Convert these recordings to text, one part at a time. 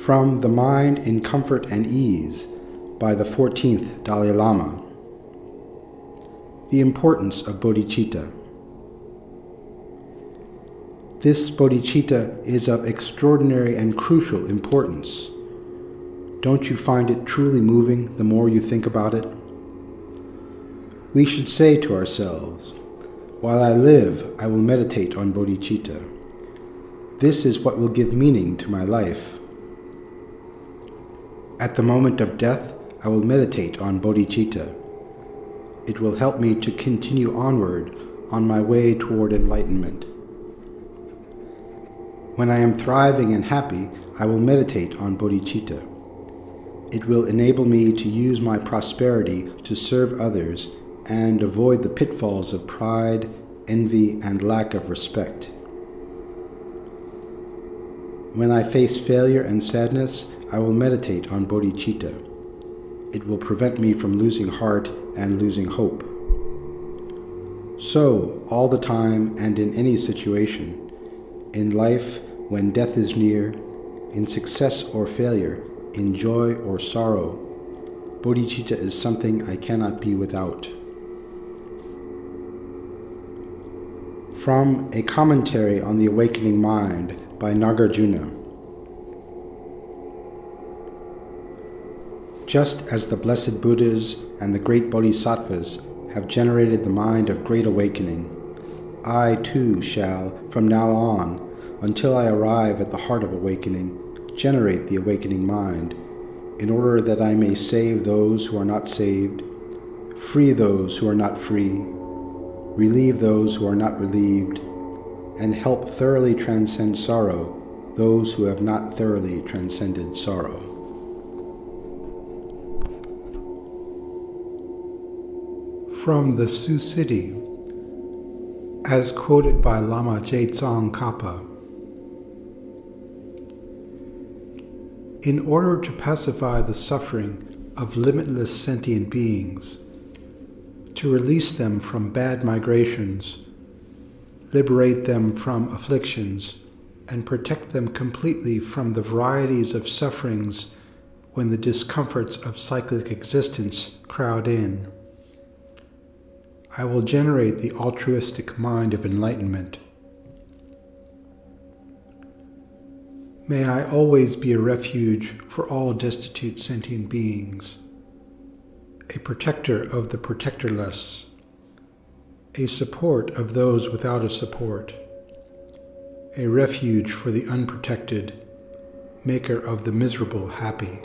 From The Mind in Comfort and Ease by the 14th Dalai Lama. The Importance of Bodhicitta. This bodhicitta is of extraordinary and crucial importance. Don't you find it truly moving the more you think about it? We should say to ourselves, while I live, I will meditate on bodhicitta. This is what will give meaning to my life. At the moment of death, I will meditate on bodhicitta. It will help me to continue onward on my way toward enlightenment. When I am thriving and happy, I will meditate on bodhicitta. It will enable me to use my prosperity to serve others and avoid the pitfalls of pride, envy, and lack of respect. When I face failure and sadness, I will meditate on bodhicitta. It will prevent me from losing heart and losing hope. So, all the time and in any situation, in life, when death is near, in success or failure, in joy or sorrow, bodhicitta is something I cannot be without. From A Commentary on the Awakening Mind by Nagarjuna. Just as the blessed Buddhas and the great Bodhisattvas have generated the mind of great awakening, I too shall, from now on, until I arrive at the heart of awakening, generate the awakening mind, in order that I may save those who are not saved, free those who are not free, relieve those who are not relieved, and help thoroughly transcend sorrow those who have not thoroughly transcended sorrow. From the Susiddhi, as quoted by Lama Tsong Kappa. In order to pacify the suffering of limitless sentient beings, to release them from bad migrations, liberate them from afflictions, and protect them completely from the varieties of sufferings when the discomforts of cyclic existence crowd in, I will generate the altruistic mind of enlightenment. May I always be a refuge for all destitute sentient beings, a protector of the protectorless, a support of those without a support, a refuge for the unprotected, maker of the miserable happy.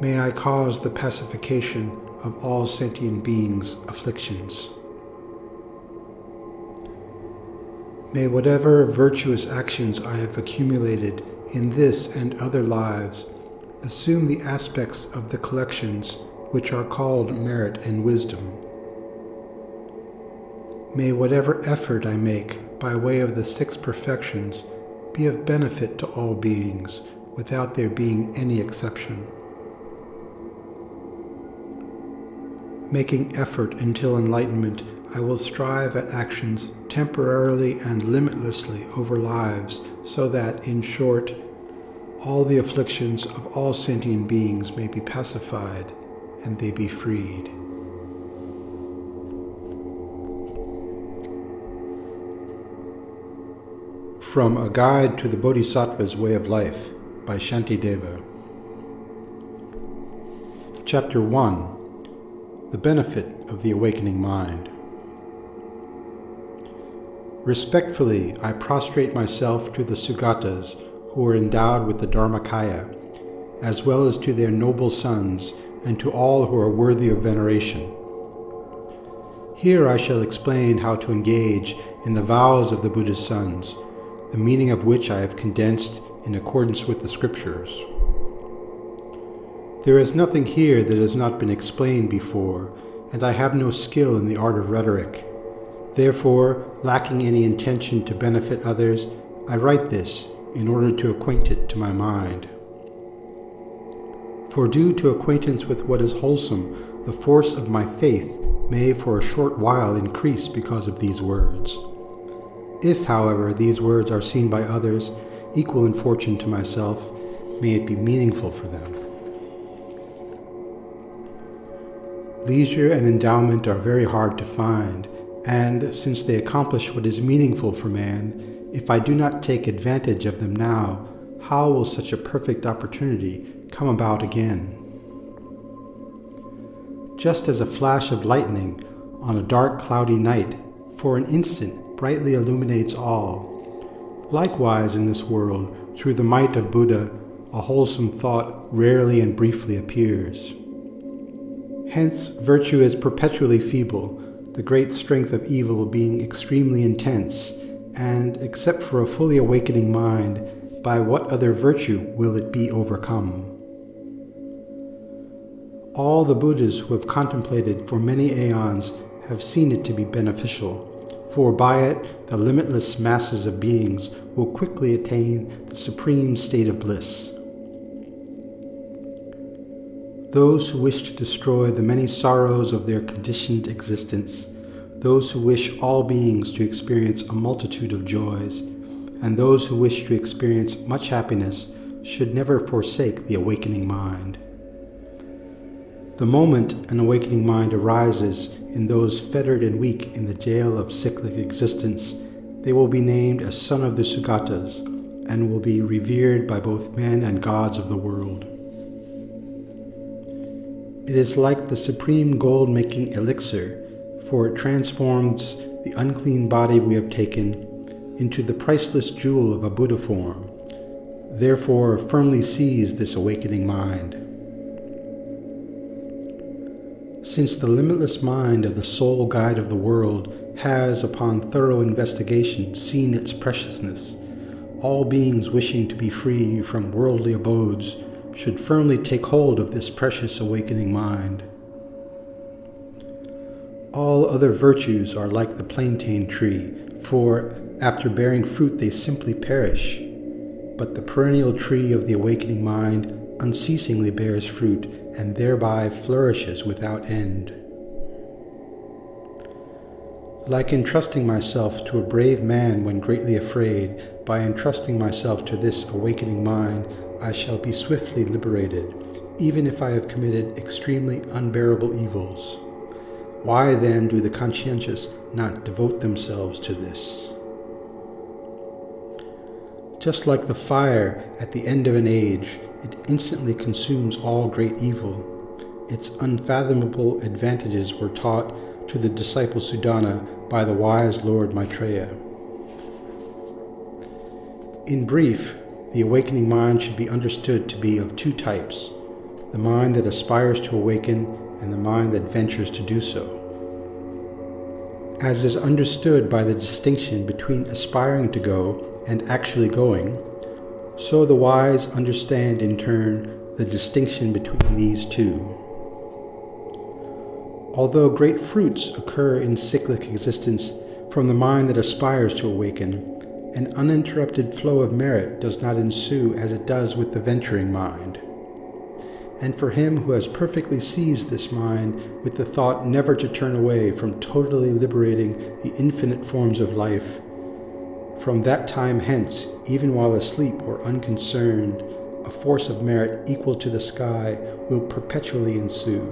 May I cause the pacification of all sentient beings' afflictions. May whatever virtuous actions I have accumulated in this and other lives assume the aspects of the collections which are called merit and wisdom. May whatever effort I make by way of the 6 perfections be of benefit to all beings, without there being any exception. Making effort until enlightenment, I will strive at actions temporarily and limitlessly over lives, so that, in short, all the afflictions of all sentient beings may be pacified and they be freed. From A Guide to the Bodhisattva's Way of Life by Shantideva. Chapter 1. The Benefit of the Awakening Mind. Respectfully, I prostrate myself to the Sugatas who are endowed with the Dharmakaya, as well as to their noble sons and to all who are worthy of veneration. Here I shall explain how to engage in the vows of the Buddha's sons, the meaning of which I have condensed in accordance with the scriptures. There is nothing here that has not been explained before, and I have no skill in the art of rhetoric. Therefore, lacking any intention to benefit others, I write this in order to acquaint it to my mind. For due to acquaintance with what is wholesome, the force of my faith may for a short while increase because of these words. If, however, these words are seen by others, equal in fortune to myself, may it be meaningful for them. Leisure and endowment are very hard to find, and since they accomplish what is meaningful for man, if I do not take advantage of them now, how will such a perfect opportunity come about again? Just as a flash of lightning on a dark, cloudy night, for an instant brightly illuminates all, likewise in this world, through the might of Buddha, a wholesome thought rarely and briefly appears. Hence, virtue is perpetually feeble, the great strength of evil being extremely intense, and, except for a fully awakening mind, by what other virtue will it be overcome? All the Buddhas who have contemplated for many aeons have seen it to be beneficial, for by it the limitless masses of beings will quickly attain the supreme state of bliss. Those who wish to destroy the many sorrows of their conditioned existence, those who wish all beings to experience a multitude of joys, and those who wish to experience much happiness should never forsake the awakening mind. The moment an awakening mind arises in those fettered and weak in the jail of cyclic existence, they will be named as son of the Sugatas, and will be revered by both men and gods of the world. It is like the supreme gold-making elixir, for it transforms the unclean body we have taken into the priceless jewel of a Buddha form. Therefore, firmly seize this awakening mind. Since the limitless mind of the sole guide of the world has, upon thorough investigation, seen its preciousness, all beings wishing to be free from worldly abodes should firmly take hold of this precious awakening mind. All other virtues are like the plantain tree, for after bearing fruit they simply perish. But the perennial tree of the awakening mind unceasingly bears fruit, and thereby flourishes without end. Like entrusting myself to a brave man when greatly afraid, by entrusting myself to this awakening mind, I shall be swiftly liberated, even if I have committed extremely unbearable evils. Why then do the conscientious not devote themselves to this? Just like the fire at the end of an age, it instantly consumes all great evil. Its unfathomable advantages were taught to the disciple Sudana by the wise Lord Maitreya. In brief, the awakening mind should be understood to be of two types: the mind that aspires to awaken and the mind that ventures to do so. As is understood by the distinction between aspiring to go and actually going, so the wise understand in turn the distinction between these two. Although great fruits occur in cyclic existence from the mind that aspires to awaken, an uninterrupted flow of merit does not ensue as it does with the venturing mind. And for him who has perfectly seized this mind with the thought never to turn away from totally liberating the infinite forms of life, from that time hence, even while asleep or unconcerned, a force of merit equal to the sky will perpetually ensue.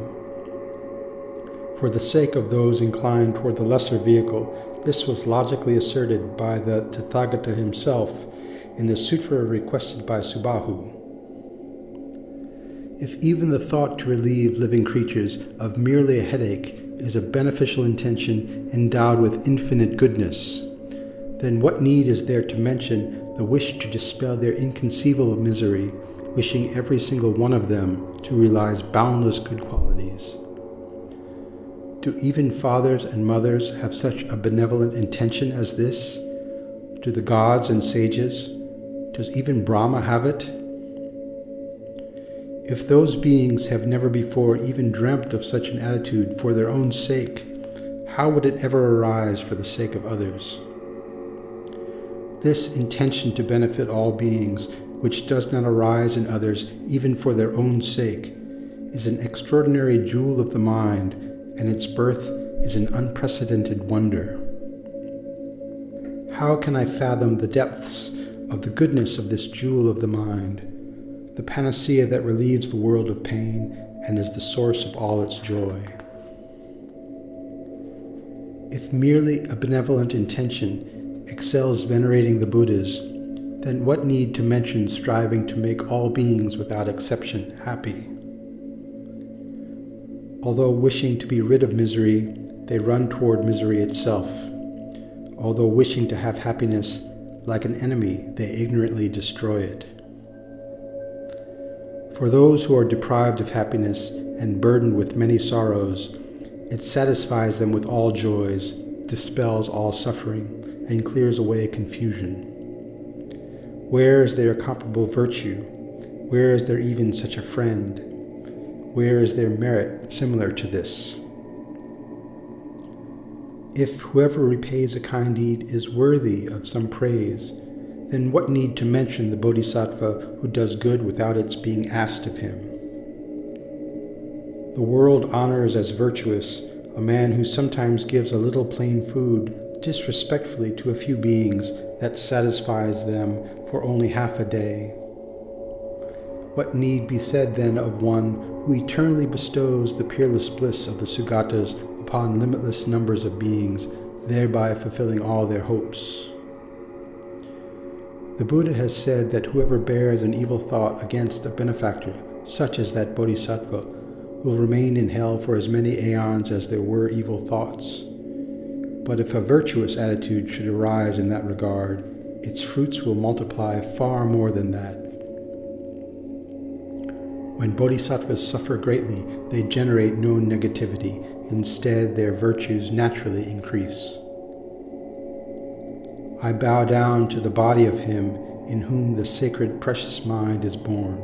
For the sake of those inclined toward the lesser vehicle, this was logically asserted by the Tathagata himself in the Sutra requested by Subahu. If even the thought to relieve living creatures of merely a headache is a beneficial intention endowed with infinite goodness, then what need is there to mention the wish to dispel their inconceivable misery, wishing every single one of them to realize boundless good qualities? Do even fathers and mothers have such a benevolent intention as this? Do the gods and sages? Does even Brahma have it? If those beings have never before even dreamt of such an attitude for their own sake, how would it ever arise for the sake of others? This intention to benefit all beings, which does not arise in others even for their own sake, is an extraordinary jewel of the mind, and its birth is an unprecedented wonder. How can I fathom the depths of the goodness of this jewel of the mind, the panacea that relieves the world of pain and is the source of all its joy? If merely a benevolent intention excels venerating the Buddhas, then what need to mention striving to make all beings without exception happy? Although wishing to be rid of misery, they run toward misery itself. Although wishing to have happiness, like an enemy, they ignorantly destroy it. For those who are deprived of happiness and burdened with many sorrows, it satisfies them with all joys, dispels all suffering, and clears away confusion. Where is their comparable virtue? Where is there even such a friend? Where is their merit similar to this? If whoever repays a kind deed is worthy of some praise, then what need to mention the Bodhisattva who does good without its being asked of him? The world honors as virtuous a man who sometimes gives a little plain food disrespectfully to a few beings that satisfies them for only half a day. What need be said then of one who eternally bestows the peerless bliss of the Sugatas upon limitless numbers of beings, thereby fulfilling all their hopes? The Buddha has said that whoever bears an evil thought against a benefactor, such as that Bodhisattva, will remain in hell for as many aeons as there were evil thoughts. But if a virtuous attitude should arise in that regard, its fruits will multiply far more than that. When bodhisattvas suffer greatly, they generate no negativity. Instead, their virtues naturally increase. I bow down to the body of him in whom the sacred precious mind is born.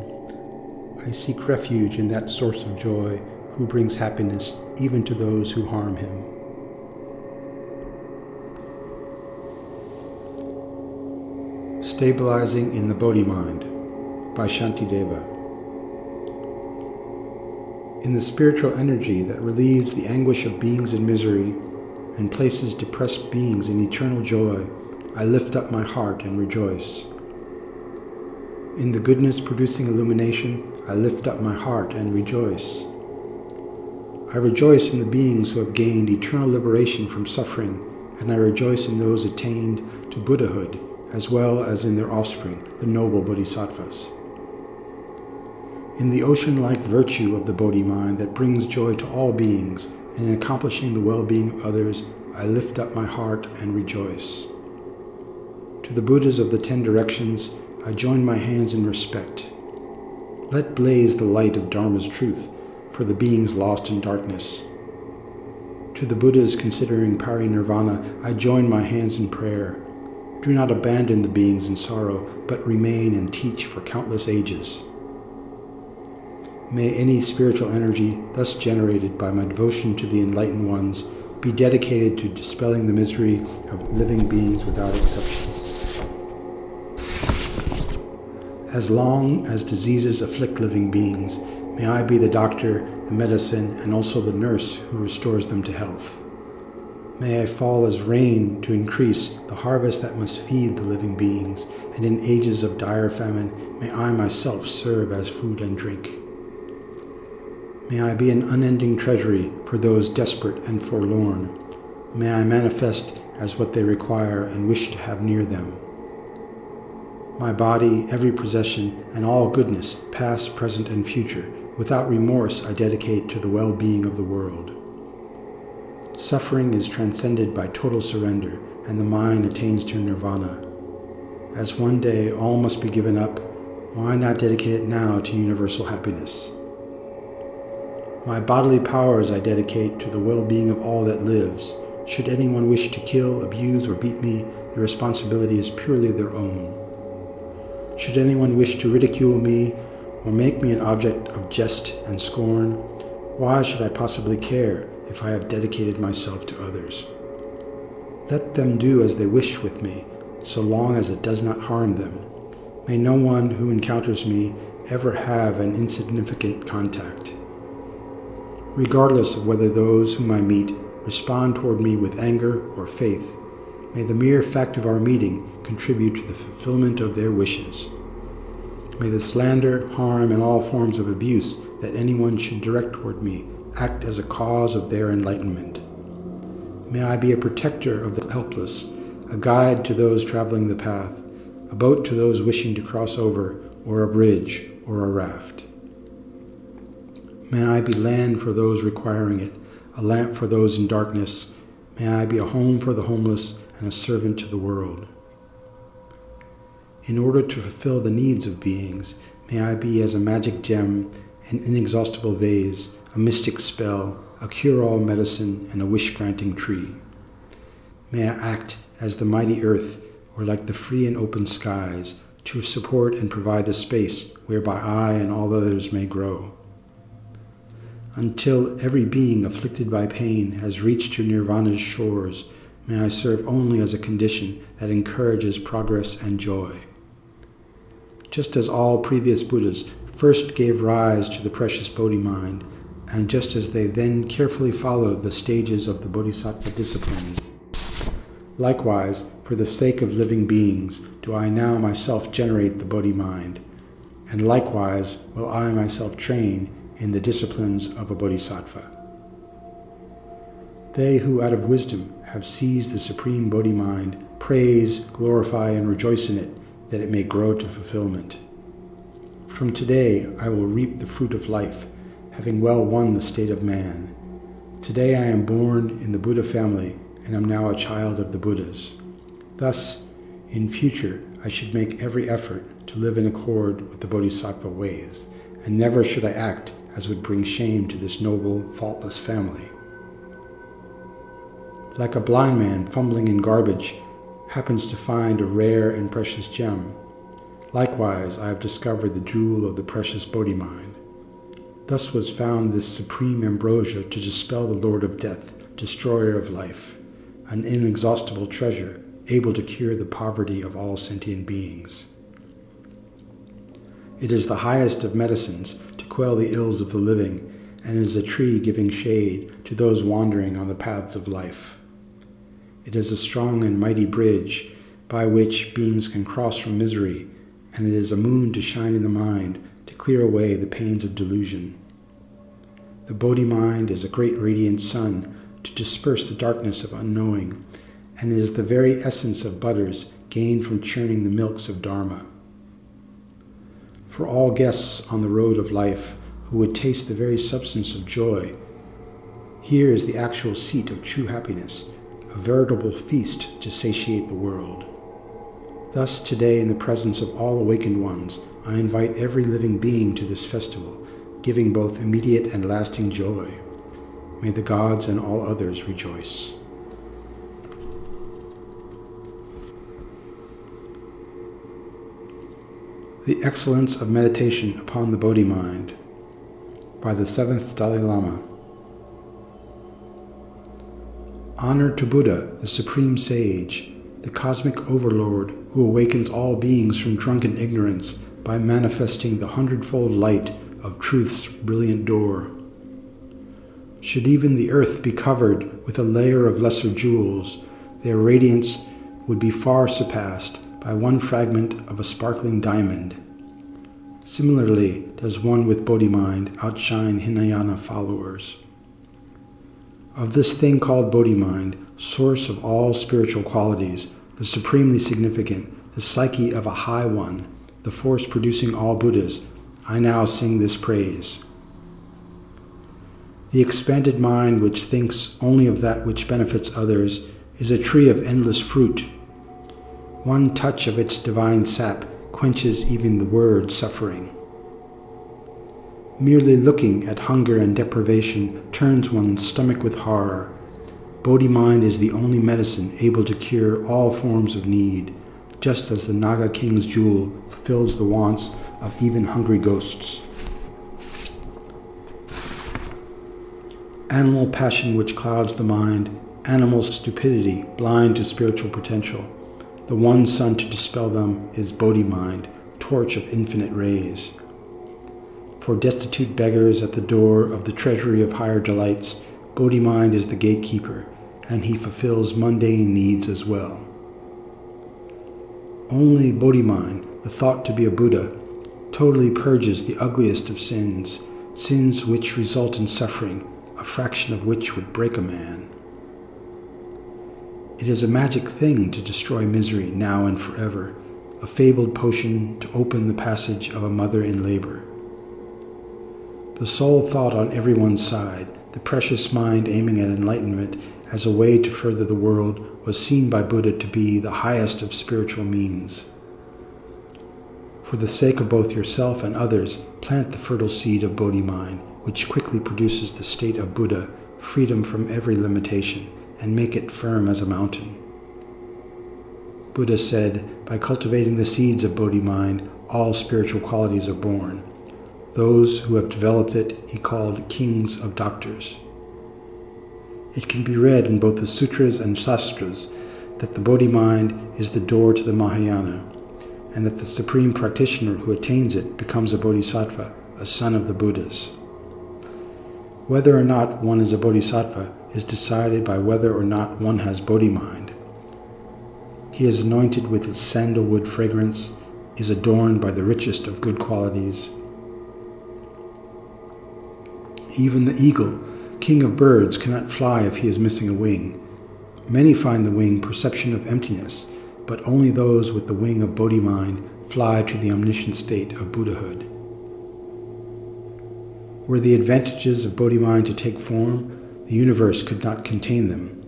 I seek refuge in that source of joy who brings happiness even to those who harm him. Stabilizing in the Bodhimind by Shantideva. In the spiritual energy that relieves the anguish of beings in misery and places depressed beings in eternal joy, I lift up my heart and rejoice. In the goodness producing illumination, I lift up my heart and rejoice. I rejoice in the beings who have gained eternal liberation from suffering, and I rejoice in those attained to Buddhahood, as well as in their offspring, the noble bodhisattvas. In the ocean-like virtue of the Bodhi-mind that brings joy to all beings, and in accomplishing the well-being of others, I lift up my heart and rejoice. To the Buddhas of the 10 directions, I join my hands in respect. Let blaze the light of Dharma's truth for the beings lost in darkness. To the Buddhas considering parinirvana, I join my hands in prayer. Do not abandon the beings in sorrow, but remain and teach for countless ages. May any spiritual energy thus generated by my devotion to the enlightened ones be dedicated to dispelling the misery of living beings without exception. As long as diseases afflict living beings, may I be the doctor, the medicine, and also the nurse who restores them to health. May I fall as rain to increase the harvest that must feed the living beings, and in ages of dire famine, may I myself serve as food and drink. May I be an unending treasury for those desperate and forlorn. May I manifest as what they require and wish to have near them. My body, every possession, and all goodness, past, present, and future, without remorse I dedicate to the well-being of the world. Suffering is transcended by total surrender, and the mind attains to nirvana. As one day all must be given up, why not dedicate it now to universal happiness? My bodily powers I dedicate to the well-being of all that lives. Should anyone wish to kill, abuse, or beat me, the responsibility is purely their own. Should anyone wish to ridicule me or make me an object of jest and scorn, why should I possibly care if I have dedicated myself to others? Let them do as they wish with me, so long as it does not harm them. May no one who encounters me ever have an insignificant contact. Regardless of whether those whom I meet respond toward me with anger or faith, may the mere fact of our meeting contribute to the fulfillment of their wishes. May the slander, harm, and all forms of abuse that anyone should direct toward me act as a cause of their enlightenment. May I be a protector of the helpless, a guide to those traveling the path, a boat to those wishing to cross over, or a bridge, or a raft. May I be land for those requiring it, a lamp for those in darkness. May I be a home for the homeless and a servant to the world. In order to fulfill the needs of beings, may I be as a magic gem, an inexhaustible vase, a mystic spell, a cure-all medicine, and a wish-granting tree. May I act as the mighty earth, or like the free and open skies, to support and provide the space whereby I and all others may grow. Until every being afflicted by pain has reached to nirvana's shores, may I serve only as a condition that encourages progress and joy. Just as all previous Buddhas first gave rise to the precious Bodhimind, and just as they then carefully followed the stages of the Bodhisattva disciplines, likewise, for the sake of living beings, do I now myself generate the Bodhimind, and likewise will I myself train in the disciplines of a Bodhisattva. They who out of wisdom have seized the supreme Bodhimind praise, glorify, and rejoice in it, that it may grow to fulfillment. From today I will reap the fruit of life, having well won the state of man. Today I am born in the Buddha family, and am now a child of the Buddhas. Thus, in future, I should make every effort to live in accord with the Bodhisattva ways, and never should I act as would bring shame to this noble, faultless family. Like a blind man fumbling in garbage happens to find a rare and precious gem, likewise I have discovered the jewel of the precious Bodhimind. Thus was found this supreme ambrosia to dispel the Lord of Death, destroyer of life, an inexhaustible treasure, able to cure the poverty of all sentient beings. It is the highest of medicines to quell the ills of the living, and is a tree giving shade to those wandering on the paths of life. It is a strong and mighty bridge by which beings can cross from misery, and it is a moon to shine in the mind to clear away the pains of delusion. The Bodhimind is a great radiant sun to disperse the darkness of unknowing, and it is the very essence of butters gained from churning the milks of Dharma. For all guests on the road of life who would taste the very substance of joy, here is the actual seat of true happiness, a veritable feast to satiate the world. Thus today, in the presence of all awakened ones, I invite every living being to this festival, giving both immediate and lasting joy. May the gods and all others rejoice. The Excellence of Meditation upon the Bodhimind by the 7th Dalai Lama. Honor to Buddha, the Supreme Sage, the cosmic overlord who awakens all beings from drunken ignorance by manifesting the hundredfold light of truth's brilliant door. Should even the earth be covered with a layer of lesser jewels, their radiance would be far surpassed by one fragment of a sparkling diamond. Similarly does one with Bodhimind outshine Hinayana followers. Of this thing called Bodhimind, source of all spiritual qualities, the supremely significant, the psyche of a high one, the force producing all Buddhas, I now sing this praise. The expanded mind which thinks only of that which benefits others is a tree of endless fruit. One touch of its divine sap quenches even the word suffering. Merely looking at hunger and deprivation turns one's stomach with horror. Bodhimind is the only medicine able to cure all forms of need, just as the Naga King's jewel fulfills the wants of even hungry ghosts. Animal passion which clouds the mind, animal stupidity blind to spiritual potential. The one sun to dispel them is Bodhimind, torch of infinite rays. For destitute beggars at the door of the treasury of higher delights, Bodhimind is the gatekeeper, and he fulfills mundane needs as well. Only Bodhimind, the thought to be a Buddha, totally purges the ugliest of sins, sins which result in suffering, a fraction of which would break a man. It is a magic thing to destroy misery now and forever, a fabled potion to open the passage of a mother in labor. The sole thought on everyone's side, the precious mind aiming at enlightenment as a way to further the world, was seen by Buddha to be the highest of spiritual means. For the sake of both yourself and others, plant the fertile seed of Bodhimind, which quickly produces the state of Buddha, freedom from every limitation, and make it firm as a mountain. Buddha said, by cultivating the seeds of Bodhimind, all spiritual qualities are born. Those who have developed it he called kings of doctors. It can be read in both the Sutras and Shastras that the Bodhimind is the door to the Mahayana, and that the supreme practitioner who attains it becomes a bodhisattva, a son of the Buddhas. Whether or not one is a bodhisattva is decided by whether or not one has Bodhimind. He is anointed with its sandalwood fragrance, is adorned by the richest of good qualities. Even the eagle, king of birds, cannot fly if he is missing a wing. Many find the wing perception of emptiness, but only those with the wing of Bodhimind fly to the omniscient state of Buddhahood. Were the advantages of Bodhimind to take form, the universe could not contain them.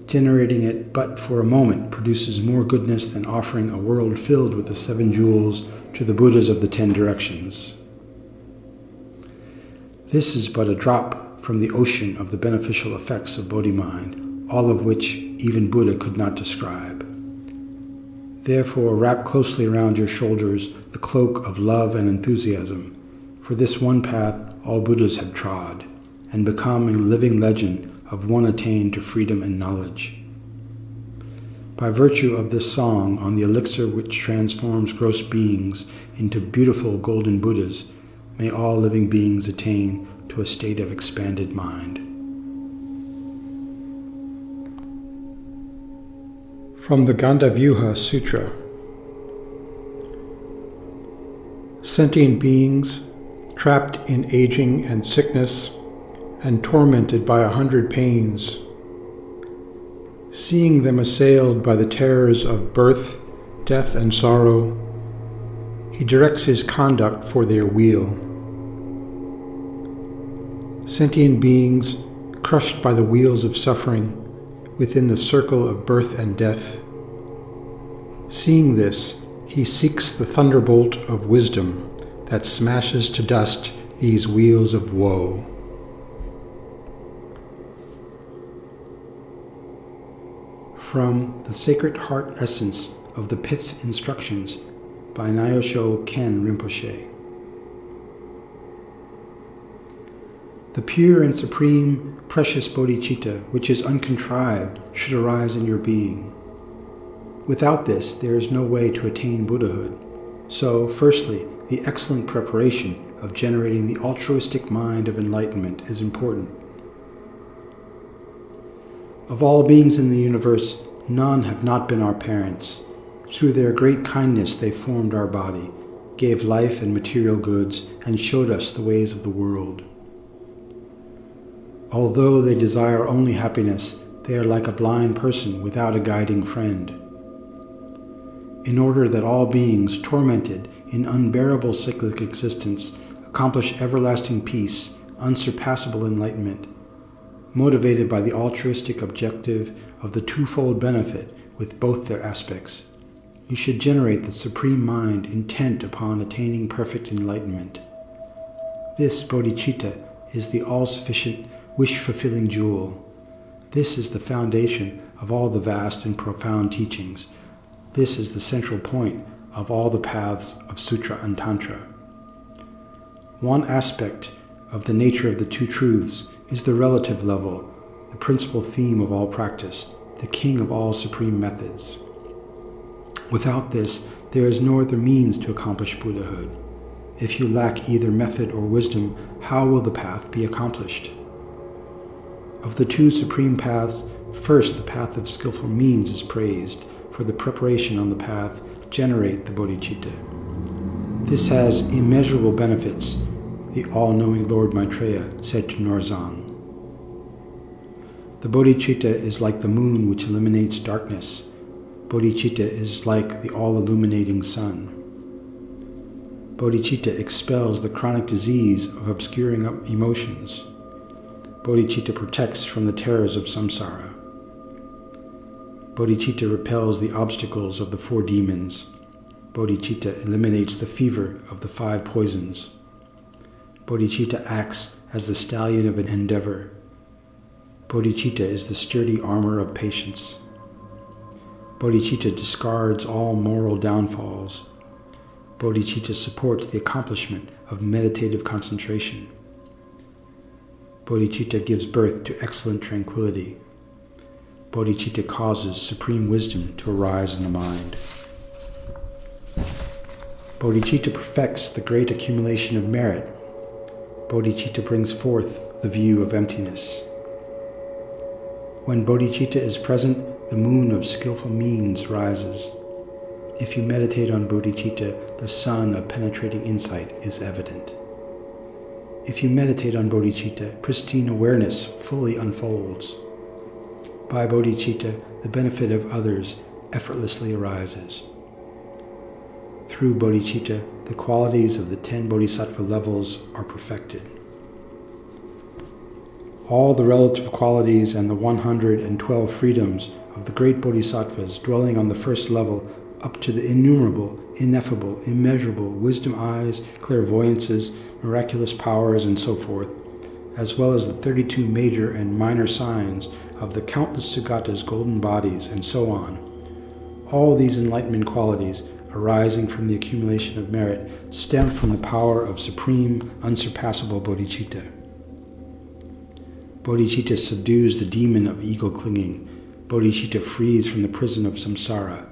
Generating it but for a moment produces more goodness than offering a world filled with the 7 jewels to the Buddhas of the 10 directions. This is but a drop from the ocean of the beneficial effects of Bodhimind, all of which even Buddha could not describe. Therefore, wrap closely around your shoulders the cloak of love and enthusiasm, for this one path all Buddhas have trod, and become a living legend of one attained to freedom and knowledge. By virtue of this song on the elixir which transforms gross beings into beautiful golden Buddhas, may all living beings attain to a state of expanded mind. From the Gandhavyuha Sutra. Sentient beings, trapped in aging and sickness, and tormented by 100 pains, seeing them assailed by the terrors of birth, death, and sorrow, he directs his conduct for their weal. Sentient beings, crushed by the wheels of suffering, within the circle of birth and death. Seeing this, he seeks the thunderbolt of wisdom that smashes to dust these wheels of woe. From the Sacred Heart Essence of the Pith Instructions by Nyosho Ken Rinpoche. The pure and supreme, precious bodhicitta, which is uncontrived, should arise in your being. Without this, there is no way to attain Buddhahood. So, firstly, the excellent preparation of generating the altruistic mind of enlightenment is important. Of all beings in the universe, none have not been our parents. Through their great kindness they formed our body, gave life and material goods, and showed us the ways of the world. Although they desire only happiness, they are like a blind person without a guiding friend. In order that all beings tormented in unbearable cyclic existence accomplish everlasting peace, unsurpassable enlightenment, motivated by the altruistic objective of the twofold benefit with both their aspects, you should generate the supreme mind intent upon attaining perfect enlightenment. This bodhicitta is the all-sufficient, wish-fulfilling jewel. This is the foundation of all the vast and profound teachings. This is the central point of all the paths of Sutra and Tantra. One aspect of the nature of the two truths is the relative level, the principal theme of all practice, the king of all supreme methods. Without this, there is no other means to accomplish Buddhahood. If you lack either method or wisdom, how will the path be accomplished? Of the two supreme paths, first the path of skillful means is praised, for the preparation on the path generate the bodhicitta. This has immeasurable benefits, the all-knowing Lord Maitreya said to Norzang. The bodhicitta is like the moon which eliminates darkness. Bodhicitta is like the all-illuminating sun. Bodhicitta expels the chronic disease of obscuring emotions. Bodhicitta protects from the terrors of samsara. Bodhicitta repels the obstacles of the 4 demons. Bodhicitta eliminates the fever of the 5 poisons. Bodhicitta acts as the stallion of an endeavor. Bodhicitta is the sturdy armor of patience. Bodhicitta discards all moral downfalls. Bodhicitta supports the accomplishment of meditative concentration. Bodhicitta gives birth to excellent tranquility. Bodhicitta causes supreme wisdom to arise in the mind. Bodhicitta perfects the great accumulation of merit. Bodhicitta brings forth the view of emptiness. When bodhicitta is present, the moon of skillful means rises. If you meditate on bodhicitta, the sun of penetrating insight is evident. If you meditate on bodhicitta, pristine awareness fully unfolds. By bodhicitta, the benefit of others effortlessly arises. Through bodhicitta, the qualities of the 10 bodhisattva levels are perfected. All the relative qualities and the 112 freedoms of the great bodhisattvas dwelling on the first level up to the innumerable, ineffable, immeasurable wisdom eyes, clairvoyances, miraculous powers, and so forth, as well as the 32 major and minor signs of the countless Sugatas, golden bodies, and so on. All these enlightenment qualities, arising from the accumulation of merit, stem from the power of supreme, unsurpassable bodhicitta. Bodhicitta subdues the demon of ego clinging. Bodhicitta frees from the prison of samsara.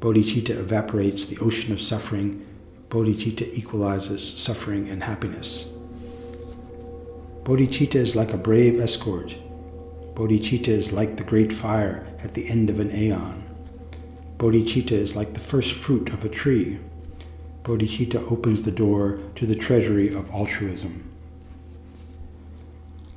Bodhicitta evaporates the ocean of suffering. Bodhicitta equalizes suffering and happiness. Bodhicitta is like a brave escort. Bodhicitta is like the great fire at the end of an aeon. Bodhicitta is like the first fruit of a tree. Bodhicitta opens the door to the treasury of altruism.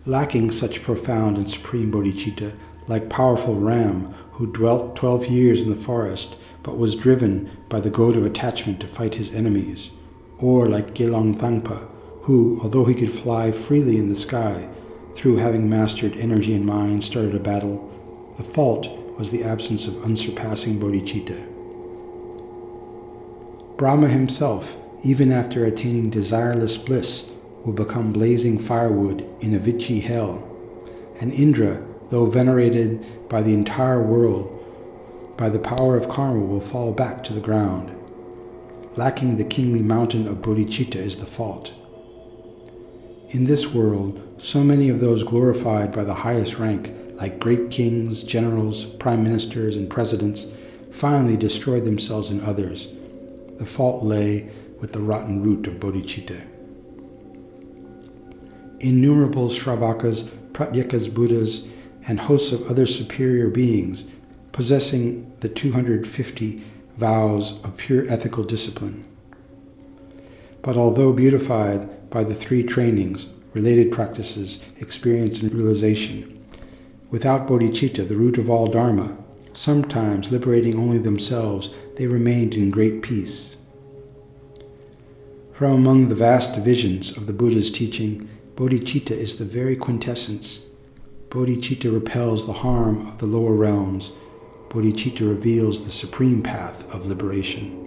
Lacking such profound and supreme bodhicitta, like powerful Ram, who dwelt 12 years in the forest, but was driven by the goad of attachment to fight his enemies, or like Gelong Thangpa, who, although he could fly freely in the sky, through having mastered energy and mind, started a battle, the fault was the absence of unsurpassing bodhicitta. Brahma himself, even after attaining desireless bliss, will become blazing firewood in a Vichy hell, and Indra, though venerated by the entire world, by the power of karma will fall back to the ground. Lacking the kingly mountain of bodhicitta is the fault. In this world, so many of those glorified by the highest rank, like great kings, generals, prime ministers, and presidents, finally destroyed themselves and others. The fault lay with the rotten root of bodhicitta. Innumerable Shravakas, Pratyakas, Buddhas, and hosts of other superior beings, possessing the 250 vows of pure ethical discipline. But although beautified by the 3 trainings, related practices, experience, and realization, without bodhicitta, the root of all dharma, sometimes liberating only themselves, they remained in great peace. From among the vast divisions of the Buddha's teaching, bodhicitta is the very quintessence. Bodhicitta repels the harm of the lower realms. Bodhicitta reveals the supreme path of liberation.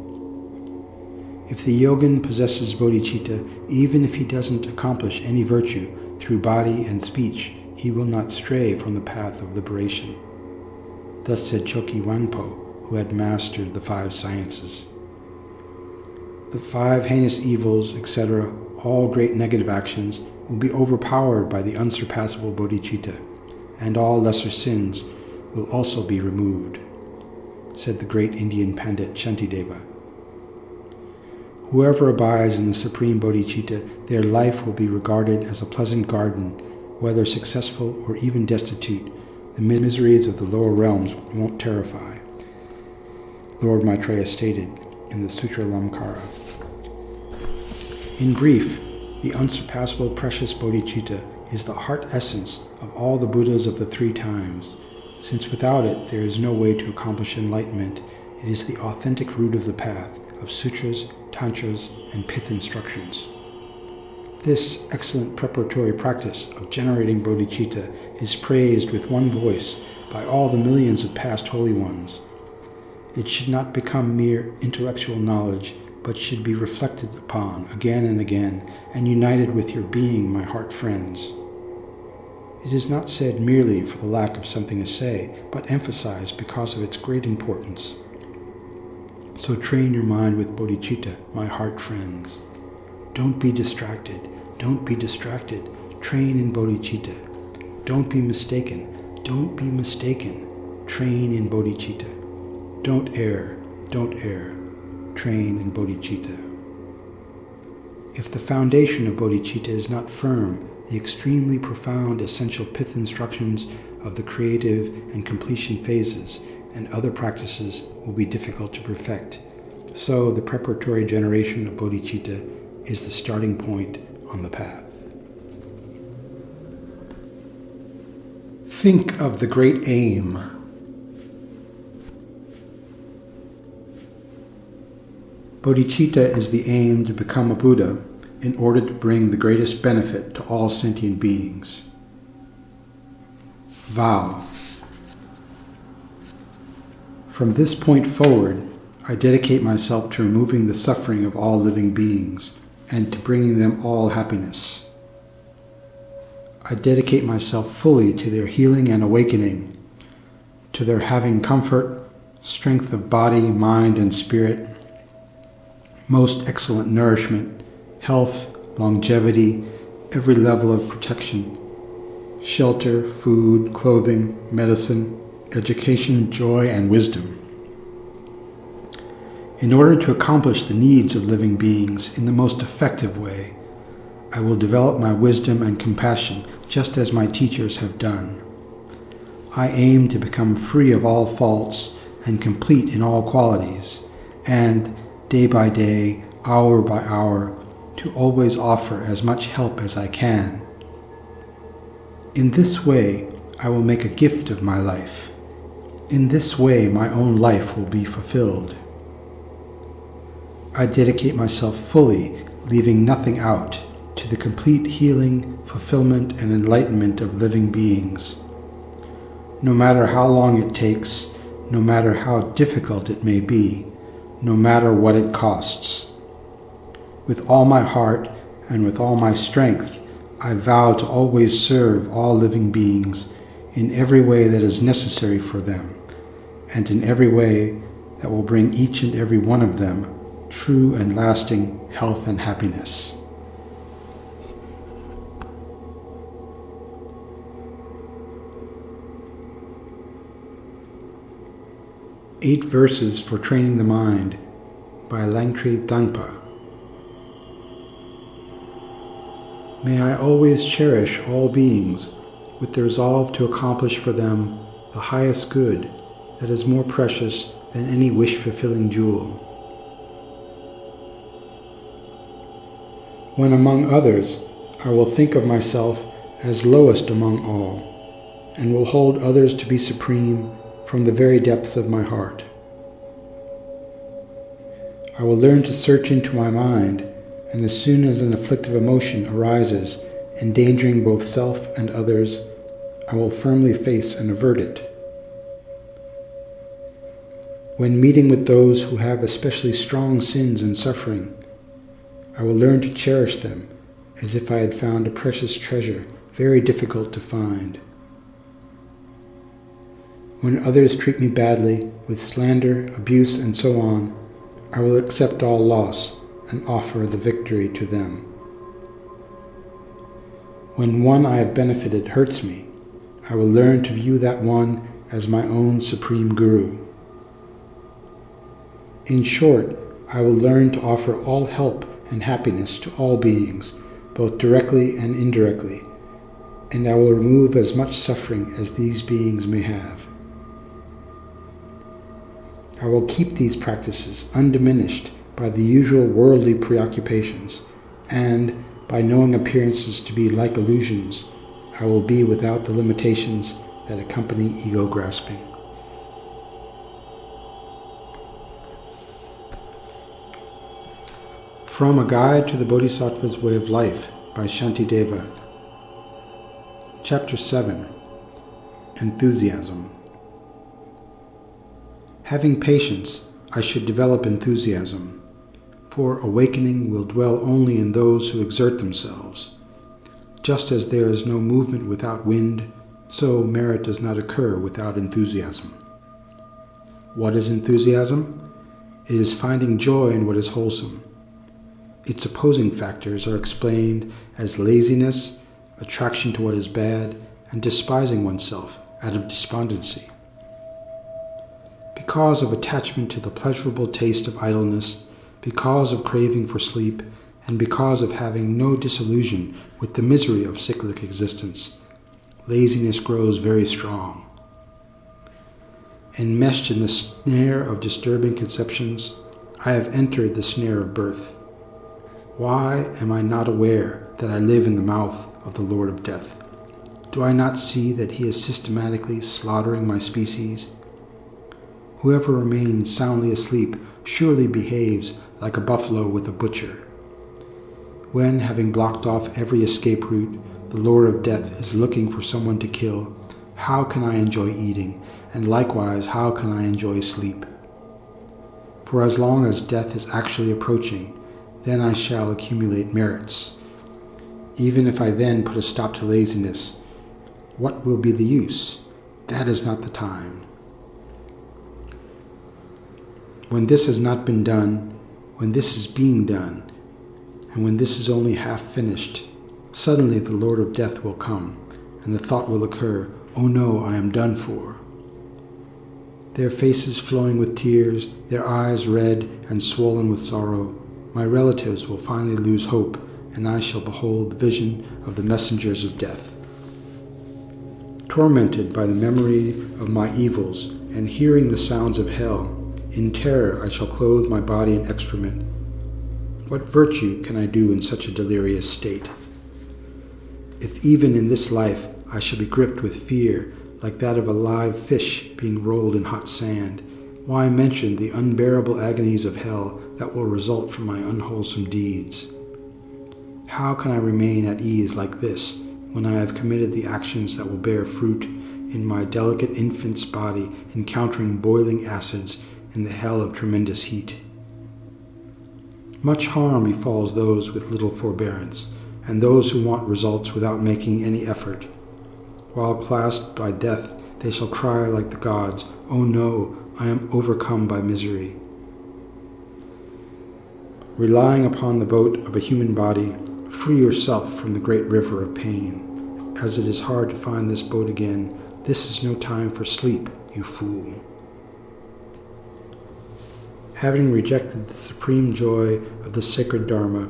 If the yogin possesses bodhicitta, even if he doesn't accomplish any virtue through body and speech, he will not stray from the path of liberation. Thus said Choki Wangpo, who had mastered the 5 sciences. the 5 heinous evils, etc., all great negative actions, will be overpowered by the unsurpassable bodhicitta, and all lesser sins will also be removed, said the great Indian Pandit Shantideva. Whoever abides in the supreme bodhicitta, their life will be regarded as a pleasant garden, whether successful or even destitute. The miseries of the lower realms won't terrify, Lord Maitreya stated in the Sutra Lamkara. In brief, the unsurpassable precious bodhicitta is the heart essence of all the Buddhas of the 3 times. Since without it there is no way to accomplish enlightenment, it is the authentic root of the path of sutras, tantras, and pith instructions. This excellent preparatory practice of generating bodhicitta is praised with one voice by all the millions of past holy ones. It should not become mere intellectual knowledge, but should be reflected upon again and again, and united with your being, my heart friends. It is not said merely for the lack of something to say, but emphasized because of its great importance. So train your mind with bodhicitta, my heart friends. Don't be distracted. Don't be distracted. Train in bodhicitta. Don't be mistaken. Don't be mistaken. Train in bodhicitta. Don't err. Don't err. Train in bodhicitta. If the foundation of bodhicitta is not firm, the extremely profound essential pith instructions of the creative and completion phases and other practices will be difficult to perfect. So the preparatory generation of bodhicitta is the starting point on the path. Think of the great aim. Bodhicitta is the aim to become a Buddha in order to bring the greatest benefit to all sentient beings. Vow. From this point forward, I dedicate myself to removing the suffering of all living beings and to bringing them all happiness. I dedicate myself fully to their healing and awakening, to their having comfort, strength of body, mind, and spirit, most excellent nourishment, health, longevity, every level of protection, shelter, food, clothing, medicine, education, joy, and wisdom. In order to accomplish the needs of living beings in the most effective way, I will develop my wisdom and compassion just as my teachers have done. I aim to become free of all faults and complete in all qualities, and day by day, hour by hour, to always offer as much help as I can. In this way, I will make a gift of my life. In this way, my own life will be fulfilled. I dedicate myself fully, leaving nothing out, to the complete healing, fulfillment, and enlightenment of living beings. No matter how long it takes, no matter how difficult it may be, no matter what it costs. With all my heart and with all my strength, I vow to always serve all living beings in every way that is necessary for them, and in every way that will bring each and every one of them true and lasting health and happiness. Eight Verses for Training the Mind by Langtri Tangpa. May I always cherish all beings with the resolve to accomplish for them the highest good that is more precious than any wish-fulfilling jewel. When among others, I will think of myself as lowest among all, and will hold others to be supreme from the very depths of my heart. I will learn to search into my mind, and as soon as an afflictive emotion arises, endangering both self and others, I will firmly face and avert it. When meeting with those who have especially strong sins and suffering, I will learn to cherish them as if I had found a precious treasure very difficult to find. When others treat me badly, with slander, abuse, and so on, I will accept all loss, and offer the victory to them. When one I have benefited hurts me, I will learn to view that one as my own supreme guru. In short, I will learn to offer all help and happiness to all beings, both directly and indirectly, and I will remove as much suffering as these beings may have. I will keep these practices undiminished by the usual worldly preoccupations, and by knowing appearances to be like illusions, I will be without the limitations that accompany ego grasping. From A Guide to the Bodhisattva's Way of Life by Shantideva. Chapter 7. Enthusiasm. Having patience, I should develop enthusiasm, for awakening will dwell only in those who exert themselves. Just as there is no movement without wind, so merit does not occur without enthusiasm. What is enthusiasm? It is finding joy in what is wholesome. Its opposing factors are explained as laziness, attraction to what is bad, and despising oneself out of despondency. Because of attachment to the pleasurable taste of idleness, because of craving for sleep, and because of having no disillusion with the misery of cyclic existence, laziness grows very strong. Enmeshed in the snare of disturbing conceptions, I have entered the snare of birth. Why am I not aware that I live in the mouth of the Lord of Death? Do I not see that he is systematically slaughtering my species? Whoever remains soundly asleep surely behaves like a buffalo with a butcher. When, having blocked off every escape route, the Lord of Death is looking for someone to kill, how can I enjoy eating, and likewise how can I enjoy sleep? For as long as death is actually approaching, then I shall accumulate merits. Even if I then put a stop to laziness, what will be the use? That is not the time. When this has not been done, when this is being done, and when this is only half finished, suddenly the Lord of Death will come, and the thought will occur, "Oh no, I am done for." Their faces flowing with tears, their eyes red and swollen with sorrow, my relatives will finally lose hope, and I shall behold the vision of the messengers of death. Tormented by the memory of my evils and hearing the sounds of hell, in terror I shall clothe my body in excrement. What virtue can I do in such a delirious state? If even in this life I shall be gripped with fear, like that of a live fish being rolled in hot sand, why mention the unbearable agonies of hell that will result from my unwholesome deeds? How can I remain at ease like this when I have committed the actions that will bear fruit in my delicate infant's body encountering boiling acids in the hell of tremendous heat? Much harm befalls those with little forbearance, and those who want results without making any effort. While clasped by death, they shall cry like the gods, "Oh no, I am overcome by misery." Relying upon the boat of a human body, free yourself from the great river of pain. As it is hard to find this boat again, this is no time for sleep, you fool. Having rejected the supreme joy of the sacred Dharma,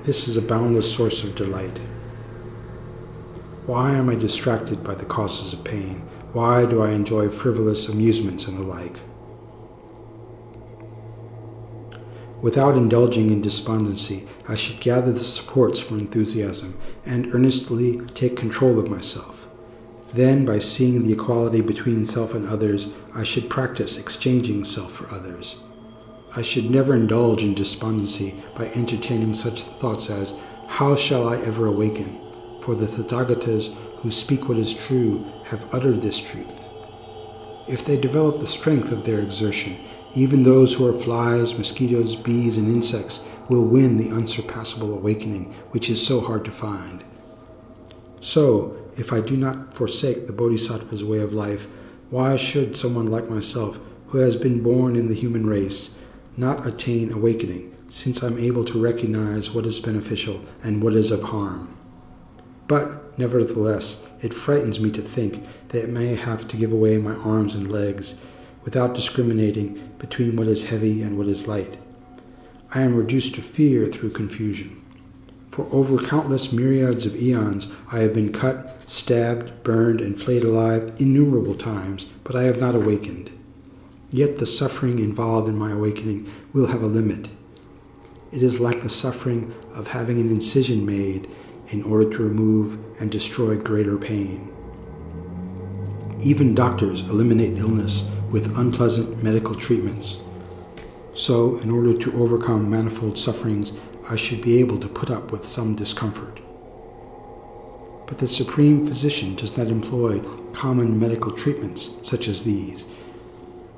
this is a boundless source of delight. Why am I distracted by the causes of pain? Why do I enjoy frivolous amusements and the like? Without indulging in despondency, I should gather the supports for enthusiasm and earnestly take control of myself. Then, by seeing the equality between self and others, I should practice exchanging self for others. I should never indulge in despondency by entertaining such thoughts as, "How shall I ever awaken? For the Tathagatas who speak what is true have uttered this truth." If they develop the strength of their exertion, even those who are flies, mosquitoes, bees, and insects will win the unsurpassable awakening which is so hard to find. So, if I do not forsake the Bodhisattva's way of life, why should someone like myself, who has been born in the human race, not attain awakening since I'm able to recognize what is beneficial and what is of harm. But, nevertheless, it frightens me to think that I may have to give away my arms and legs without discriminating between what is heavy and what is light. I am reduced to fear through confusion. For over countless myriads of eons I have been cut, stabbed, burned, and flayed alive innumerable times, but I have not awakened. Yet the suffering involved in my awakening will have a limit. It is like the suffering of having an incision made in order to remove and destroy greater pain. Even doctors eliminate illness with unpleasant medical treatments. So, in order to overcome manifold sufferings, I should be able to put up with some discomfort. But the Supreme Physician does not employ common medical treatments such as these.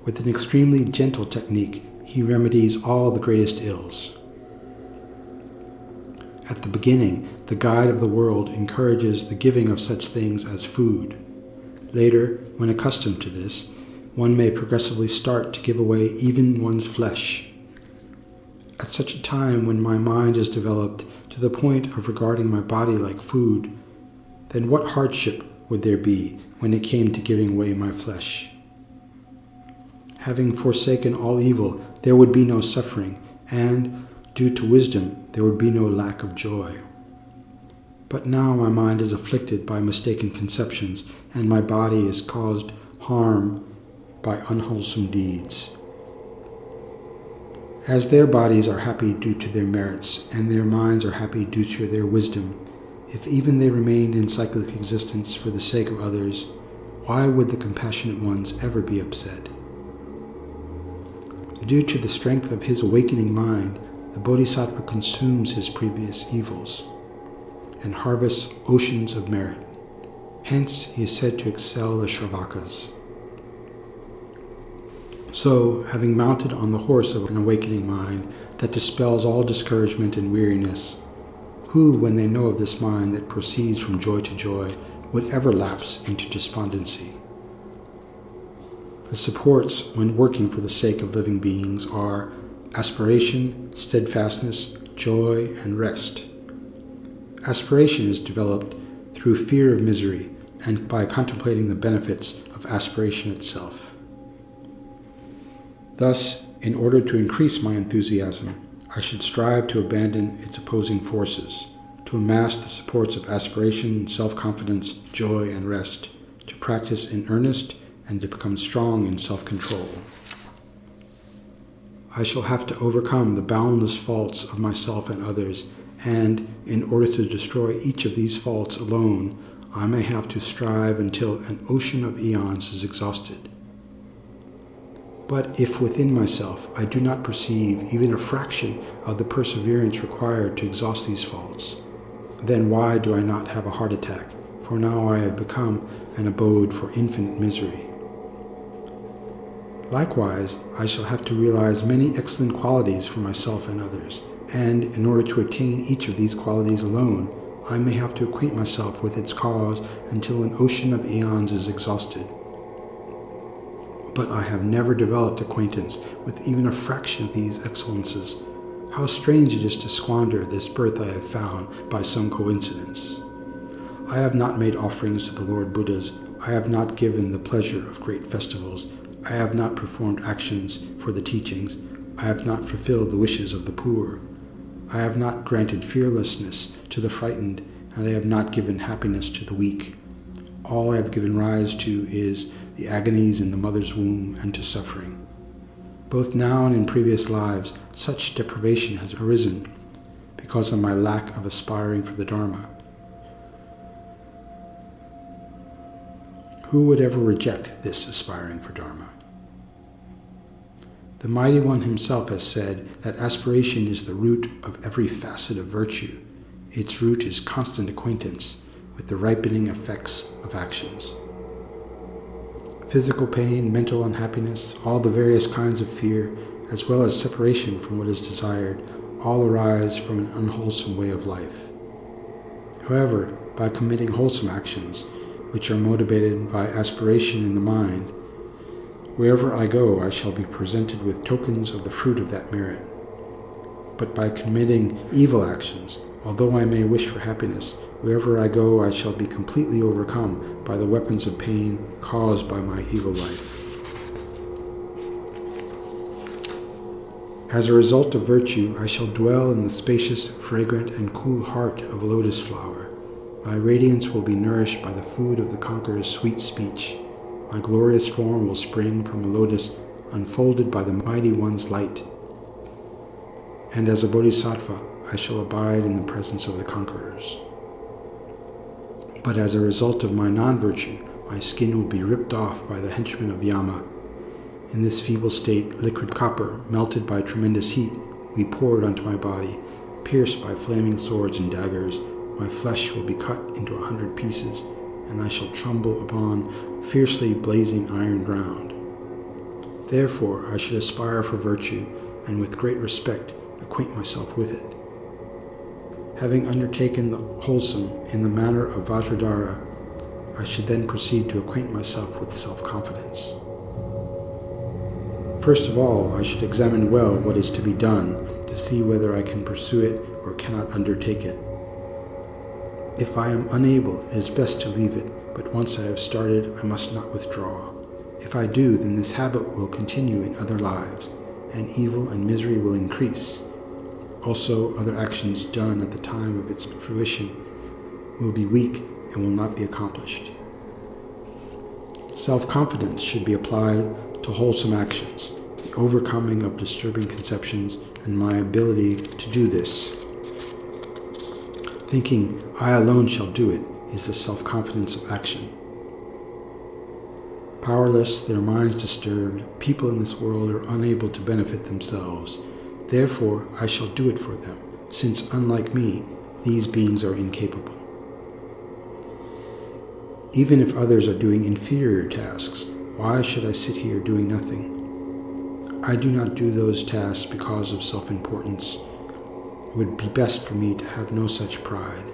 With an extremely gentle technique, he remedies all the greatest ills. At the beginning, the guide of the world encourages the giving of such things as food. Later, when accustomed to this, one may progressively start to give away even one's flesh. At such a time when my mind is developed to the point of regarding my body like food, then what hardship would there be when it came to giving away my flesh? Having forsaken all evil, there would be no suffering, and, due to wisdom, there would be no lack of joy. But now my mind is afflicted by mistaken conceptions, and my body is caused harm by unwholesome deeds. As their bodies are happy due to their merits, and their minds are happy due to their wisdom, if even they remained in cyclic existence for the sake of others, why would the compassionate ones ever be upset? Due to the strength of his awakening mind, the Bodhisattva consumes his previous evils and harvests oceans of merit. Hence, he is said to excel the Shravakas. So, having mounted on the horse of an awakening mind that dispels all discouragement and weariness, who, when they know of this mind that proceeds from joy to joy, would ever lapse into despondency? The supports, when working for the sake of living beings, are aspiration, steadfastness, joy, and rest. Aspiration is developed through fear of misery and by contemplating the benefits of aspiration itself. Thus, in order to increase my enthusiasm, I should strive to abandon its opposing forces, to amass the supports of aspiration, self-confidence, joy, and rest, to practice in earnest, and to become strong in self-control. I shall have to overcome the boundless faults of myself and others, and in order to destroy each of these faults alone, I may have to strive until an ocean of eons is exhausted. But if within myself I do not perceive even a fraction of the perseverance required to exhaust these faults, then why do I not have a heart attack? For now I have become an abode for infinite misery. Likewise, I shall have to realize many excellent qualities for myself and others, and in order to attain each of these qualities alone, I may have to acquaint myself with its cause until an ocean of eons is exhausted. But I have never developed acquaintance with even a fraction of these excellences. How strange it is to squander this birth I have found by some coincidence. I have not made offerings to the Lord Buddhas. I have not given the pleasure of great festivals. I have not performed actions for the teachings. I have not fulfilled the wishes of the poor. I have not granted fearlessness to the frightened, and I have not given happiness to the weak. All I have given rise to is the agonies in the mother's womb and to suffering. Both now and in previous lives, such deprivation has arisen because of my lack of aspiring for the Dharma. Who would ever reject this aspiring for Dharma? The Mighty One himself has said that aspiration is the root of every facet of virtue. Its root is constant acquaintance with the ripening effects of actions. Physical pain, mental unhappiness, all the various kinds of fear, as well as separation from what is desired, all arise from an unwholesome way of life. However, by committing wholesome actions, which are motivated by aspiration in the mind, wherever I go I shall be presented with tokens of the fruit of that merit. but by committing evil actions. Although I may wish for happiness, wherever I go I shall be completely overcome by the weapons of pain caused by my evil life. As a result of virtue, I shall dwell in the spacious, fragrant, and cool heart of a lotus flower. My radiance will be nourished by the food of the conqueror's sweet speech. My glorious form will spring from a lotus unfolded by the mighty one's light. And as a bodhisattva, I shall abide in the presence of the conquerors. But as a result of my non-virtue, my skin will be ripped off by the henchmen of Yama. In this feeble state, liquid copper, melted by tremendous heat, will be poured onto my body. Pierced by flaming swords and daggers, my flesh will be cut into 100 pieces, and I shall tremble upon fiercely blazing iron ground. Therefore, I should aspire for virtue, and with great respect acquaint myself with it. Having undertaken the wholesome in the manner of Vajradhara, I should then proceed to acquaint myself with self-confidence. First of all, I should examine well what is to be done to see whether I can pursue it or cannot undertake it. If I am unable, it is best to leave it, but once I have started, I must not withdraw. If I do, then this habit will continue in other lives, and evil and misery will increase. Also, other actions done at the time of its fruition will be weak and will not be accomplished. Self-confidence should be applied to wholesome actions, the overcoming of disturbing conceptions, and my ability to do this. Thinking, I alone shall do it, is the self-confidence of action. Powerless, their minds disturbed, people in this world are unable to benefit themselves. Therefore, I shall do it for them, since unlike me, these beings are incapable. Even if others are doing inferior tasks, why should I sit here doing nothing? I do not do those tasks because of self-importance. It would be best for me to have no such pride.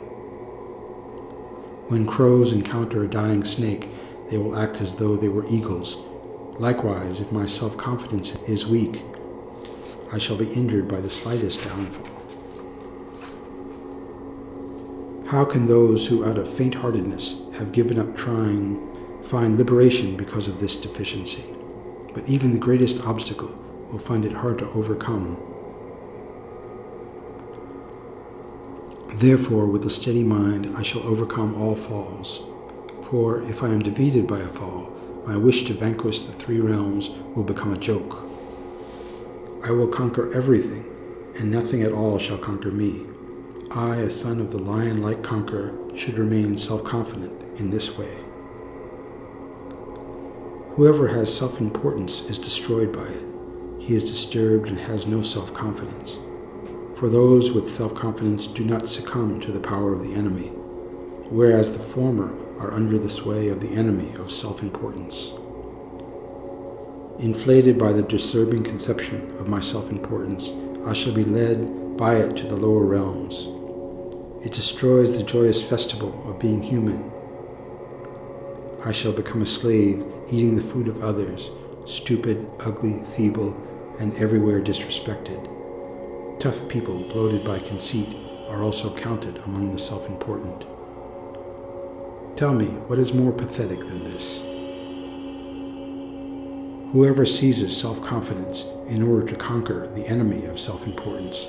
When crows encounter a dying snake, they will act as though they were eagles. Likewise, if my self-confidence is weak, I shall be injured by the slightest downfall. How can those who out of faint-heartedness have given up trying find liberation because of this deficiency? But even the greatest obstacle will find it hard to overcome. Therefore, with a steady mind, I shall overcome all falls. For if I am defeated by a fall, my wish to vanquish the 3 realms will become a joke. I will conquer everything, and nothing at all shall conquer me. I, a son of the lion-like conqueror, should remain self-confident in this way. Whoever has self-importance is destroyed by it. He is disturbed and has no self-confidence. For those with self-confidence do not succumb to the power of the enemy, whereas the former are under the sway of the enemy of self-importance. Inflated by the disturbing conception of my self-importance, I shall be led by it to the lower realms. It destroys the joyous festival of being human. I shall become a slave, eating the food of others, stupid, ugly, feeble, and everywhere disrespected. Tough people, bloated by conceit, are also counted among the self-important. Tell me, what is more pathetic than this? Whoever seizes self-confidence in order to conquer the enemy of self-importance,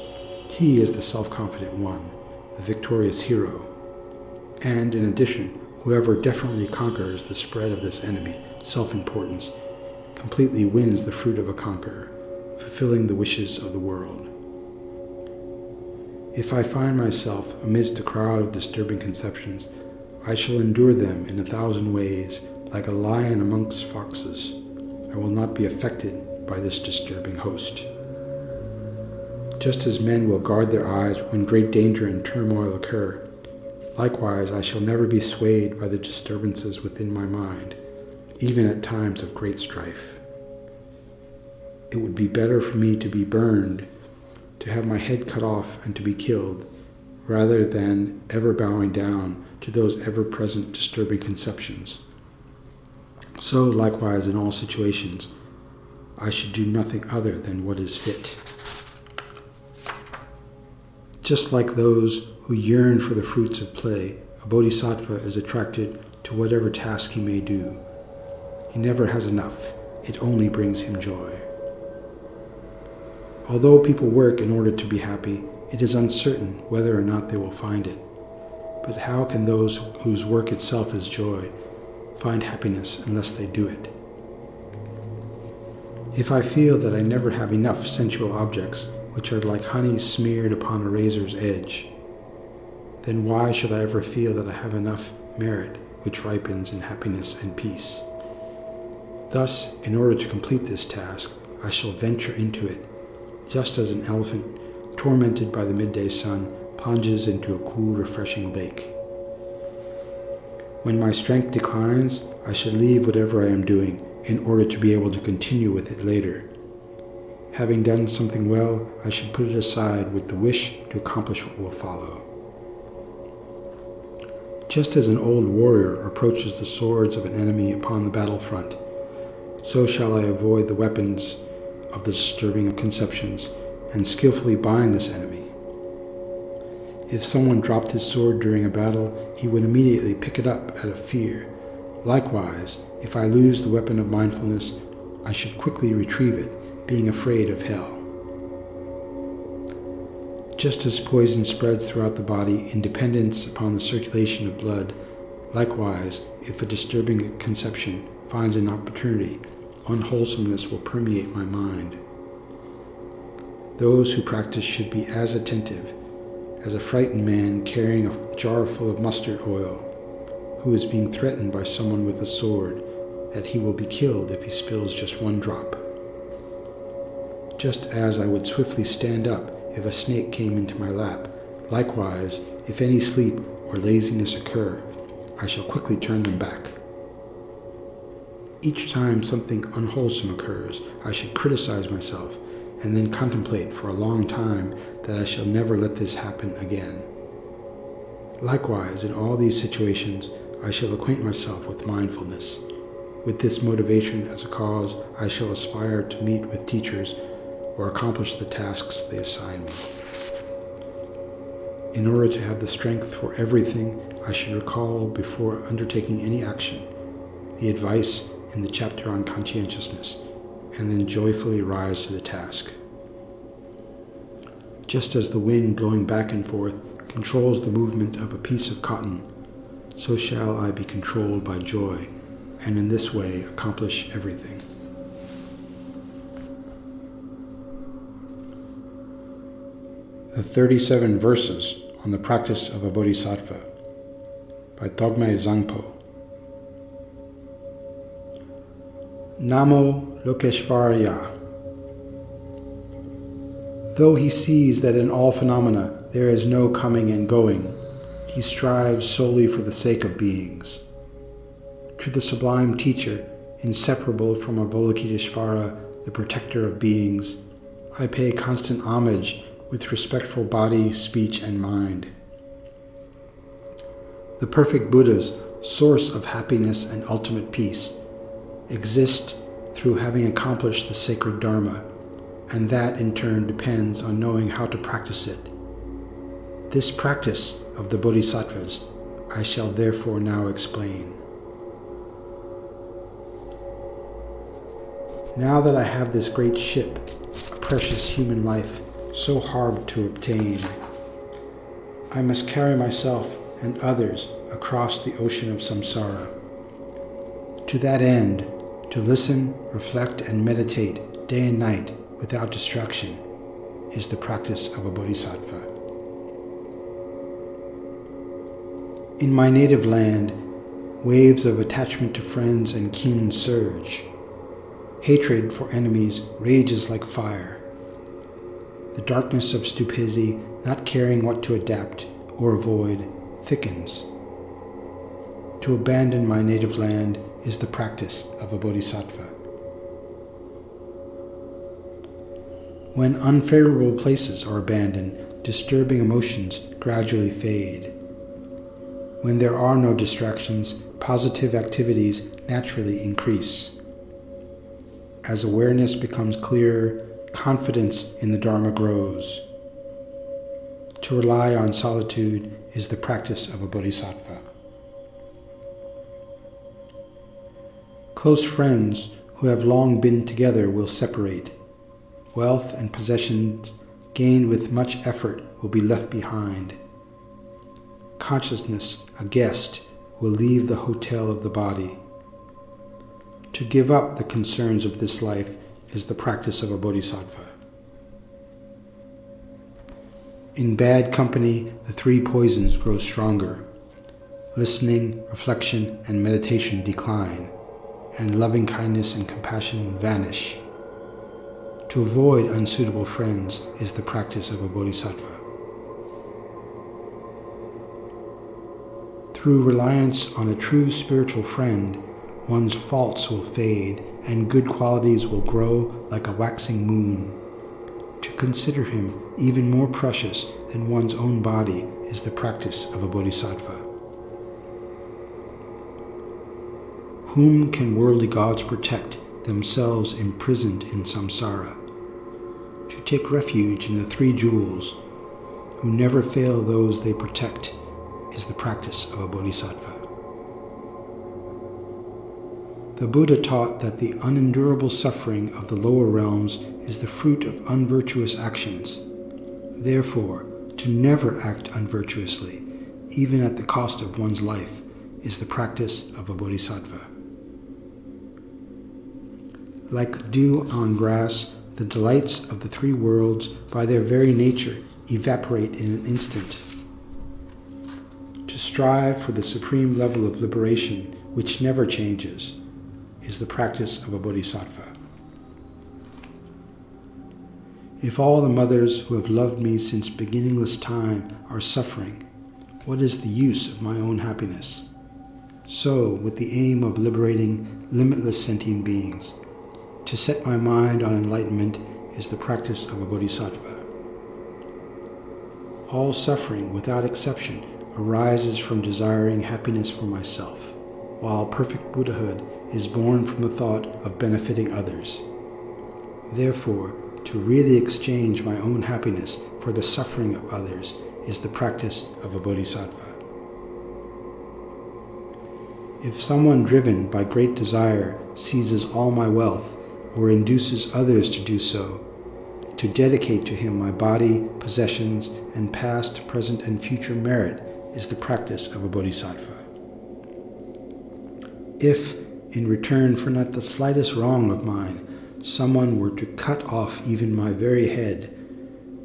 he is the self-confident one, the victorious hero. And in addition, whoever definitely conquers the spread of this enemy, self-importance, completely wins the fruit of a conqueror, fulfilling the wishes of the world. If I find myself amidst a crowd of disturbing conceptions, I shall endure them in 1,000 ways, like a lion amongst foxes. I will not be affected by this disturbing host. Just as men will guard their eyes when great danger and turmoil occur, likewise I shall never be swayed by the disturbances within my mind, even at times of great strife. It would be better for me to be burned, to have my head cut off and to be killed, rather than ever bowing down to those ever-present disturbing conceptions. So, likewise, in all situations, I should do nothing other than what is fit. Just like those who yearn for the fruits of play, a bodhisattva is attracted to whatever task he may do. He never has enough. It only brings him joy. Although people work in order to be happy, it is uncertain whether or not they will find it. But how can those whose work itself is joy find happiness unless they do it? If I feel that I never have enough sensual objects, which are like honey smeared upon a razor's edge, then why should I ever feel that I have enough merit which ripens in happiness and peace? Thus, in order to complete this task, I shall venture into it, just as an elephant, tormented by the midday sun, plunges into a cool, refreshing lake. When my strength declines, I shall leave whatever I am doing in order to be able to continue with it later. Having done something well, I should put it aside with the wish to accomplish what will follow. Just as an old warrior approaches the swords of an enemy upon the battlefront, so shall I avoid the weapons of the disturbing conceptions and skillfully bind this enemy. If someone dropped his sword during a battle, he would immediately pick it up out of fear. Likewise, if I lose the weapon of mindfulness, I should quickly retrieve it, being afraid of hell. Just as poison spreads throughout the body in dependence upon the circulation of blood, likewise, if a disturbing conception finds an opportunity, unwholesomeness will permeate my mind. Those who practice should be as attentive as a frightened man carrying a jar full of mustard oil, who is being threatened by someone with a sword that he will be killed if he spills just one drop. Just as I would swiftly stand up if a snake came into my lap, likewise, if any sleep or laziness occur, I shall quickly turn them back. Each time something unwholesome occurs, I should criticize myself and then contemplate for a long time that I shall never let this happen again. Likewise, in all these situations, I shall acquaint myself with mindfulness. With this motivation as a cause, I shall aspire to meet with teachers or accomplish the tasks they assign me. In order to have the strength for everything, I should recall before undertaking any action the advice in the chapter on conscientiousness, and then joyfully rise to the task. Just as the wind blowing back and forth controls the movement of a piece of cotton, so shall I be controlled by joy, and in this way accomplish everything. The 37 Verses on the Practice of a Bodhisattva by Dogme Zangpo. Namo Lokeshvaraya. Though he sees that in all phenomena there is no coming and going, he strives solely for the sake of beings. To the sublime teacher, inseparable from Avalokiteshvara, the protector of beings, I pay constant homage with respectful body, speech, and mind. The perfect Buddhas, source of happiness and ultimate peace, exist through having accomplished the sacred Dharma, and that in turn depends on knowing how to practice it. This practice of the Bodhisattvas I shall therefore now explain. Now that I have this great ship, a precious human life, so hard to obtain, I must carry myself and others across the ocean of samsara. To that end, to listen, reflect, and meditate day and night without distraction is the practice of a bodhisattva. In my native land, waves of attachment to friends and kin surge. Hatred for enemies rages like fire. The darkness of stupidity, not caring what to adapt or avoid, thickens. To abandon my native land is the practice of a bodhisattva. When unfavorable places are abandoned, disturbing emotions gradually fade. When there are no distractions, positive activities naturally increase. As awareness becomes clearer, confidence in the Dharma grows. To rely on solitude is the practice of a bodhisattva. Close friends who have long been together will separate. Wealth and possessions gained with much effort will be left behind. Consciousness, a guest, will leave the hotel of the body. To give up the concerns of this life is the practice of a bodhisattva. In bad company, the three poisons grow stronger. Listening, reflection, and meditation decline, and loving kindness and compassion vanish. To avoid unsuitable friends is the practice of a bodhisattva. Through reliance on a true spiritual friend, one's faults will fade and good qualities will grow like a waxing moon. To consider him even more precious than one's own body is the practice of a bodhisattva. Whom can worldly gods protect, themselves imprisoned in samsara? To take refuge in the three jewels, who never fail those they protect, is the practice of a bodhisattva. The Buddha taught that the unendurable suffering of the lower realms is the fruit of unvirtuous actions. Therefore, to never act unvirtuously, even at the cost of one's life, is the practice of a bodhisattva. Like dew on grass, the delights of the three worlds, by their very nature, evaporate in an instant. To strive for the supreme level of liberation, which never changes, is the practice of a bodhisattva. If all the mothers who have loved me since beginningless time are suffering, what is the use of my own happiness? So, with the aim of liberating limitless sentient beings, to set my mind on enlightenment is the practice of a bodhisattva. All suffering, without exception, arises from desiring happiness for myself, while perfect Buddhahood is born from the thought of benefiting others. Therefore, to really exchange my own happiness for the suffering of others is the practice of a bodhisattva. If someone driven by great desire seizes all my wealth, or induces others to do so, to dedicate to him my body, possessions, and past, present, and future merit is the practice of a bodhisattva. If, in return for not the slightest wrong of mine, someone were to cut off even my very head,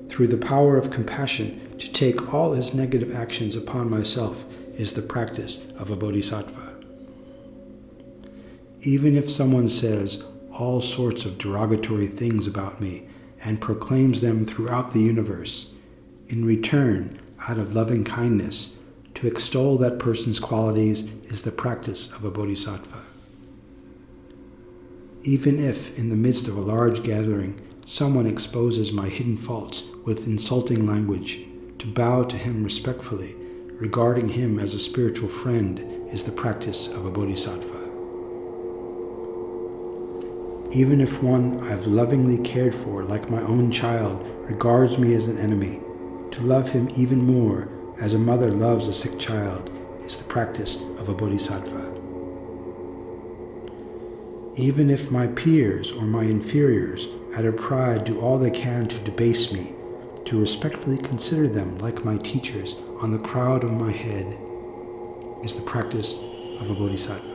through the power of compassion to take all his negative actions upon myself is the practice of a bodhisattva. Even if someone says all sorts of derogatory things about me and proclaims them throughout the universe, in return, out of loving kindness, to extol that person's qualities is the practice of a bodhisattva. Even if, in the midst of a large gathering, someone exposes my hidden faults with insulting language, to bow to him respectfully, regarding him as a spiritual friend, is the practice of a bodhisattva. Even if one I've lovingly cared for, like my own child, regards me as an enemy, to love him even more, as a mother loves a sick child, is the practice of a bodhisattva. Even if my peers or my inferiors, out of pride, do all they can to debase me, to respectfully consider them like my teachers on the crowd of my head, is the practice of a bodhisattva.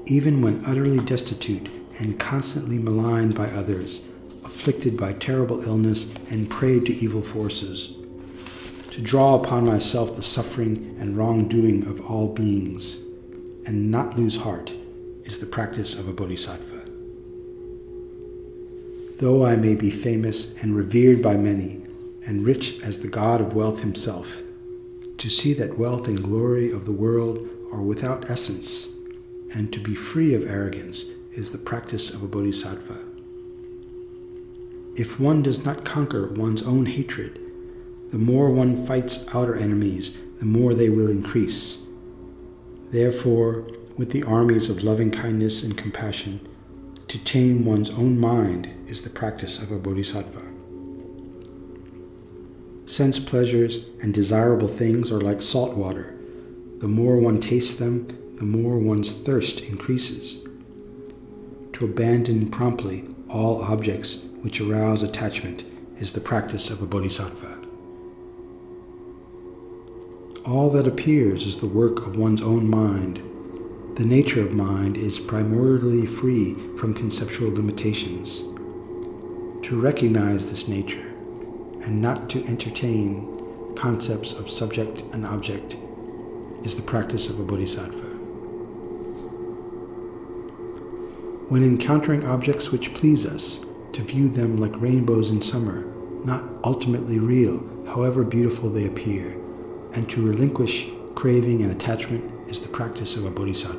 Even when utterly destitute and constantly maligned by others, afflicted by terrible illness and prey to evil forces, to draw upon myself the suffering and wrongdoing of all beings, and not lose heart, is the practice of a bodhisattva. Though I may be famous and revered by many, and rich as the god of wealth himself, to see that wealth and glory of the world are without essence, and to be free of arrogance is the practice of a bodhisattva. If one does not conquer one's own hatred, the more one fights outer enemies, the more they will increase. Therefore, with the armies of loving kindness and compassion, to tame one's own mind is the practice of a bodhisattva. Sense pleasures and desirable things are like salt water. The more one tastes them, the more one's thirst increases. To abandon promptly all objects which arouse attachment is the practice of a bodhisattva. All that appears is the work of one's own mind. The nature of mind is primordially free from conceptual limitations. To recognize this nature and not to entertain concepts of subject and object is the practice of a bodhisattva. When encountering objects which please us, to view them like rainbows in summer, not ultimately real, however beautiful they appear, and to relinquish craving and attachment is the practice of a bodhisattva.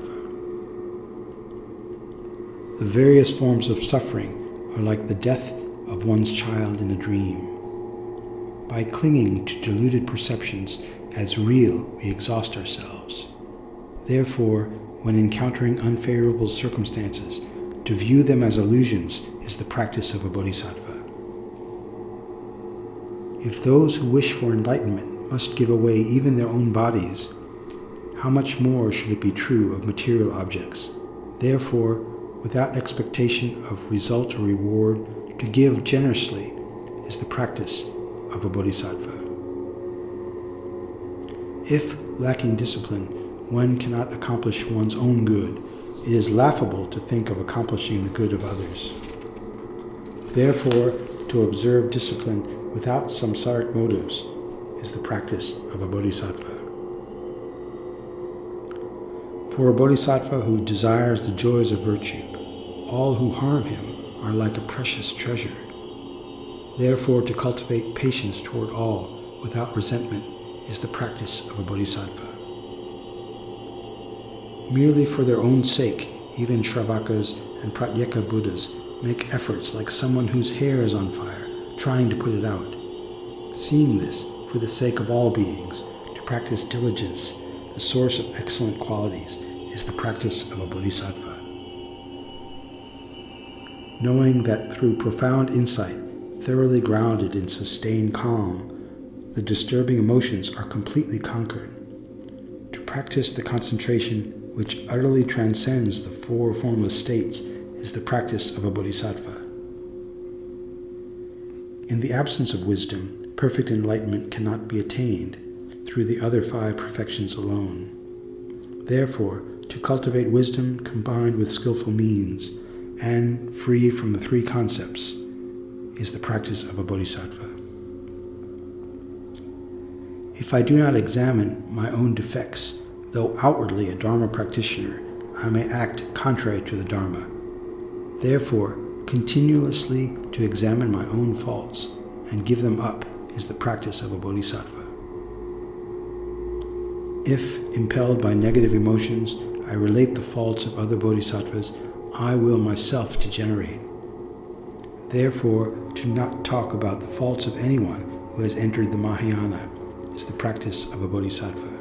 The various forms of suffering are like the death of one's child in a dream. By clinging to deluded perceptions as real, we exhaust ourselves. Therefore, when encountering unfavorable circumstances, to view them as illusions is the practice of a bodhisattva. If those who wish for enlightenment must give away even their own bodies, how much more should it be true of material objects? Therefore, without expectation of result or reward, to give generously is the practice of a bodhisattva. If, lacking discipline, one cannot accomplish one's own good, it is laughable to think of accomplishing the good of others. Therefore, to observe discipline without samsaric motives is the practice of a bodhisattva. For a bodhisattva who desires the joys of virtue, all who harm him are like a precious treasure. Therefore, to cultivate patience toward all without resentment is the practice of a bodhisattva. Merely for their own sake, even Shravakas and Pratyeka Buddhas make efforts like someone whose hair is on fire, trying to put it out. Seeing this, for the sake of all beings, to practice diligence, the source of excellent qualities, is the practice of a bodhisattva. Knowing that through profound insight, thoroughly grounded in sustained calm, the disturbing emotions are completely conquered. To practice the concentration which utterly transcends the four formless states is the practice of a bodhisattva. In the absence of wisdom, perfect enlightenment cannot be attained through the other five perfections alone. Therefore, to cultivate wisdom combined with skillful means and free from the three concepts is the practice of a bodhisattva. If I do not examine my own defects, though outwardly a Dharma practitioner, I may act contrary to the Dharma. Therefore, continuously to examine my own faults and give them up is the practice of a bodhisattva. If, impelled by negative emotions, I relate the faults of other bodhisattvas, I will myself degenerate. Therefore, to not talk about the faults of anyone who has entered the Mahayana is the practice of a bodhisattva.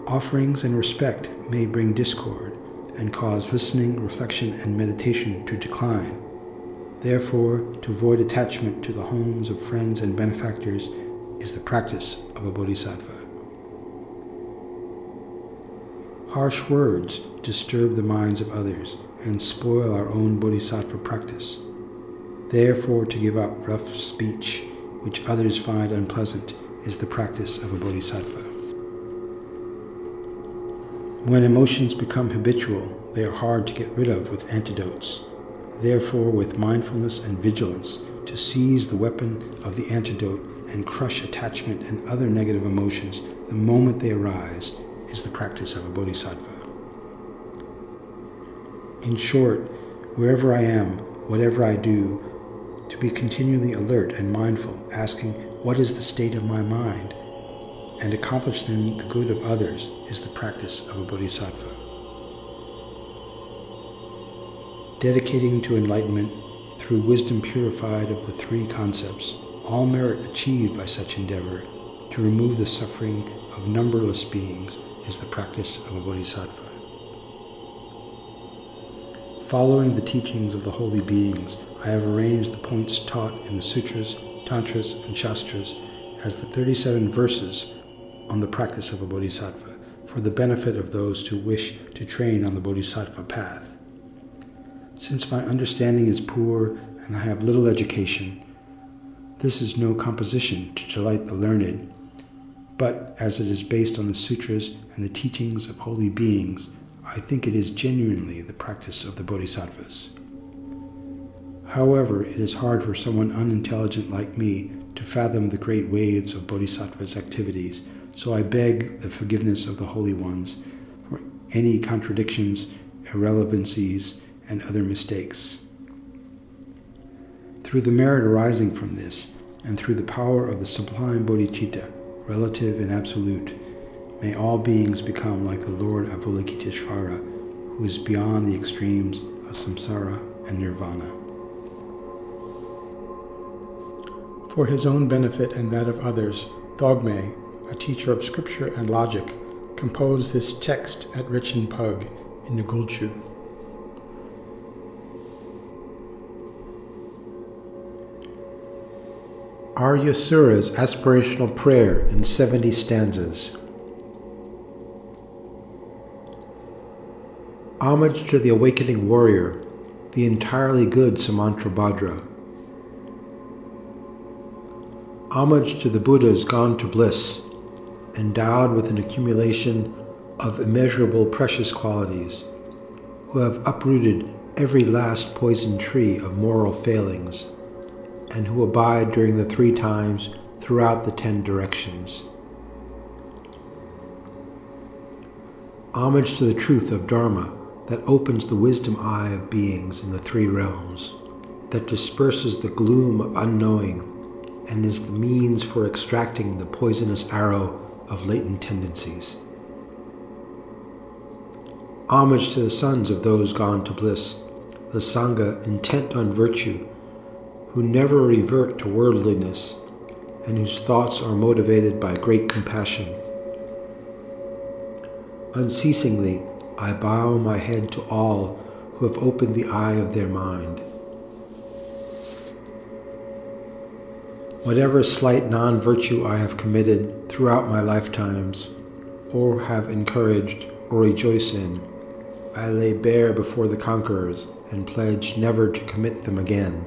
Offerings and respect may bring discord and cause listening, reflection, and meditation to decline. Therefore, to avoid attachment to the homes of friends and benefactors is the practice of a bodhisattva. Harsh words disturb the minds of others and spoil our own bodhisattva practice. Therefore, to give up rough speech, which others find unpleasant, is the practice of a bodhisattva. When emotions become habitual, they are hard to get rid of with antidotes. Therefore, with mindfulness and vigilance, to seize the weapon of the antidote and crush attachment and other negative emotions the moment they arise is the practice of a bodhisattva. In short, wherever I am, whatever I do, to be continually alert and mindful, asking, what is the state of my mind? And accomplishing the good of others is the practice of a bodhisattva. Dedicating to enlightenment through wisdom purified of the three concepts, all merit achieved by such endeavor to remove the suffering of numberless beings is the practice of a bodhisattva. Following the teachings of the holy beings, I have arranged the points taught in the Sutras, Tantras, and Shastras as the 37 verses on the practice of a bodhisattva for the benefit of those who wish to train on the bodhisattva path. Since my understanding is poor and I have little education, this is no composition to delight the learned, but as it is based on the sutras and the teachings of holy beings, I think it is genuinely the practice of the bodhisattvas. However, it is hard for someone unintelligent like me to fathom the great waves of bodhisattvas' activities, so I beg the forgiveness of the holy ones for any contradictions, irrelevancies, and other mistakes. Through the merit arising from this, and through the power of the sublime bodhicitta, relative and absolute, may all beings become like the Lord Avalokiteshvara, who is beyond the extremes of samsara and nirvana. For his own benefit and that of others, Dogme, a teacher of scripture and logic, composed this text at Rinpoche in Ngulchu. Aryasura's Aspirational Prayer in 70 stanzas. Homage to the awakening warrior, the entirely good Samantrabhadra. Homage to the Buddhas gone to bliss, endowed with an accumulation of immeasurable precious qualities, who have uprooted every last poison tree of moral failings, and who abide during the 3 times throughout the 10 directions. Homage to the truth of Dharma that opens the wisdom eye of beings in the 3 realms, that disperses the gloom of unknowing and is the means for extracting the poisonous arrow of latent tendencies. Homage to the sons of those gone to bliss, the Sangha intent on virtue, who never revert to worldliness, and whose thoughts are motivated by great compassion. Unceasingly, I bow my head to all who have opened the eye of their mind. Whatever slight non-virtue I have committed throughout my lifetimes, or have encouraged or rejoice in, I lay bare before the conquerors and pledge never to commit them again.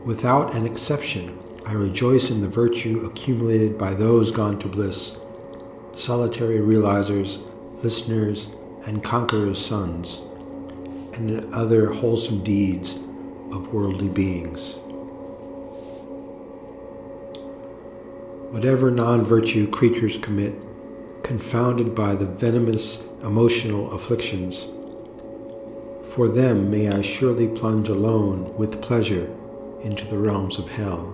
Without an exception, I rejoice in the virtue accumulated by those gone to bliss, solitary realizers, listeners, and conquerors' sons, and in other wholesome deeds of worldly beings. Whatever non-virtue creatures commit, confounded by the venomous emotional afflictions, for them may I surely plunge alone with pleasure into the realms of hell.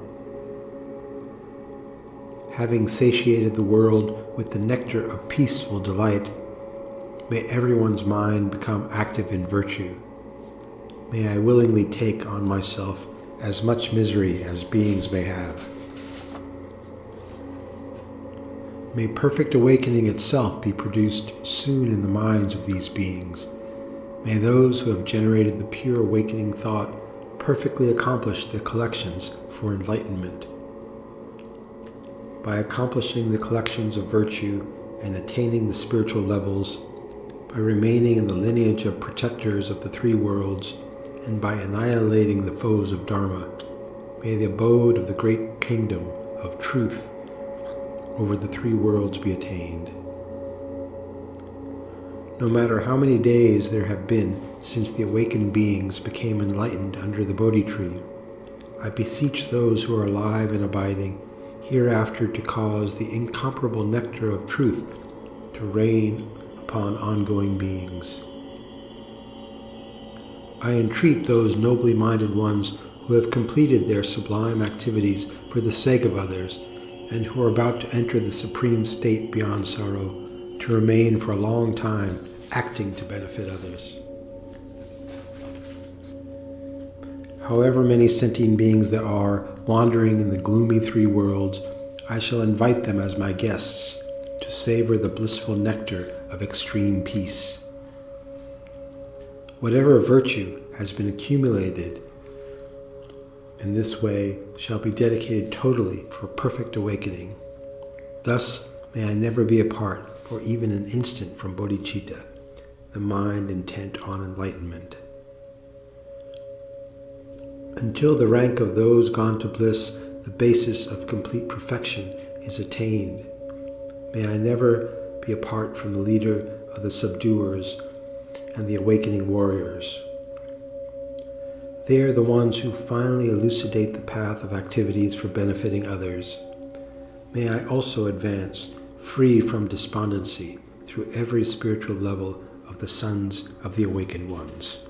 Having satiated the world with the nectar of peaceful delight, may everyone's mind become active in virtue. May I willingly take on myself as much misery as beings may have. May perfect awakening itself be produced soon in the minds of these beings. May those who have generated the pure awakening thought perfectly accomplish the collections for enlightenment. By accomplishing the collections of virtue and attaining the spiritual levels, by remaining in the lineage of protectors of the 3 worlds, and by annihilating the foes of Dharma, may the abode of the great kingdom of truth over the 3 worlds be attained. No matter how many days there have been since the awakened beings became enlightened under the Bodhi tree, I beseech those who are alive and abiding hereafter to cause the incomparable nectar of truth to rain upon ongoing beings. I entreat those nobly minded ones who have completed their sublime activities for the sake of others and who are about to enter the supreme state beyond sorrow to remain for a long time acting to benefit others. However many sentient beings there are wandering in the gloomy 3 worlds, I shall invite them as my guests to savor the blissful nectar of extreme peace. Whatever virtue has been accumulated in this way shall be dedicated totally for perfect awakening. Thus may I never be apart for even an instant from bodhicitta, the mind intent on enlightenment. Until the rank of those gone to bliss, the basis of complete perfection, is attained, may I never be apart from the leader of the subduers and the awakening warriors. They are the ones who finally elucidate the path of activities for benefiting others. May I also advance, free from despondency, through every spiritual level of the sons of the awakened ones.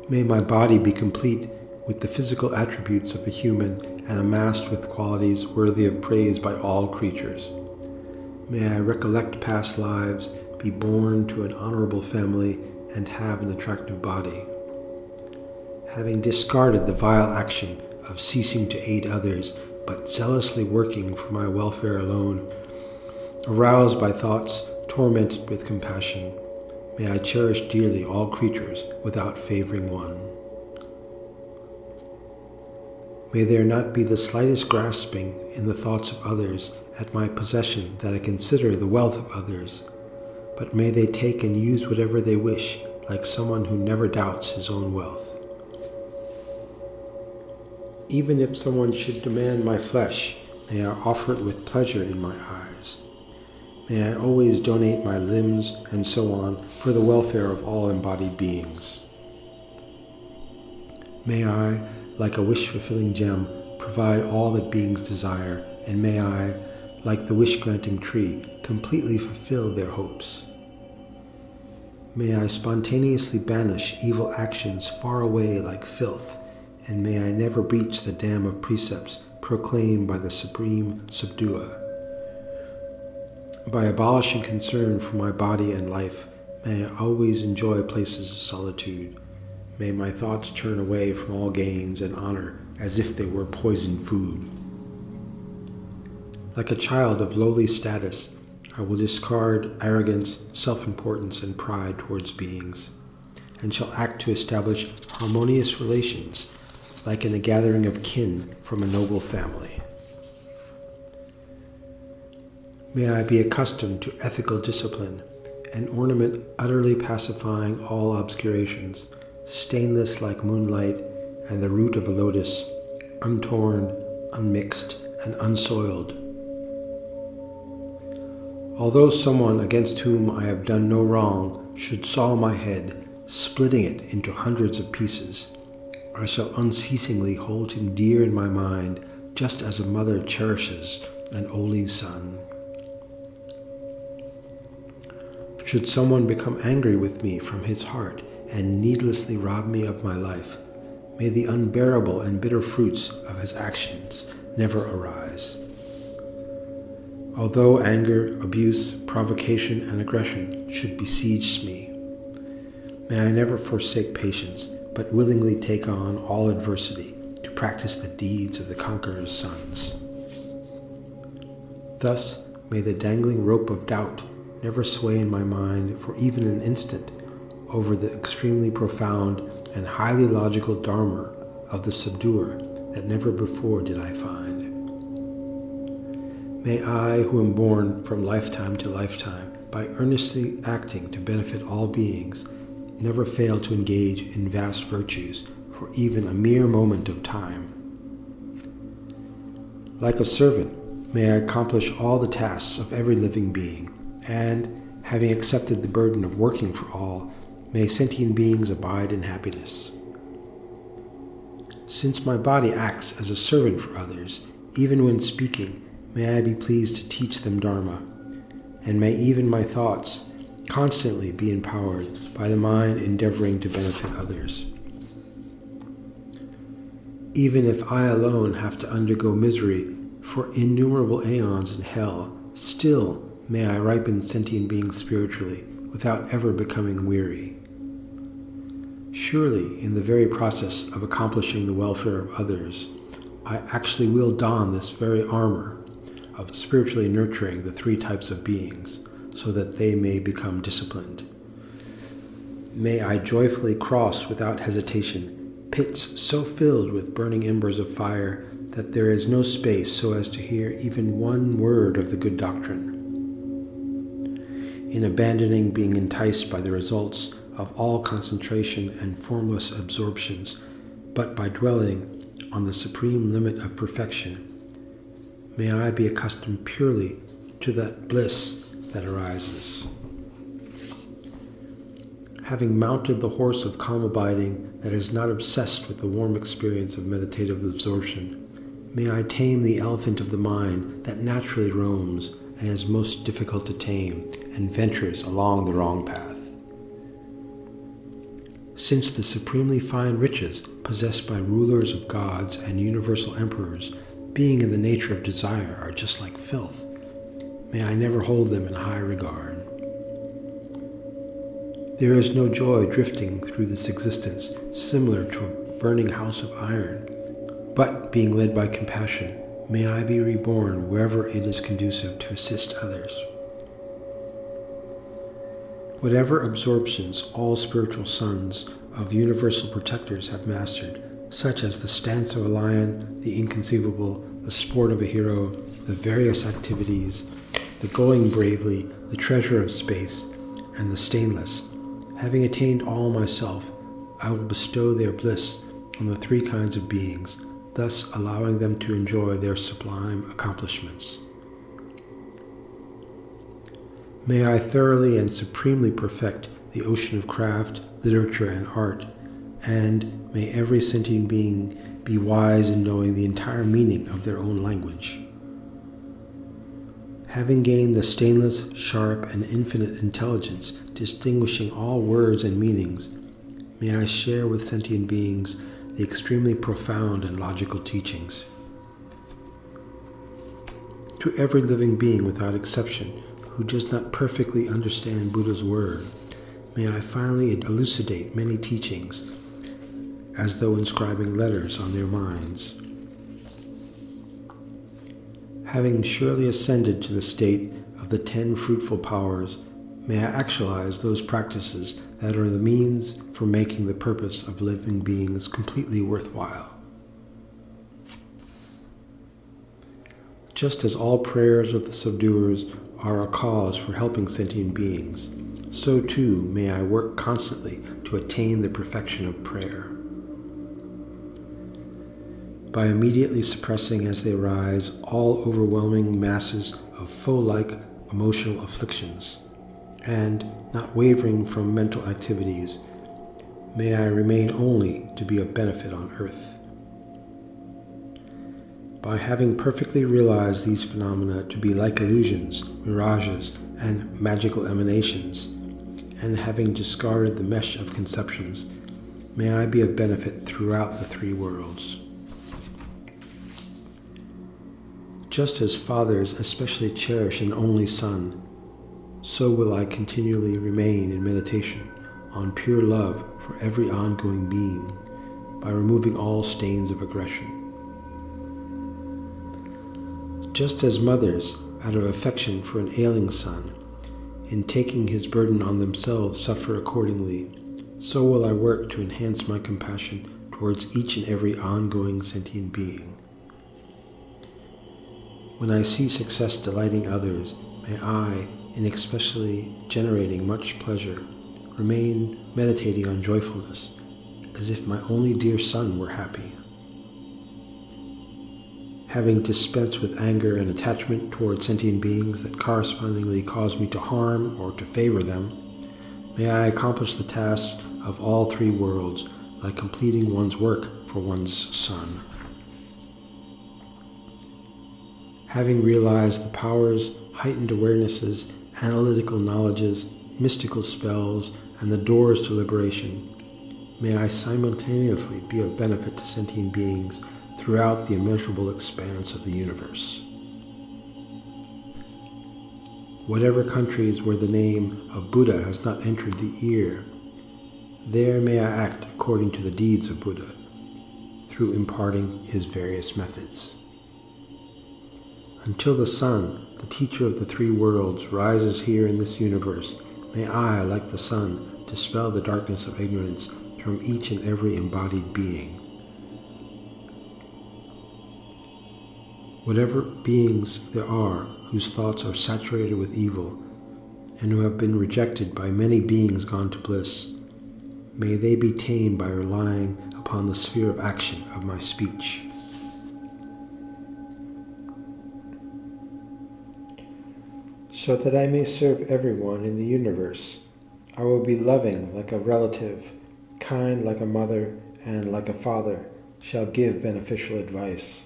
May my body be complete with the physical attributes of a human and amassed with qualities worthy of praise by all creatures. May I recollect past lives, be born to an honorable family, and have an attractive body. Having discarded the vile action of ceasing to aid others, but zealously working for my welfare alone, aroused by thoughts tormented with compassion, may I cherish dearly all creatures without favoring one. May there not be the slightest grasping in the thoughts of others at my possession that I consider the wealth of others, but may they take and use whatever they wish, like someone who never doubts his own wealth. Even if someone should demand my flesh, may I offer it with pleasure in my eyes. May I always donate my limbs and so on for the welfare of all embodied beings. May I, like a wish-fulfilling gem, provide all that beings desire, and may I, like the wish-granting tree, completely fulfill their hopes. May I spontaneously banish evil actions far away like filth, and may I never breach the dam of precepts proclaimed by the Supreme Subduer. By abolishing concern for my body and life, may I always enjoy places of solitude. May my thoughts turn away from all gains and honor as if they were poisoned food. Like a child of lowly status, I will discard arrogance, self-importance, and pride towards beings, and shall act to establish harmonious relations, like in a gathering of kin from a noble family. May I be accustomed to ethical discipline, an ornament utterly pacifying all obscurations, stainless like moonlight and the root of a lotus, untorn, unmixed, and unsoiled. Although someone against whom I have done no wrong should saw my head, splitting it into hundreds of pieces, I shall unceasingly hold him dear in my mind, just as a mother cherishes an only son. Should someone become angry with me from his heart and needlessly rob me of my life, may the unbearable and bitter fruits of his actions never arise. Although anger, abuse, provocation, and aggression should besiege me, may I never forsake patience, but willingly take on all adversity to practice the deeds of the conqueror's sons. Thus may the dangling rope of doubt never sway in my mind for even an instant over the extremely profound and highly logical Dharma of the subduer that never before did I find. May I, who am born from lifetime to lifetime, by earnestly acting to benefit all beings, never fail to engage in vast virtues for even a mere moment of time. Like a servant, may I accomplish all the tasks of every living being, and, having accepted the burden of working for all, may sentient beings abide in happiness. Since my body acts as a servant for others, even when speaking, may I be pleased to teach them Dharma, and may even my thoughts constantly be empowered by the mind endeavoring to benefit others. Even if I alone have to undergo misery for innumerable aeons in hell, still may I ripen sentient beings spiritually without ever becoming weary. Surely, in the very process of accomplishing the welfare of others, I actually will don this very armor of spiritually nurturing the three types of beings, so that they may become disciplined. May I joyfully cross without hesitation pits so filled with burning embers of fire that there is no space so as to hear even one word of the good doctrine. In abandoning being enticed by the results of all concentration and formless absorptions, but by dwelling on the supreme limit of perfection, may I be accustomed purely to that bliss that arises. Having mounted the horse of calm abiding that is not obsessed with the warm experience of meditative absorption, may I tame the elephant of the mind that naturally roams and is most difficult to tame and ventures along the wrong path. Since the supremely fine riches possessed by rulers of gods and universal emperors, being in the nature of desire, are just like filth, may I never hold them in high regard. There is no joy drifting through this existence similar to a burning house of iron, but being led by compassion, may I be reborn wherever it is conducive to assist others. Whatever absorptions all spiritual sons of universal protectors have mastered, such as the stance of a lion, the inconceivable, the sport of a hero, the various activities, the going bravely, the treasure of space, and the stainless, having attained all myself, I will bestow their bliss on the three kinds of beings, thus allowing them to enjoy their sublime accomplishments. May I thoroughly and supremely perfect the ocean of craft, literature, and art, and may every sentient being be wise in knowing the entire meaning of their own language. Having gained the stainless, sharp, and infinite intelligence distinguishing all words and meanings, may I share with sentient beings the extremely profound and logical teachings. To every living being without exception who does not perfectly understand Buddha's word, may I finally elucidate many teachings as though inscribing letters on their minds. Having surely ascended to the state of the 10 fruitful powers, may I actualize those practices that are the means for making the purpose of living beings completely worthwhile. Just as all prayers of the subduers are a cause for helping sentient beings, so too may I work constantly to attain the perfection of prayer. By immediately suppressing as they arise all overwhelming masses of foe-like emotional afflictions, and not wavering from mental activities, may I remain only to be of benefit on earth. By having perfectly realized these phenomena to be like illusions, mirages, and magical emanations, and having discarded the mesh of conceptions, may I be of benefit throughout the three worlds. Just as fathers especially cherish an only son, so will I continually remain in meditation on pure love for every ongoing being by removing all stains of aggression. Just as mothers, out of affection for an ailing son, in taking his burden on themselves suffer accordingly, so will I work to enhance my compassion towards each and every ongoing sentient being. When I see success delighting others, may I, in especially generating much pleasure, remain meditating on joyfulness, as if my only dear son were happy. Having dispensed with anger and attachment toward sentient beings that correspondingly cause me to harm or to favor them, may I accomplish the tasks of all three worlds like completing one's work for one's son. Having realized the powers, heightened awarenesses, analytical knowledges, mystical spells, and the doors to liberation, may I simultaneously be of benefit to sentient beings throughout the immeasurable expanse of the universe. Whatever countries where the name of Buddha has not entered the ear, there may I act according to the deeds of Buddha, through imparting his various methods. Until the sun, the teacher of the three worlds, rises here in this universe, may I, like the sun, dispel the darkness of ignorance from each and every embodied being. Whatever beings there are whose thoughts are saturated with evil and who have been rejected by many beings gone to bliss, may they be tamed by relying upon the sphere of action of my speech. So that I may serve everyone in the universe, I will be loving like a relative, kind like a mother, and like a father shall give beneficial advice.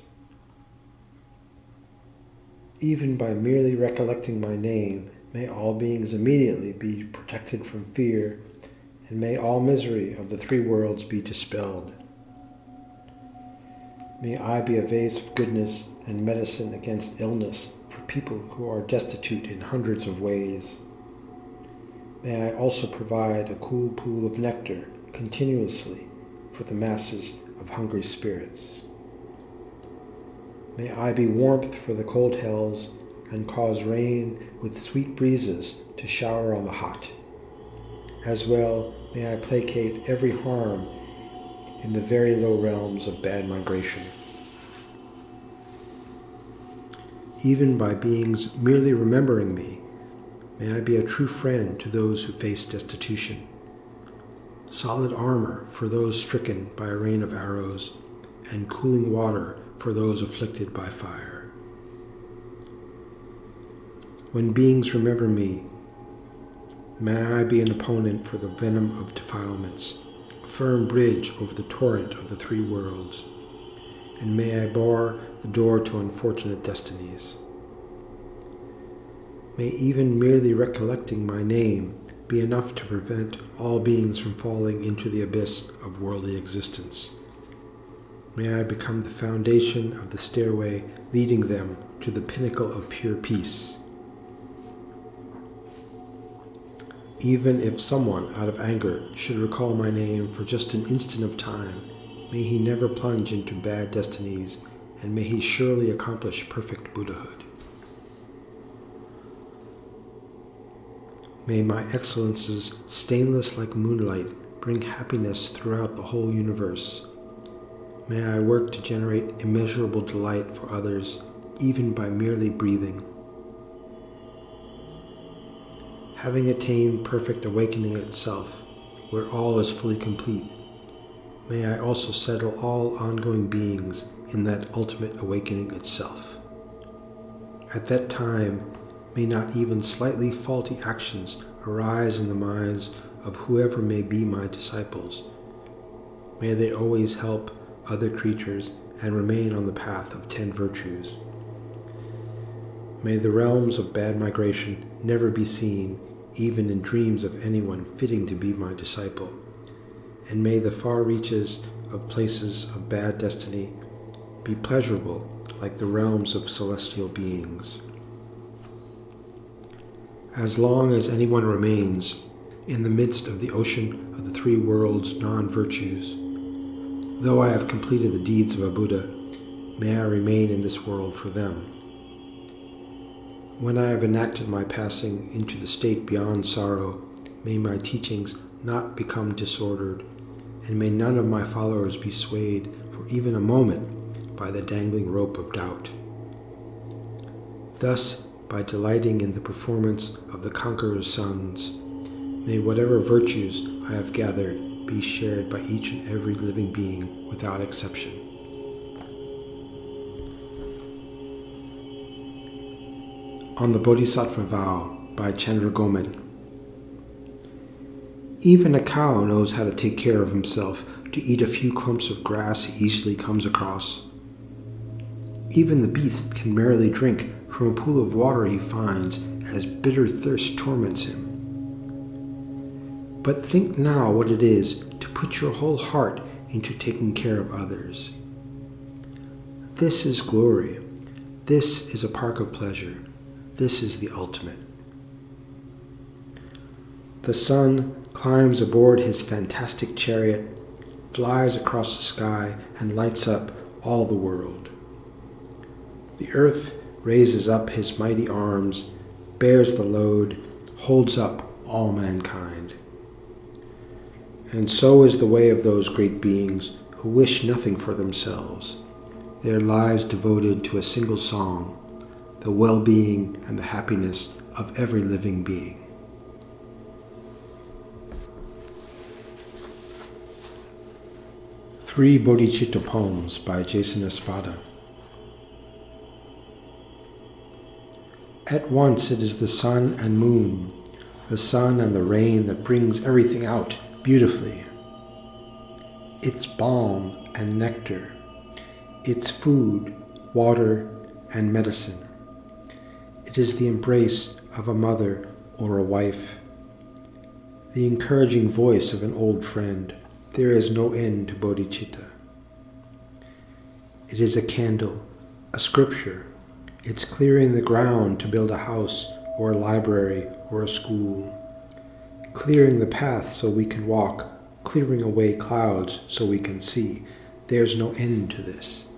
Even by merely recollecting my name, may all beings immediately be protected from fear, and may all misery of the three worlds be dispelled. May I be a vase of goodness and medicine against illness for people who are destitute in hundreds of ways. May I also provide a cool pool of nectar continuously for the masses of hungry spirits. May I be warmth for the cold hells and cause rain with sweet breezes to shower on the hot. As well, may I placate every harm in the very low realms of bad migration. Even by beings merely remembering me, may I be a true friend to those who face destitution, solid armor for those stricken by a rain of arrows, and cooling water for those afflicted by fire. When beings remember me, may I be an opponent for the venom of defilements, a firm bridge over the torrent of the three worlds, and may I bar the door to unfortunate destinies. May even merely recollecting my name be enough to prevent all beings from falling into the abyss of worldly existence. May I become the foundation of the stairway leading them to the pinnacle of pure peace. Even if someone out of anger should recall my name for just an instant of time, may he never plunge into bad destinies, and may he surely accomplish perfect Buddhahood. May my excellences, stainless like moonlight, bring happiness throughout the whole universe. May I work to generate immeasurable delight for others, even by merely breathing. Having attained perfect awakening itself, where all is fully complete, may I also settle all ongoing beings in that ultimate awakening itself. At that time, may not even slightly faulty actions arise in the minds of whoever may be my disciples. May they always help other creatures and remain on the path of 10 virtues. May the realms of bad migration never be seen, even in dreams of anyone fitting to be my disciple, and may the far reaches of places of bad destiny be pleasurable like the realms of celestial beings. As long as anyone remains in the midst of the ocean of the three worlds' non-virtues, though I have completed the deeds of a Buddha, may I remain in this world for them. When I have enacted my passing into the state beyond sorrow, may my teachings not become disordered, and may none of my followers be swayed for even a moment by the dangling rope of doubt. Thus, by delighting in the performance of the conqueror's sons, may whatever virtues I have gathered be shared by each and every living being without exception. On the Bodhisattva Vow by Chandra Gomin. Even a cow knows how to take care of himself, to eat a few clumps of grass he easily comes across. Even the beast can merrily drink from a pool of water he finds as bitter thirst torments him. But think now what it is to put your whole heart into taking care of others. This is glory. This is a park of pleasure. This is the ultimate. The sun climbs aboard his fantastic chariot, flies across the sky, and lights up all the world. The earth raises up his mighty arms, bears the load, holds up all mankind. And so is the way of those great beings who wish nothing for themselves, their lives devoted to a single song, the well-being and the happiness of every living being. Three Bodhicitta poems by Jason Espada. At once it is the sun and moon, the sun and the rain that brings everything out beautifully. It's balm and nectar, it's food, water, and medicine. It is the embrace of a mother or a wife, the encouraging voice of an old friend. There is no end to bodhicitta. It is a candle, a scripture. It's clearing the ground to build a house or a library or a school. Clearing the path so we can walk, clearing away clouds so we can see. There's no end to this.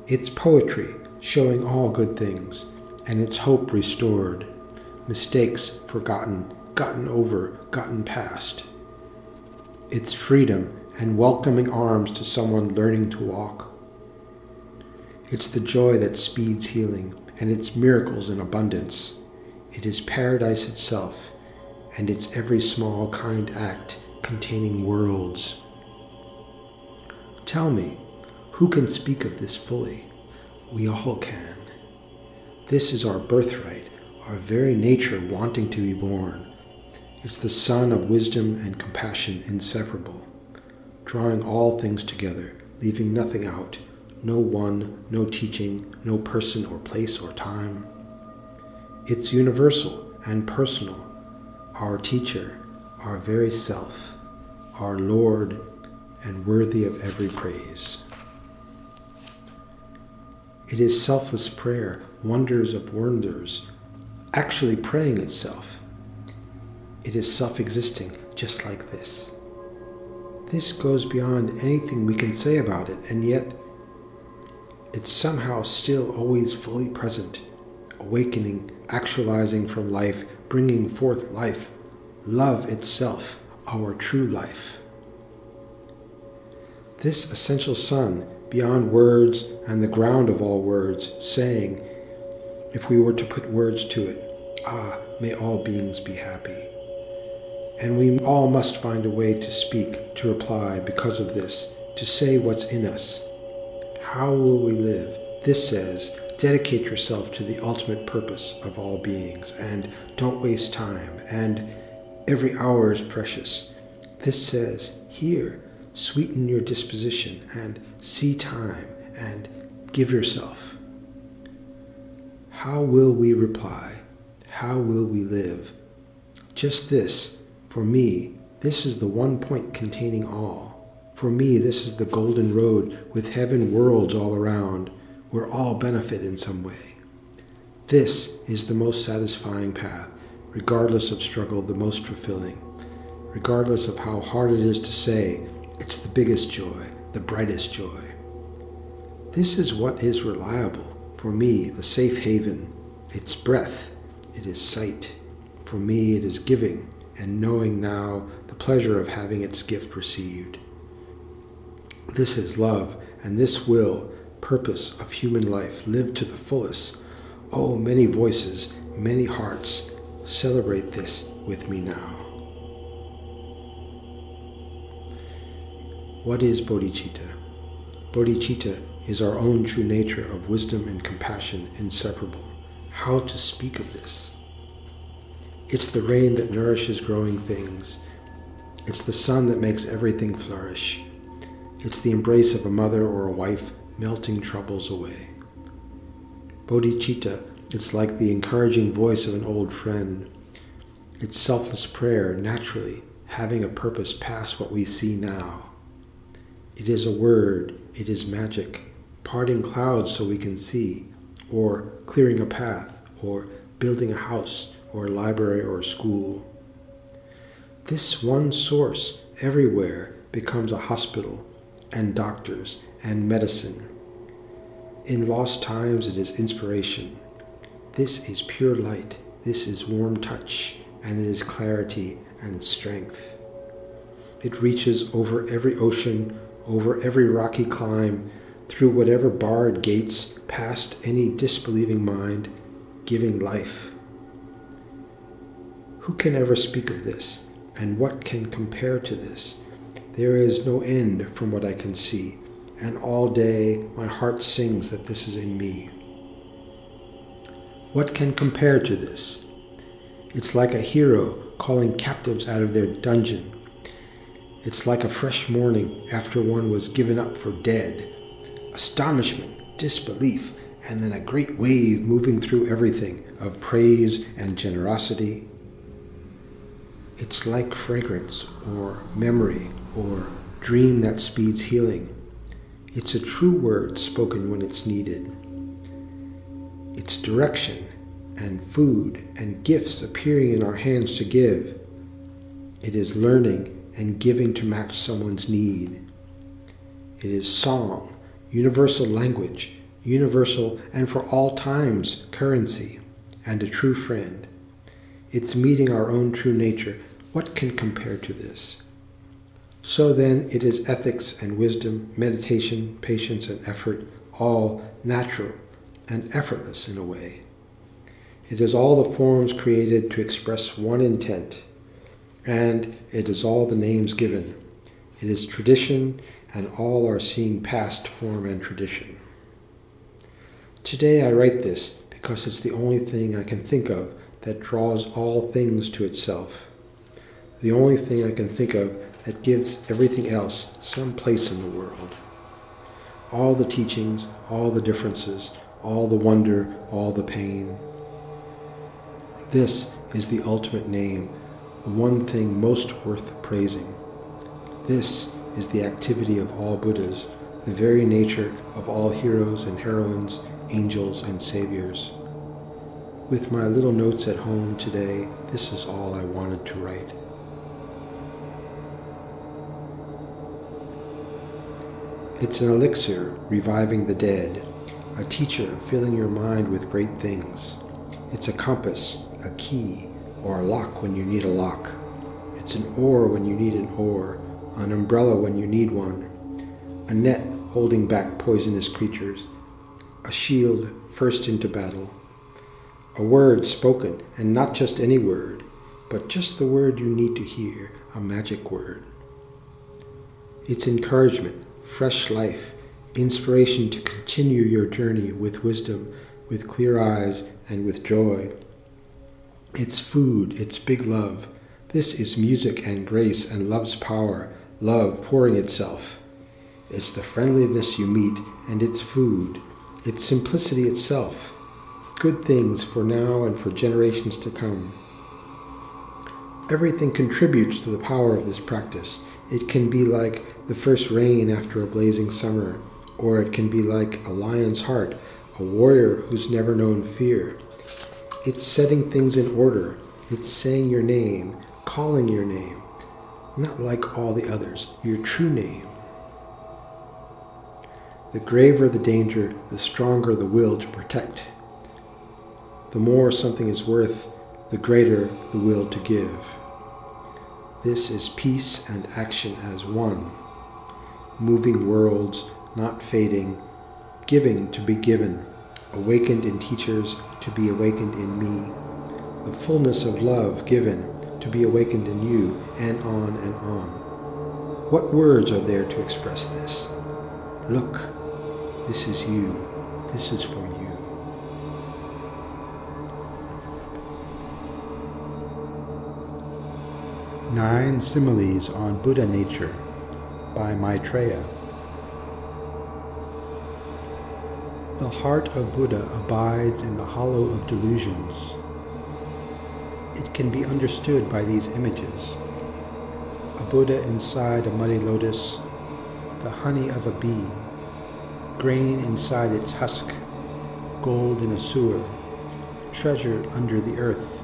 It's poetry, showing all good things, and it's hope restored, mistakes forgotten, gotten over, gotten past. It's freedom and welcoming arms to someone learning to walk. It's the joy that speeds healing, and it's miracles in abundance. It is paradise itself, and it's every small kind act containing worlds. Tell me, who can speak of this fully? We all can. This is our birthright, our very nature wanting to be born. It's the sun of wisdom and compassion inseparable, drawing all things together, leaving nothing out, no one, no teaching, no person or place or time. It's universal and personal, our teacher, our very self, our Lord, and worthy of every praise. It is selfless prayer, wonders of wonders, actually praying itself. It is self-existing, just like this. This goes beyond anything we can say about it, and yet it's somehow still always fully present, awakening, actualizing from life, bringing forth life, love itself, our true life. This essential sun, beyond words and the ground of all words, saying, if we were to put words to it, may all beings be happy. And we all must find a way to speak, to reply because of this, to say what's in us. How will we live? This says, dedicate yourself to the ultimate purpose of all beings, and don't waste time, and every hour is precious. This says, here, sweeten your disposition, and see time, and give yourself. How will we reply? How will we live? Just this, for me, this is the one point containing all. For me, this is the golden road with heaven worlds all around, where all benefit in some way. This is the most satisfying path, regardless of struggle, the most fulfilling. Regardless of how hard it is to say, it's the biggest joy, the brightest joy. This is what is reliable. For me, the safe haven. It's breath. It is sight. For me, it is giving, and knowing now the pleasure of having its gift received. This is love, and this will, purpose of human life, lived to the fullest. Oh, many voices, many hearts, celebrate this with me now. What is bodhicitta? Bodhicitta is our own true nature of wisdom and compassion inseparable. How to speak of this? It's the rain that nourishes growing things. It's the sun that makes everything flourish. It's the embrace of a mother or a wife melting troubles away. Bodhicitta, it's like the encouraging voice of an old friend. It's selfless prayer, naturally, having a purpose past what we see now. It is a word, it is magic, parting clouds so we can see, or clearing a path, or building a house, or a library or a school. This one source everywhere becomes a hospital, and doctors, and medicine. In lost times it is inspiration. This is pure light, this is warm touch, and it is clarity and strength. It reaches over every ocean, over every rocky climb, through whatever barred gates, past any disbelieving mind, giving life. Who can ever speak of this, and what can compare to this? There is no end from what I can see, and all day my heart sings that this is in me. What can compare to this? It's like a hero calling captives out of their dungeon. It's like a fresh morning after one was given up for dead. Astonishment, disbelief, and then a great wave moving through everything of praise and generosity. It's like fragrance or memory or dream that speeds healing. It's a true word spoken when it's needed. It's direction and food and gifts appearing in our hands to give. It is learning and giving to match someone's need. It is song, universal language, universal and for all times currency, and a true friend. It's meeting our own true nature. What can compare to this? So then it is ethics and wisdom, meditation, patience and effort, all natural and effortless in a way. It is all the forms created to express one intent, and it is all the names given. It is tradition, and all are seeing past form and tradition. Today I write this because it's the only thing I can think of that draws all things to itself. The only thing I can think of that gives everything else some place in the world. All the teachings, all the differences, all the wonder, all the pain. This is the ultimate name, the one thing most worth praising. This is the activity of all Buddhas, the very nature of all heroes and heroines, angels and saviors. With my little notes at home today, this is all I wanted to write. It's an elixir reviving the dead, a teacher filling your mind with great things. It's a compass, a key, or a lock when you need a lock. It's an oar when you need an oar, an umbrella when you need one, a net holding back poisonous creatures, a shield first into battle, a word spoken, and not just any word, but just the word you need to hear, a magic word. It's encouragement, fresh life, inspiration to continue your journey with wisdom, with clear eyes, and with joy. It's food, it's big love. This is music and grace and love's power, love pouring itself. It's the friendliness you meet, and it's food. It's simplicity itself. Good things for now and for generations to come. Everything contributes to the power of this practice. It can be like the first rain after a blazing summer, or it can be like a lion's heart, a warrior who's never known fear. It's setting things in order. It's saying your name, calling your name, not like all the others, your true name. The graver the danger, the stronger the will to protect. The more something is worth, the greater the will to give. This is peace and action as one. Moving worlds, not fading, giving to be given, awakened in teachers to be awakened in me, the fullness of love given to be awakened in you, and on and on. What words are there to express this? Look, this is you, this is for you. Nine Similes on Buddha Nature by Maitreya. The heart of Buddha abides in the hollow of delusions. It can be understood by these images. A Buddha inside a muddy lotus, the honey of a bee, grain inside its husk, gold in a sewer, treasure under the earth,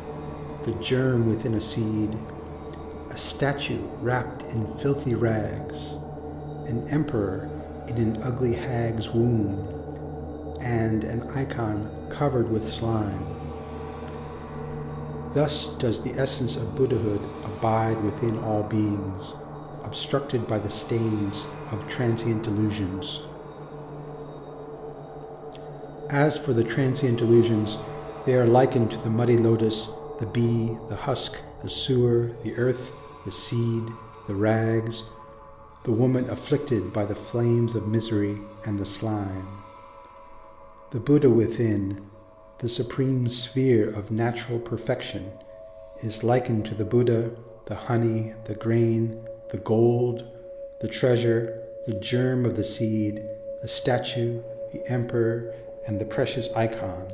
the germ within a seed, a statue wrapped in filthy rags, an emperor in an ugly hag's womb, and an icon covered with slime. Thus does the essence of Buddhahood abide within all beings, obstructed by the stains of transient delusions. As for the transient delusions, they are likened to the muddy lotus, the bee, the husk, the sewer, the earth, the seed, the rags, the woman afflicted by the flames of misery and the slime. The Buddha within, the supreme sphere of natural perfection, is likened to the Buddha, the honey, the grain, the gold, the treasure, the germ of the seed, the statue, the emperor, and the precious icon.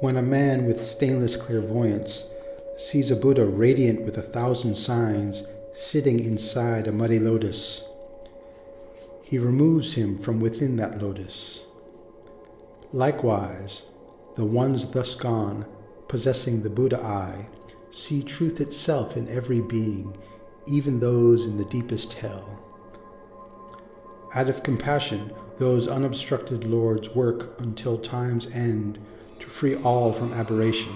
When a man with stainless clairvoyance sees a Buddha radiant with 1,000 signs sitting inside a muddy lotus, he removes him from within that lotus. Likewise, the ones thus gone, possessing the Buddha eye, see truth itself in every being, even those in the deepest hell. Out of compassion, those unobstructed lords work until time's end to free all from aberration.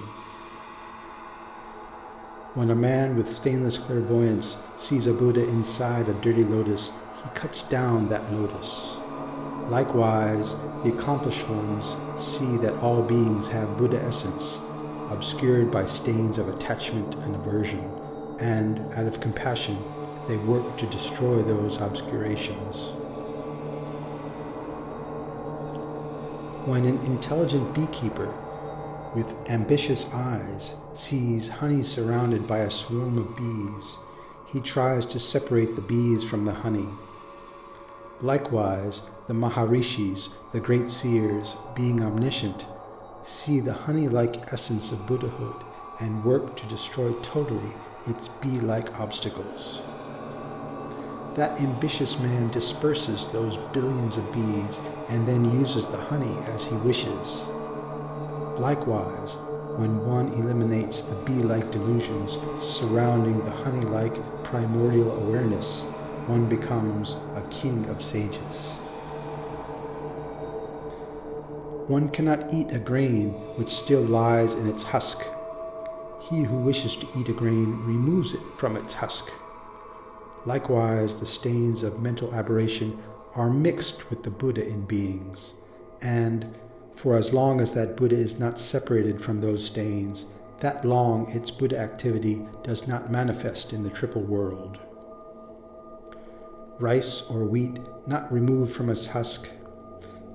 When a man with stainless clairvoyance sees a Buddha inside a dirty lotus, he cuts down that lotus. Likewise, the accomplished ones see that all beings have Buddha essence, obscured by stains of attachment and aversion, and, out of compassion, they work to destroy those obscurations. When an intelligent beekeeper with ambitious eyes sees honey surrounded by a swarm of bees, he tries to separate the bees from the honey. Likewise, the Maharishis, the great seers, being omniscient, see the honey-like essence of Buddhahood and work to destroy totally its bee-like obstacles. That ambitious man disperses those billions of bees and then uses the honey as he wishes. Likewise, when one eliminates the bee-like delusions surrounding the honey-like primordial awareness, one becomes a king of sages. One cannot eat a grain which still lies in its husk. He who wishes to eat a grain removes it from its husk. Likewise, the stains of mental aberration are mixed with the Buddha in beings, and for as long as that Buddha is not separated from those stains, that long its Buddha activity does not manifest in the triple world. Rice or wheat not removed from its husk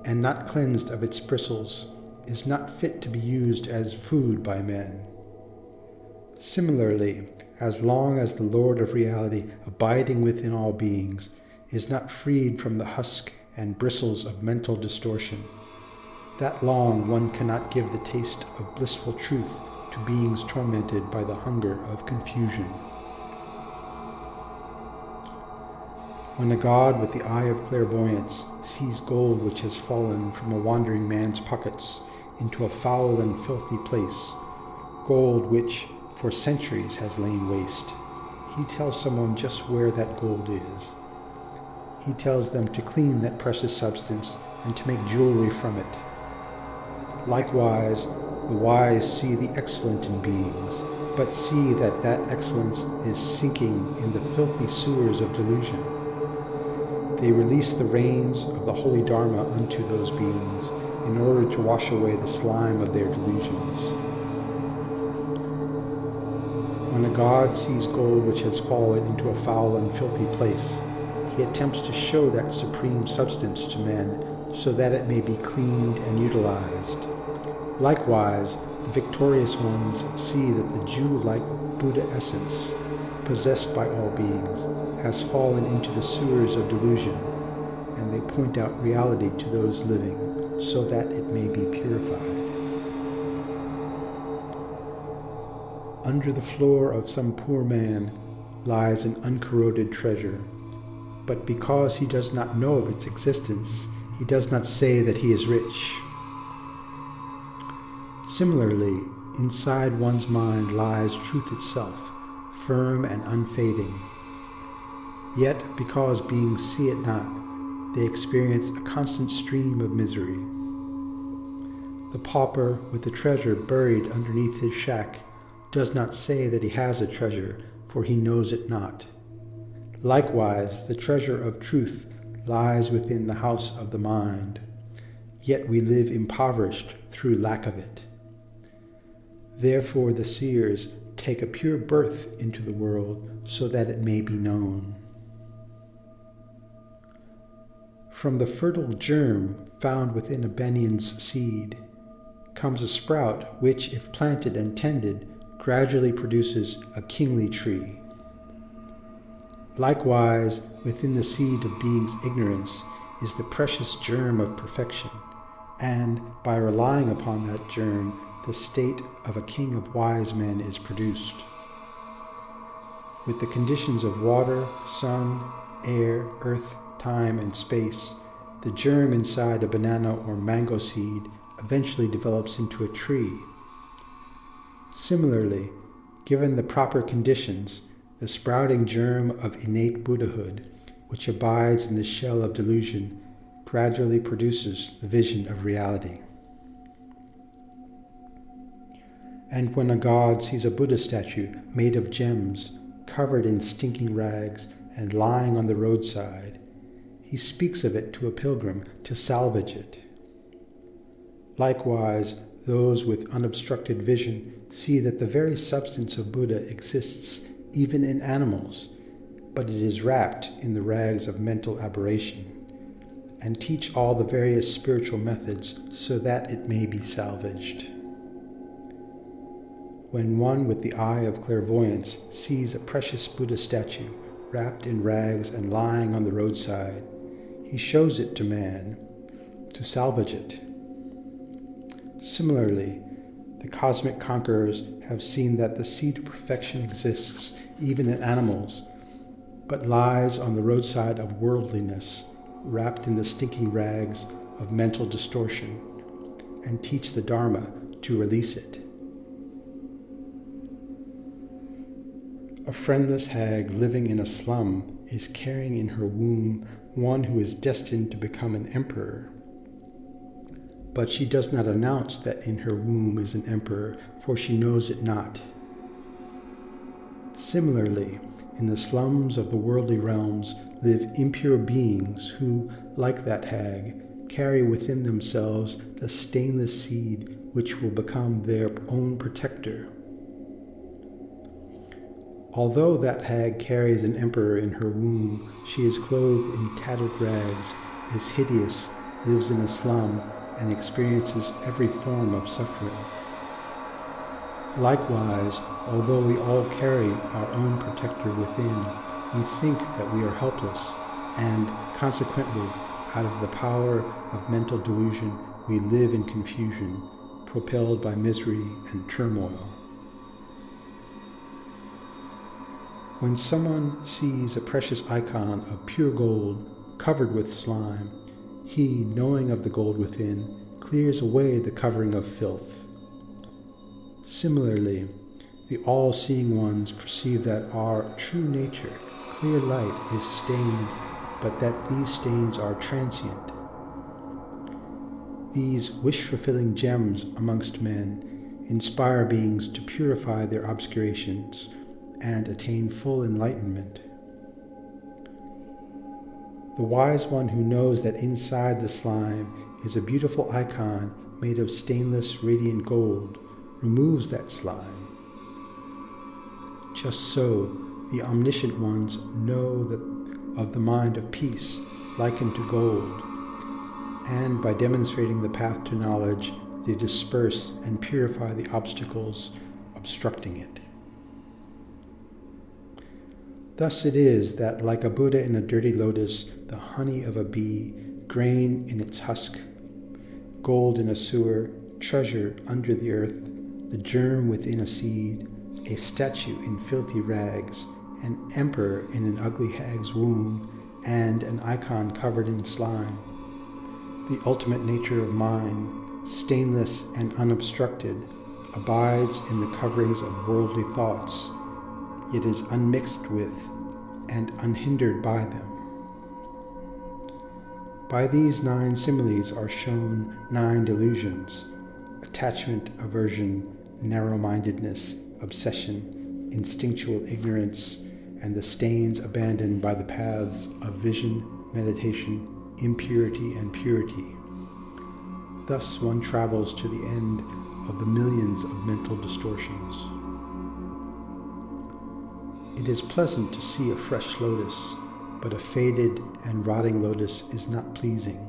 and not cleansed of its bristles is not fit to be used as food by men. Similarly, as long as the Lord of Reality, abiding within all beings, is not freed from the husk and bristles of mental distortion, that long one cannot give the taste of blissful truth to beings tormented by the hunger of confusion. When a god with the eye of clairvoyance sees gold which has fallen from a wandering man's pockets into a foul and filthy place, gold which for centuries has lain waste, he tells someone just where that gold is. He tells them to clean that precious substance and to make jewelry from it. Likewise, the wise see the excellent in beings, but see that that excellence is sinking in the filthy sewers of delusion. They release the reins of the holy Dharma unto those beings in order to wash away the slime of their delusions. When a god sees gold which has fallen into a foul and filthy place, he attempts to show that supreme substance to men so that it may be cleaned and utilized. Likewise, the victorious ones see that the Jew-like Buddha essence, possessed by all beings, has fallen into the sewers of delusion, and they point out reality to those living so that it may be purified. Under the floor of some poor man lies an uncorroded treasure, but because he does not know of its existence, he does not say that he is rich. Similarly, inside one's mind lies truth itself, firm and unfading. Yet, because beings see it not, they experience a constant stream of misery. The pauper with the treasure buried underneath his shack does not say that he has a treasure, for he knows it not. Likewise, the treasure of truth lies within the house of the mind, yet we live impoverished through lack of it. Therefore the seers take a pure birth into the world so that it may be known. From the fertile germ found within a banyan's seed comes a sprout which, if planted and tended, gradually produces a kingly tree. Likewise, within the seed of being's ignorance is the precious germ of perfection, and by relying upon that germ, the state of a king of wise men is produced. With the conditions of water, sun, air, earth, time, and space, the germ inside a banana or mango seed eventually develops into a tree. Similarly, given the proper conditions, the sprouting germ of innate Buddhahood, which abides in the shell of delusion, gradually produces the vision of reality. And when a god sees a Buddha statue made of gems, covered in stinking rags, and lying on the roadside, he speaks of it to a pilgrim to salvage it. Likewise, those with unobstructed vision see that the very substance of Buddha exists even in animals, but it is wrapped in the rags of mental aberration, and teach all the various spiritual methods so that it may be salvaged. When one with the eye of clairvoyance sees a precious Buddha statue wrapped in rags and lying on the roadside, he shows it to man to salvage it. Similarly, the cosmic conquerors have seen that the seed of perfection exists even in animals, but lies on the roadside of worldliness, wrapped in the stinking rags of mental distortion, and teach the Dharma to release it. A friendless hag living in a slum is carrying in her womb one who is destined to become an emperor. But she does not announce that in her womb is an emperor, for she knows it not. Similarly, in the slums of the worldly realms live impure beings who, like that hag, carry within themselves the stainless seed which will become their own protector. Although that hag carries an emperor in her womb, she is clothed in tattered rags, is hideous, lives in a slum, and experiences every form of suffering. Likewise, although we all carry our own protector within, we think that we are helpless, and consequently, out of the power of mental delusion, we live in confusion, propelled by misery and turmoil. When someone sees a precious icon of pure gold covered with slime, he, knowing of the gold within, clears away the covering of filth. Similarly, the all-seeing ones perceive that our true nature, clear light, is stained, but that these stains are transient. These wish-fulfilling gems amongst men inspire beings to purify their obscurations and attain full enlightenment. The wise one who knows that inside the slime is a beautiful icon made of stainless, radiant gold removes that slime. Just so, the omniscient ones know of the mind of peace, likened to gold, and by demonstrating the path to knowledge, they disperse and purify the obstacles obstructing it. Thus it is that, like a Buddha in a dirty lotus, the honey of a bee, grain in its husk, gold in a sewer, treasure under the earth, the germ within a seed, a statue in filthy rags, an emperor in an ugly hag's womb, and an icon covered in slime. The ultimate nature of mind, stainless and unobstructed, abides in the coverings of worldly thoughts, yet is unmixed with and unhindered by them. By these 9 similes are shown 9 delusions: attachment, aversion, narrow-mindedness, obsession, instinctual ignorance, and the stains abandoned by the paths of vision, meditation, impurity, and purity. Thus one travels to the end of the millions of mental distortions. It is pleasant to see a fresh lotus, but a faded and rotting lotus is not pleasing.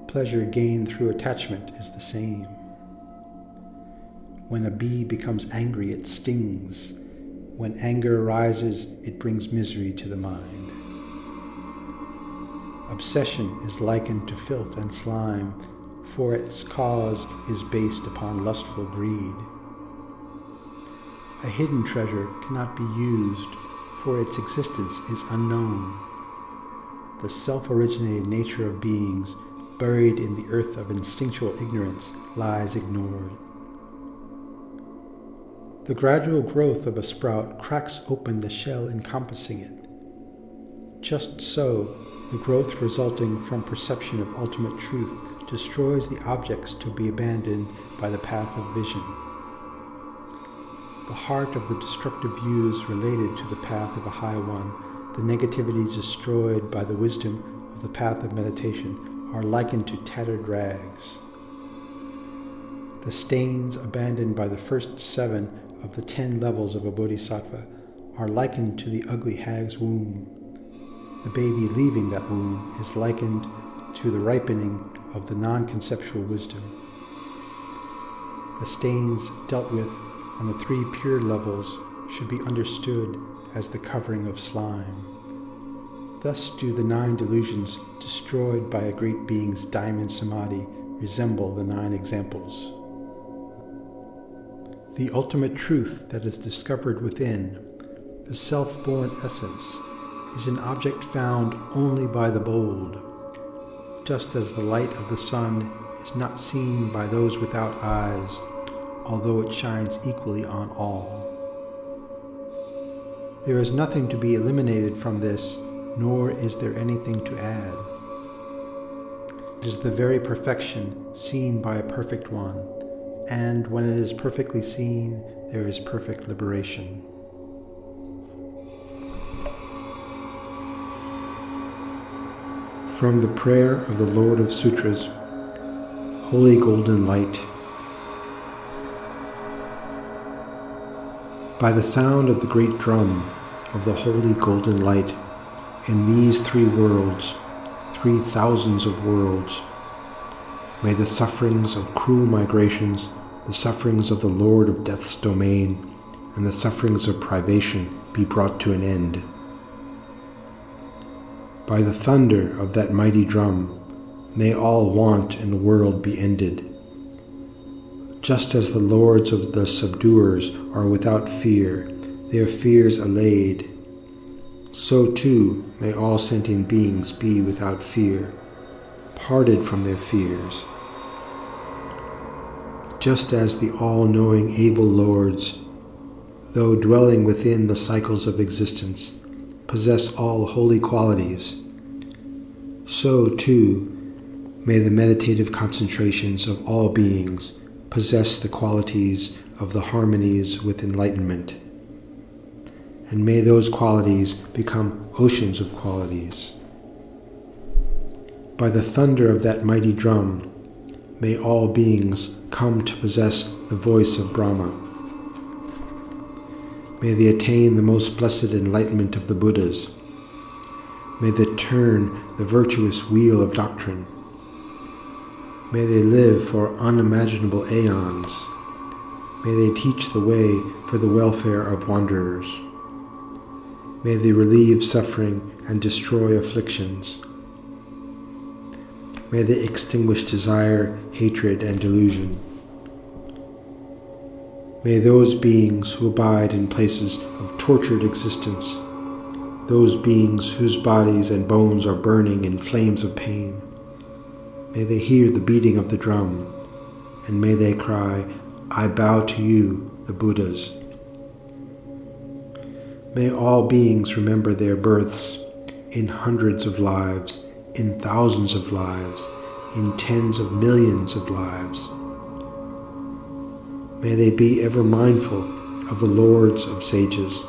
Pleasure gained through attachment is the same. When a bee becomes angry, it stings. When anger arises, it brings misery to the mind. Obsession is likened to filth and slime, for its cause is based upon lustful greed. A hidden treasure cannot be used, for its existence is unknown. The self-originated nature of beings, buried in the earth of instinctual ignorance, lies ignored. The gradual growth of a sprout cracks open the shell encompassing it. Just so, the growth resulting from perception of ultimate truth destroys the objects to be abandoned by the path of vision. The heart of the destructive views related to the path of a high one, the negativities destroyed by the wisdom of the path of meditation, are likened to tattered rags. The stains abandoned by the first 7 of the 10 levels of a bodhisattva are likened to the ugly hag's womb. The baby leaving that womb is likened to the ripening of the non-conceptual wisdom. The stains dealt with on the 3 pure levels should be understood as the covering of slime. Thus do the 9 delusions destroyed by a great being's diamond samadhi resemble the 9 examples. The ultimate truth that is discovered within, the self-born essence, is an object found only by the bold, just as the light of the sun is not seen by those without eyes, although it shines equally on all. There is nothing to be eliminated from this, nor is there anything to add. It is the very perfection seen by a perfect one, and when it is perfectly seen, there is perfect liberation. From the Prayer of the Lord of Sutras, Holy Golden Light. By the sound of the great drum of the Holy Golden Light, in these 3 worlds, 3,000s of worlds, may the sufferings of cruel migrations, the sufferings of the Lord of Death's domain, and the sufferings of privation be brought to an end. By the thunder of that mighty drum, may all want in the world be ended. Just as the lords of the subduers are without fear, their fears allayed, so too may all sentient beings be without fear, parted from their fears. Just as the all-knowing able lords, though dwelling within the cycles of existence, possess all holy qualities, so too may the meditative concentrations of all beings possess the qualities of the harmonies with enlightenment, and may those qualities become oceans of qualities. By the thunder of that mighty drum, may all beings come to possess the voice of Brahma. May they attain the most blessed enlightenment of the Buddhas. May they turn the virtuous wheel of doctrine. May they live for unimaginable aeons. May they teach the way for the welfare of wanderers. May they relieve suffering and destroy afflictions. May they extinguish desire, hatred, and delusion. May those beings who abide in places of tortured existence, those beings whose bodies and bones are burning in flames of pain, may they hear the beating of the drum, and may they cry, "I bow to you, the Buddhas." May all beings remember their births in hundreds of lives, in thousands of lives, in tens of millions of lives. May they be ever mindful of the lords of sages,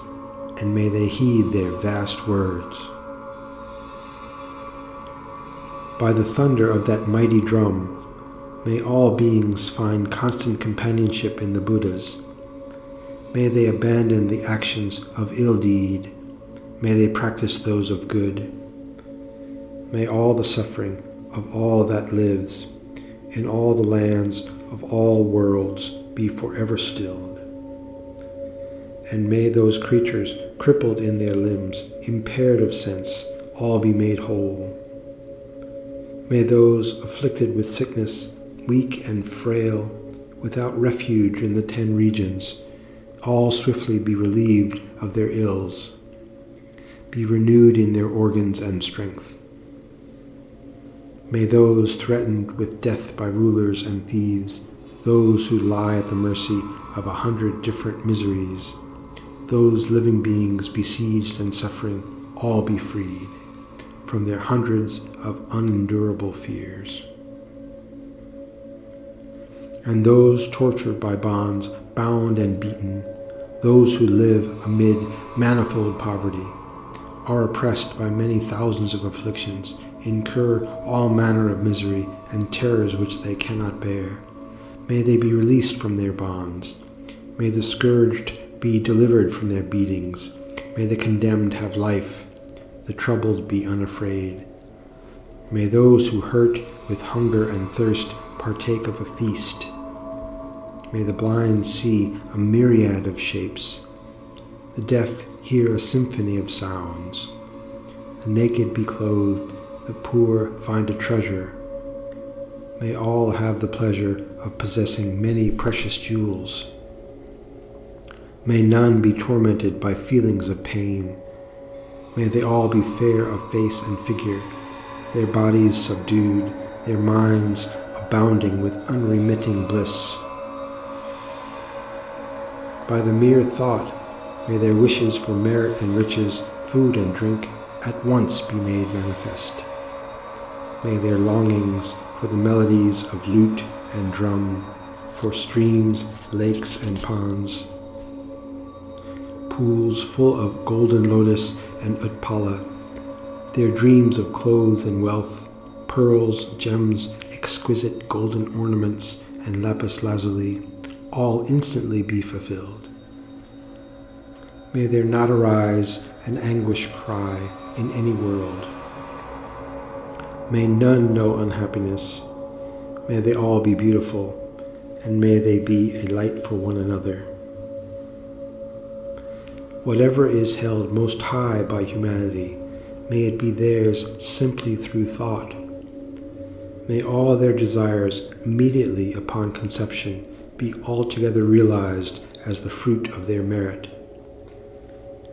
and may they heed their vast words. By the thunder of that mighty drum, may all beings find constant companionship in the Buddhas. May they abandon the actions of ill deed. May they practice those of good. May all the suffering of all that lives in all the lands of all worlds be forever stilled. And may those creatures crippled in their limbs, impaired of sense, all be made whole. May those afflicted with sickness, weak and frail, without refuge in the 10 regions, all swiftly be relieved of their ills, be renewed in their organs and strength. May those threatened with death by rulers and thieves, those who lie at the mercy of 100 different miseries, those living beings besieged and suffering, all be freed from their hundreds of unendurable fears. And those tortured by bonds, bound and beaten, those who live amid manifold poverty, are oppressed by many thousands of afflictions, incur all manner of misery and terrors which they cannot bear. May they be released from their bonds. May the scourged be delivered from their beatings. May the condemned have life, the troubled be unafraid. May those who hurt with hunger and thirst partake of a feast. May the blind see a myriad of shapes, the deaf hear a symphony of sounds, the naked be clothed, the poor find a treasure. May all have the pleasure of possessing many precious jewels. May none be tormented by feelings of pain. May they all be fair of face and figure, their bodies subdued, their minds abounding with unremitting bliss. By the mere thought, may their wishes for merit and riches, food and drink, at once be made manifest. May their longings for the melodies of lute and drum, for streams, lakes, and ponds, pools full of golden lotus and utpala, their dreams of clothes and wealth, pearls, gems, exquisite golden ornaments, and lapis lazuli, all instantly be fulfilled. May there not arise an anguish cry in any world. May none know unhappiness. May they all be beautiful, and may they be a light for one another. Whatever is held most high by humanity, may it be theirs simply through thought. May all their desires immediately upon conception be altogether realized as the fruit of their merit.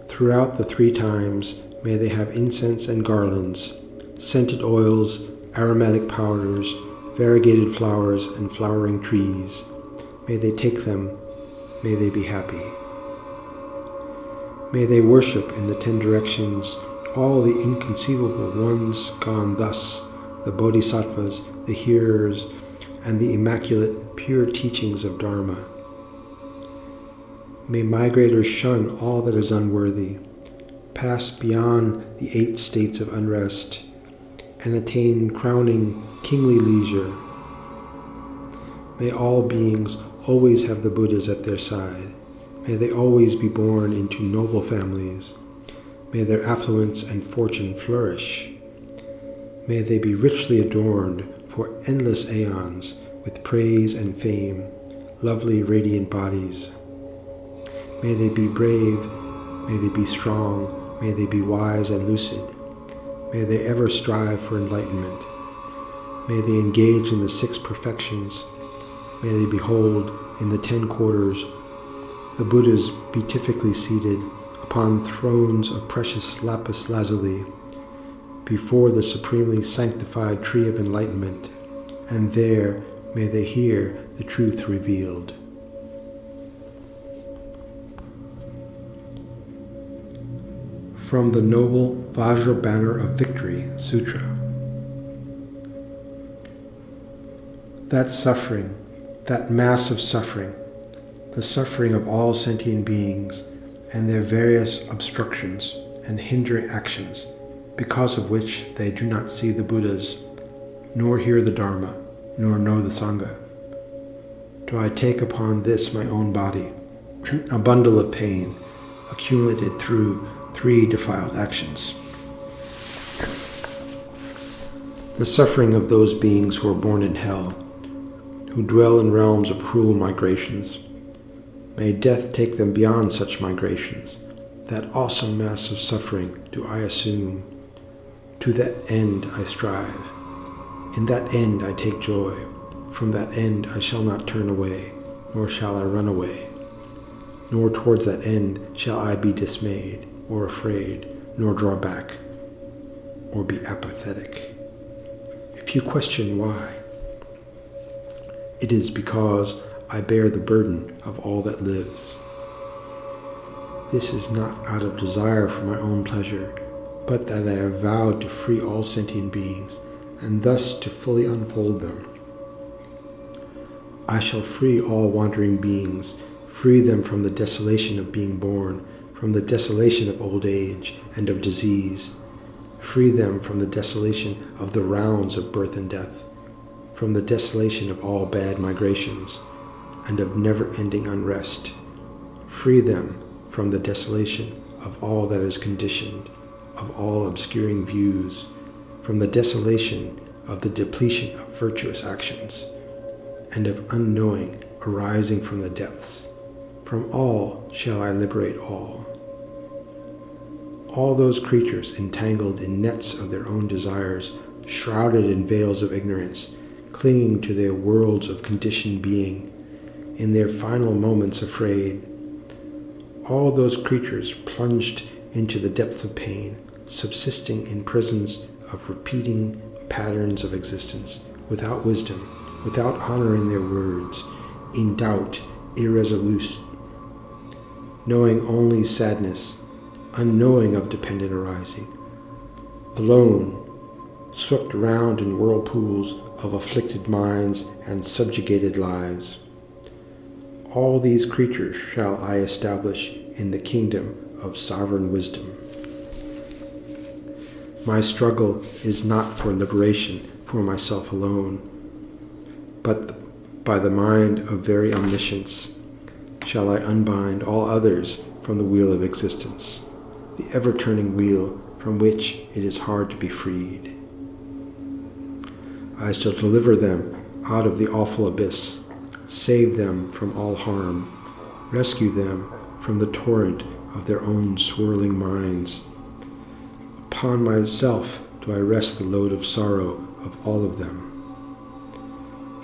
Throughout the 3 times, may they have incense and garlands, scented oils, aromatic powders, variegated flowers, and flowering trees. May they take them. May they be happy. May they worship in the 10 directions all the inconceivable ones gone thus, the bodhisattvas, the hearers, and the immaculate, pure teachings of Dharma. May migrators shun all that is unworthy, pass beyond the 8 states of unrest, and attain crowning kingly leisure. May all beings always have the Buddhas at their side. May they always be born into noble families. May their affluence and fortune flourish. May they be richly adorned for endless aeons with praise and fame, lovely radiant bodies. May they be brave, may they be strong, may they be wise and lucid. May they ever strive for enlightenment. May they engage in the 6 perfections. May they behold in the 10 quarters the Buddhas beatifically seated upon thrones of precious lapis lazuli before the supremely sanctified tree of enlightenment, and there may they hear the truth revealed. From the Noble Vajra Banner of Victory Sutra. That suffering, that mass of suffering, the suffering of all sentient beings and their various obstructions and hindering actions, because of which they do not see the Buddhas, nor hear the Dharma, nor know the Sangha. Do I take upon this my own body, a bundle of pain, accumulated through 3 defiled actions? The suffering of those beings who are born in hell, who dwell in realms of cruel migrations. May death take them beyond such migrations. That awesome mass of suffering do I assume. To that end I strive. In that end I take joy. From that end I shall not turn away, nor shall I run away. Nor towards that end shall I be dismayed, or afraid, nor draw back, or be apathetic. If you question why, it is because I bear the burden of all that lives. This is not out of desire for my own pleasure, but that I have vowed to free all sentient beings, and thus to fully unfold them. I shall free all wandering beings, free them from the desolation of being born, from the desolation of old age and of disease, free them from the desolation of the rounds of birth and death, from the desolation of all bad migrations, and of never-ending unrest. Free them from the desolation of all that is conditioned, of all obscuring views, from the desolation of the depletion of virtuous actions, and of unknowing arising from the depths. From all shall I liberate all. All those creatures entangled in nets of their own desires, shrouded in veils of ignorance, clinging to their worlds of conditioned being, in their final moments afraid. All those creatures plunged into the depths of pain, subsisting in prisons of repeating patterns of existence, without wisdom, without honor in their words, in doubt, irresolute, knowing only sadness, unknowing of dependent arising, alone, swept round in whirlpools of afflicted minds and subjugated lives. All these creatures shall I establish in the kingdom of sovereign wisdom. My struggle is not for liberation for myself alone, but by the mind of very omniscience shall I unbind all others from the wheel of existence, the ever-turning wheel from which it is hard to be freed. I shall deliver them out of the awful abyss, save them from all harm, rescue them from the torrent of their own swirling minds. Upon myself do I rest the load of sorrow of all of them.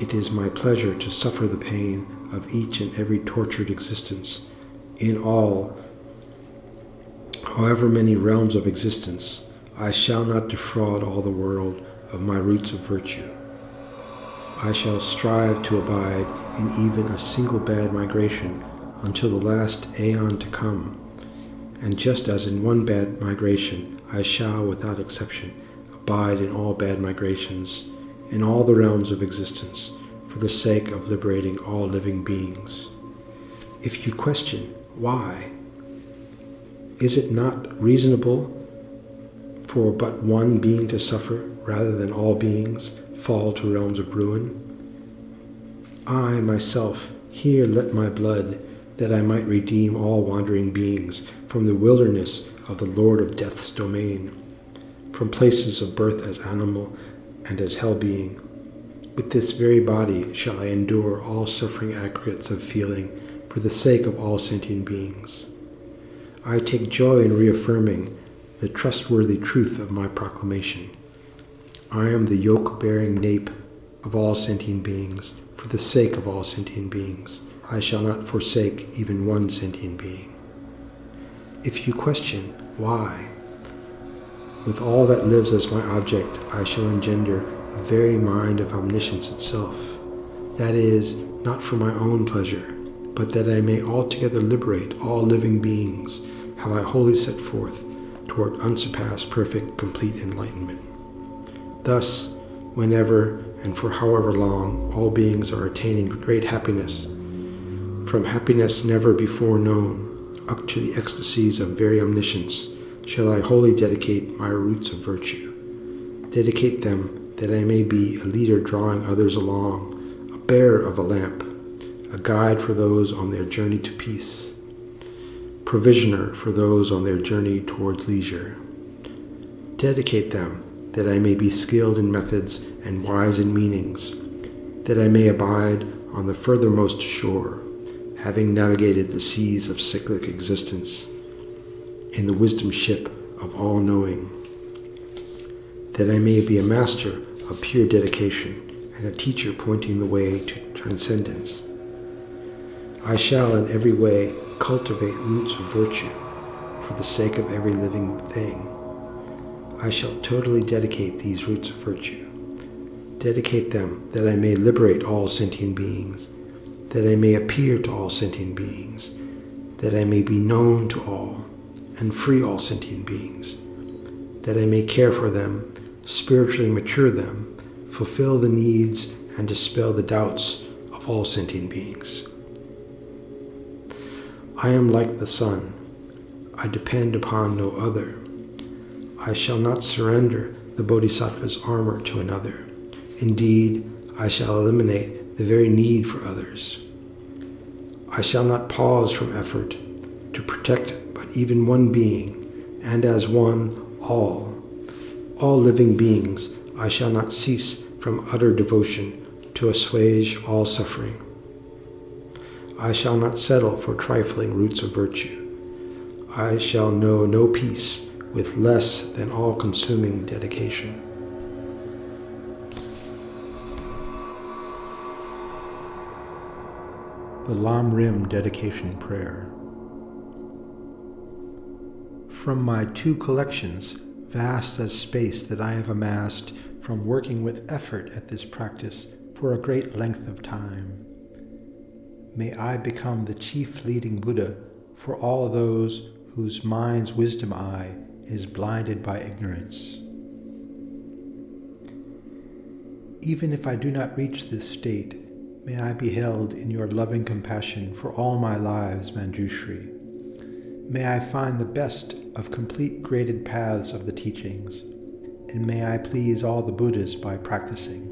It is my pleasure to suffer the pain of each and every tortured existence in all, however many realms of existence. I shall not defraud all the world of my roots of virtue. I shall strive to abide in even a single bad migration until the last aeon to come. And just as in one bad migration, I shall, without exception, abide in all bad migrations, in all the realms of existence, for the sake of liberating all living beings. If you question why, is it not reasonable for but one being to suffer rather than all beings fall to realms of ruin? I, myself, here let my blood, that I might redeem all wandering beings from the wilderness of the Lord of Death's domain, from places of birth as animal and as hell being. With this very body shall I endure all suffering aggregates of feeling for the sake of all sentient beings. I take joy in reaffirming the trustworthy truth of my proclamation. I am the yoke-bearing nape of all sentient beings. For the sake of all sentient beings, I shall not forsake even one sentient being. If you question why, with all that lives as my object, I shall engender the very mind of omniscience itself. That is, not for my own pleasure, but that I may altogether liberate all living beings, have I wholly set forth toward unsurpassed, perfect, complete enlightenment. Thus, whenever and for however long all beings are attaining great happiness, from happiness never before known, up to the ecstasies of very omniscience, shall I wholly dedicate my roots of virtue. Dedicate them that I may be a leader drawing others along, a bearer of a lamp, a guide for those on their journey to peace, provisioner for those on their journey towards leisure. Dedicate them that I may be skilled in methods and wise in meanings, that I may abide on the furthermost shore, having navigated the seas of cyclic existence, in the wisdom ship of all-knowing, that I may be a master of pure dedication and a teacher pointing the way to transcendence. I shall in every way cultivate roots of virtue for the sake of every living thing. I shall totally dedicate these roots of virtue. Dedicate them that I may liberate all sentient beings, that I may appear to all sentient beings, that I may be known to all and free all sentient beings, that I may care for them, spiritually mature them, fulfill the needs and dispel the doubts of all sentient beings. I am like the sun. I depend upon no other. I shall not surrender the Bodhisattva's armor to another. Indeed, I shall eliminate the very need for others. I shall not pause from effort to protect but even one being, and as one, all living beings. I shall not cease from utter devotion to assuage all suffering. I shall not settle for trifling roots of virtue. I shall know no peace with less than all-consuming dedication. The Lam Rim Dedication Prayer. From my 2 collections, vast as space that I have amassed from working with effort at this practice for a great length of time, may I become the chief leading Buddha for all those whose mind's wisdom eye is blinded by ignorance. Even if I do not reach this state, may I be held in your loving compassion for all my lives, Manjushri. May I find the best of complete graded paths of the teachings, and may I please all the Buddhas by practicing.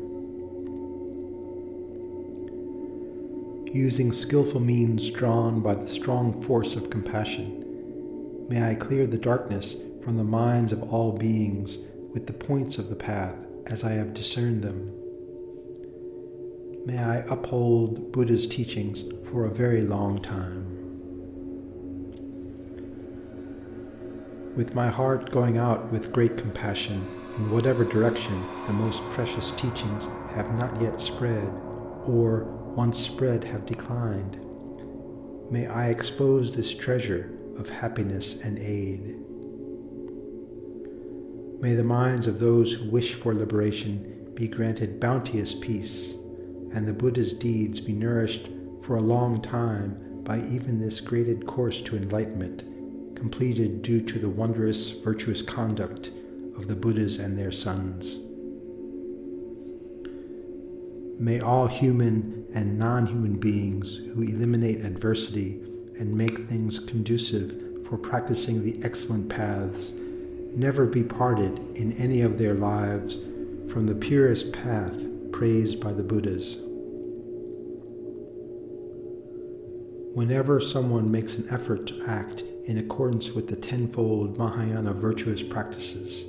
Using skillful means drawn by the strong force of compassion, may I clear the darkness from the minds of all beings with the points of the path as I have discerned them. May I uphold Buddha's teachings for a very long time. With my heart going out with great compassion in whatever direction the most precious teachings have not yet spread, or once spread have declined, may I expose this treasure of happiness and aid. May the minds of those who wish for liberation be granted bounteous peace, and the Buddha's deeds be nourished for a long time by even this graded course to enlightenment, completed due to the wondrous virtuous conduct of the Buddhas and their sons. May all human and non-human beings who eliminate adversity and make things conducive for practicing the excellent paths never be parted in any of their lives from the purest path praised by the Buddhas. Whenever someone makes an effort to act in accordance with the tenfold Mahayana virtuous practices,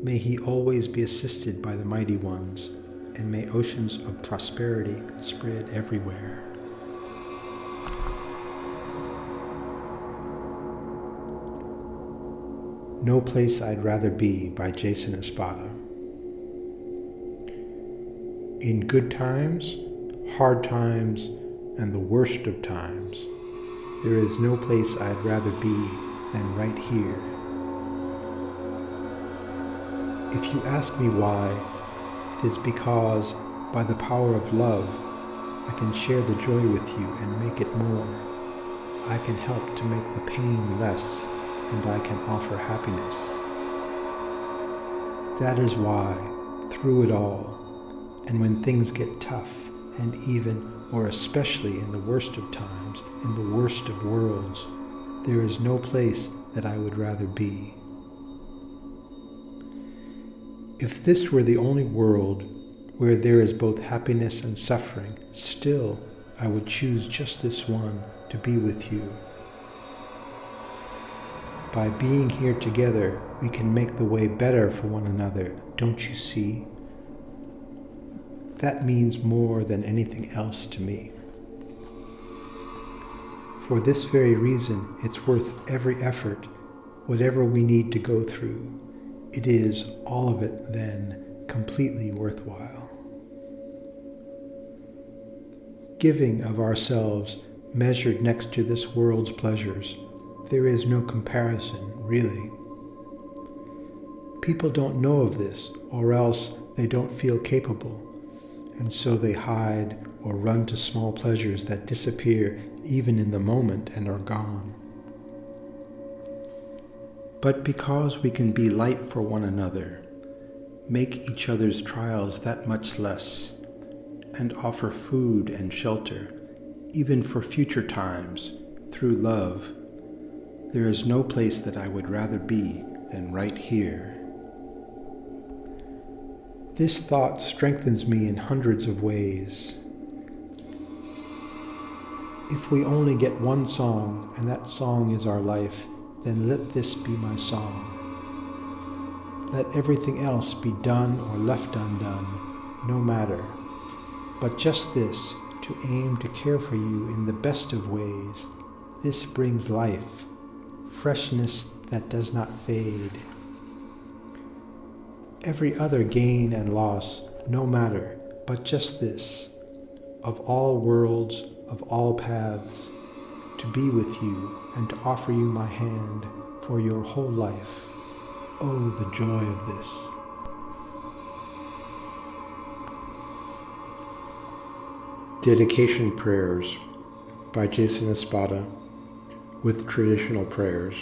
may he always be assisted by the mighty ones, and may oceans of prosperity spread everywhere. No Place I'd Rather Be by Jason Espada. In good times, hard times, and the worst of times, there is no place I'd rather be than right here. If you ask me why, it is because, by the power of love, I can share the joy with you and make it more. I can help to make the pain less, and I can offer happiness. That is why, through it all, and when things get tough and even or especially in the worst of times, in the worst of worlds, there is no place that I would rather be. If this were the only world where there is both happiness and suffering, still I would choose just this one to be with you. By being here together, we can make the way better for one another, don't you see? That means more than anything else to me. For this very reason, it's worth every effort, whatever we need to go through. It is, all of it, then, completely worthwhile. Giving of ourselves, measured next to this world's pleasures, there is no comparison, really. People don't know of this, or else they don't feel capable, and so they hide or run to small pleasures that disappear even in the moment and are gone. But because we can be light for one another, make each other's trials that much less, and offer food and shelter, even for future times, through love, there is no place that I would rather be than right here. This thought strengthens me in hundreds of ways. If we only get one song, and that song is our life, then let this be my song. Let everything else be done or left undone, no matter. But just this, to aim to care for you in the best of ways, this brings life, freshness that does not fade. Every other gain and loss, no matter, but just this, of all worlds, of all paths, to be with you and to offer you my hand for your whole life. Oh, the joy of this. Dedication Prayers by Jason Espada, with traditional prayers.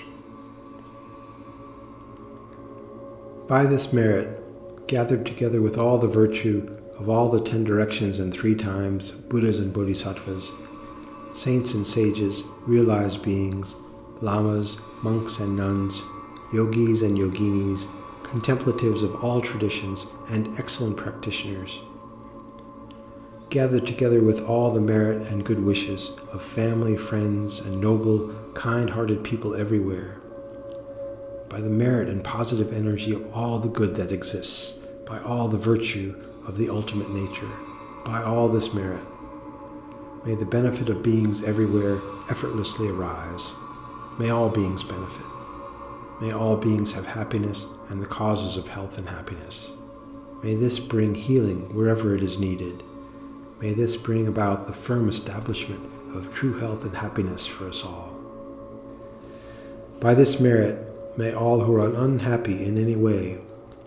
By this merit, gathered together with all the virtue of all the 10 directions and 3 times, Buddhas and Bodhisattvas, saints and sages, realized beings, lamas, monks and nuns, yogis and yoginis, contemplatives of all traditions, and excellent practitioners, gathered together with all the merit and good wishes of family, friends, and noble, kind-hearted people everywhere, by the merit and positive energy of all the good that exists, by all the virtue of the ultimate nature, by all this merit, may the benefit of beings everywhere effortlessly arise. May all beings benefit. May all beings have happiness and the causes of health and happiness. May this bring healing wherever it is needed. May this bring about the firm establishment of true health and happiness for us all. By this merit, may all who are unhappy in any way,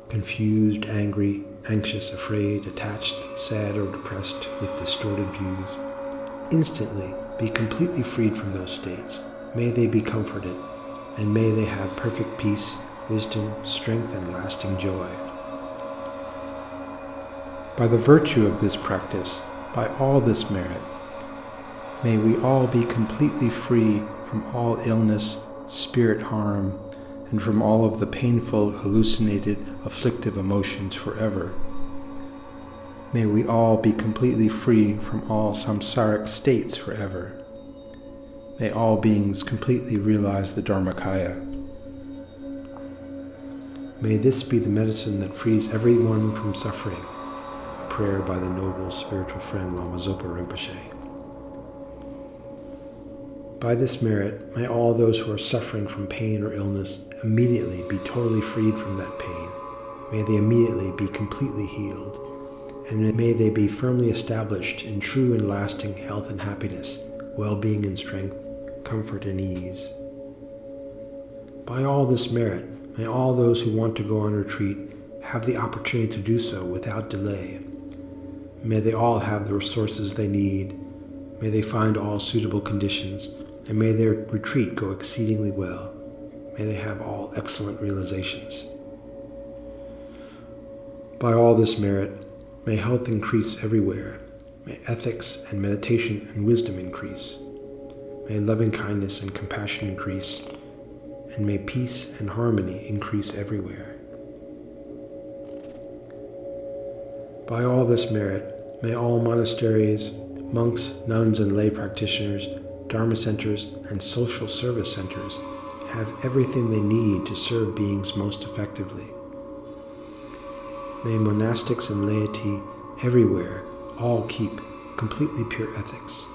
confused, angry, anxious, afraid, attached, sad, or depressed with distorted views, instantly be completely freed from those states. May they be comforted, and may they have perfect peace, wisdom, strength, and lasting joy. By the virtue of this practice, by all this merit, may we all be completely free from all illness, spirit harm, and from all of the painful, hallucinated, afflictive emotions forever. May we all be completely free from all samsaric states forever. May all beings completely realize the Dharmakaya. May this be the medicine that frees everyone from suffering. A prayer by the noble spiritual friend Lama Zopa Rinpoche. By this merit, may all those who are suffering from pain or illness immediately be totally freed from that pain. May they immediately be completely healed. And may they be firmly established in true and lasting health and happiness, well-being and strength, comfort and ease. By all this merit, may all those who want to go on retreat have the opportunity to do so without delay. May they all have the resources they need. May they find all suitable conditions, and may their retreat go exceedingly well. May they have all excellent realizations. By all this merit, may health increase everywhere. May ethics and meditation and wisdom increase. May loving kindness and compassion increase. And may peace and harmony increase everywhere. By all this merit, may all monasteries, monks, nuns, and lay practitioners, dharma centers, and social service centers have everything they need to serve beings most effectively. May monastics and laity everywhere all keep completely pure ethics,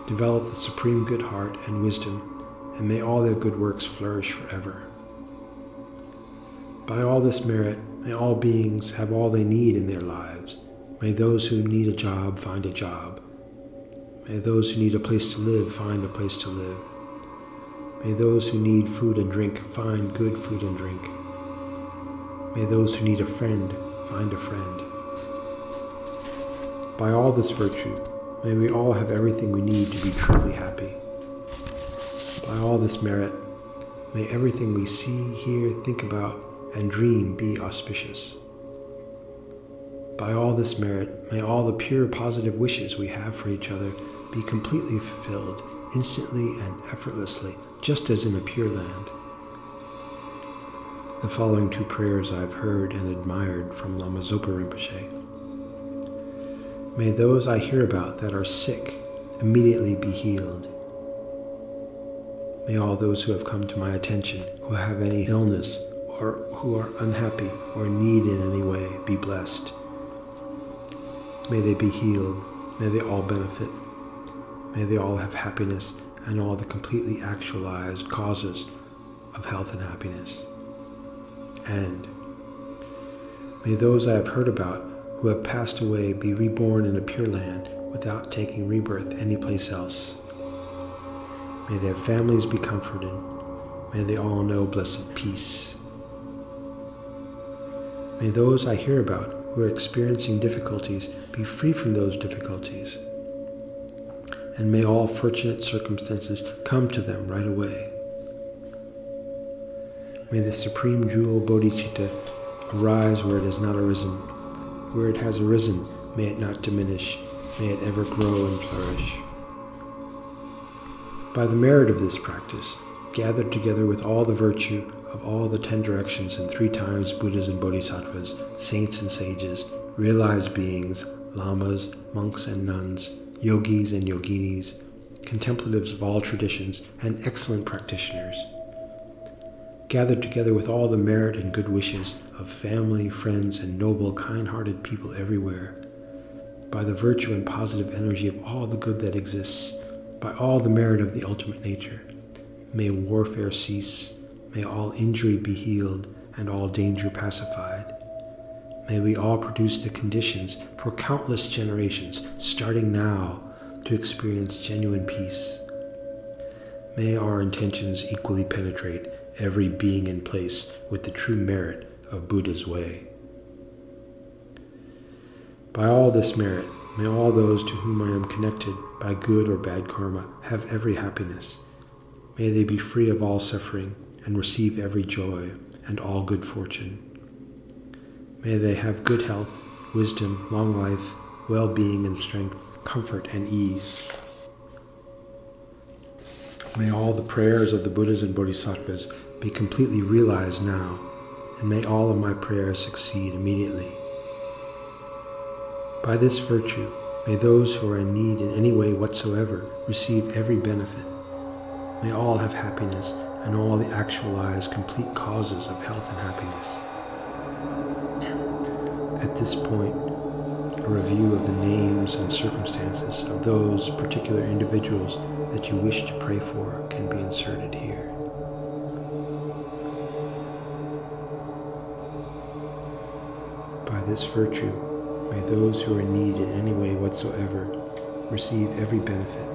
develop the supreme good heart and wisdom, and may all their good works flourish forever. By all this merit, may all beings have all they need in their lives. May those who need a job find a job. May those who need a place to live find a place to live. May those who need food and drink find good food and drink. May those who need a friend find a friend. By all this virtue, may we all have everything we need to be truly happy. By all this merit, may everything we see, hear, think about, and dream be auspicious. By all this merit, may all the pure positive wishes we have for each other be completely fulfilled, instantly and effortlessly, just as in a pure land. The following two prayers I have heard and admired from Lama Zopa Rinpoche. May those I hear about that are sick immediately be healed. May all those who have come to my attention who have any illness or who are unhappy or in need in any way be blessed. May they be healed. May they all benefit. May they all have happiness and all the completely actualized causes of health and happiness. And may those I have heard about who have passed away be reborn in a pure land without taking rebirth anyplace else. May their families be comforted. May they all know blessed peace. May those I hear about who are experiencing difficulties be free from those difficulties. And may all fortunate circumstances come to them right away. May the supreme jewel Bodhicitta arise where it has not arisen. Where it has arisen, may it not diminish. May it ever grow and flourish. By the merit of this practice, gathered together with all the virtue of all the 10 directions and 3 times Buddhas and Bodhisattvas, saints and sages, realized beings, lamas, monks and nuns, yogis and yoginis, contemplatives of all traditions, and excellent practitioners. Gathered together with all the merit and good wishes of family, friends, and noble, kind-hearted people everywhere, by the virtue and positive energy of all the good that exists, by all the merit of the ultimate nature, may warfare cease, may all injury be healed, and all danger pacified. May we all produce the conditions for countless generations, starting now, to experience genuine peace. May our intentions equally penetrate every being and place with the true merit of Buddha's way. By all this merit, may all those to whom I am connected by good or bad karma have every happiness. May they be free of all suffering and receive every joy and all good fortune. May they have good health, wisdom, long life, well-being and strength, comfort and ease. May all the prayers of the Buddhas and Bodhisattvas be completely realized now, and may all of my prayers succeed immediately. By this virtue, may those who are in need in any way whatsoever receive every benefit. May all have happiness and all the actualized complete causes of health and happiness. At this point, a review of the names and circumstances of those particular individuals that you wish to pray for can be inserted here. By this virtue, may those who are in need in any way whatsoever receive every benefit.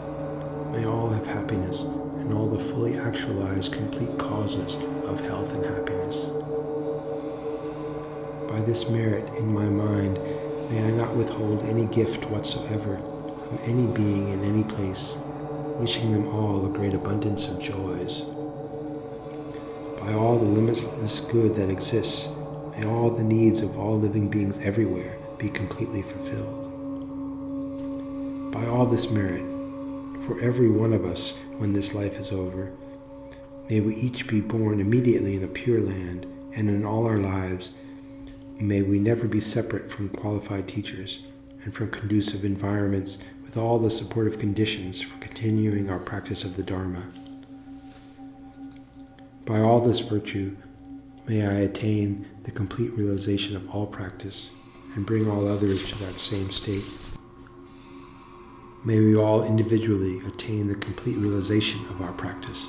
May all have happiness and all the fully actualized complete causes of health and happiness. By this merit in my mind, may I not withhold any gift whatsoever from any being in any place, wishing them all a great abundance of joys. By all the limitless good that exists, may all the needs of all living beings everywhere be completely fulfilled. By all this merit, for every one of us when this life is over, may we each be born immediately in a pure land, and in all our lives, may we never be separate from qualified teachers and from conducive environments with all the supportive conditions for continuing our practice of the Dharma. By all this virtue, may I attain the complete realization of all practice and bring all others to that same state. May we all individually attain the complete realization of our practice,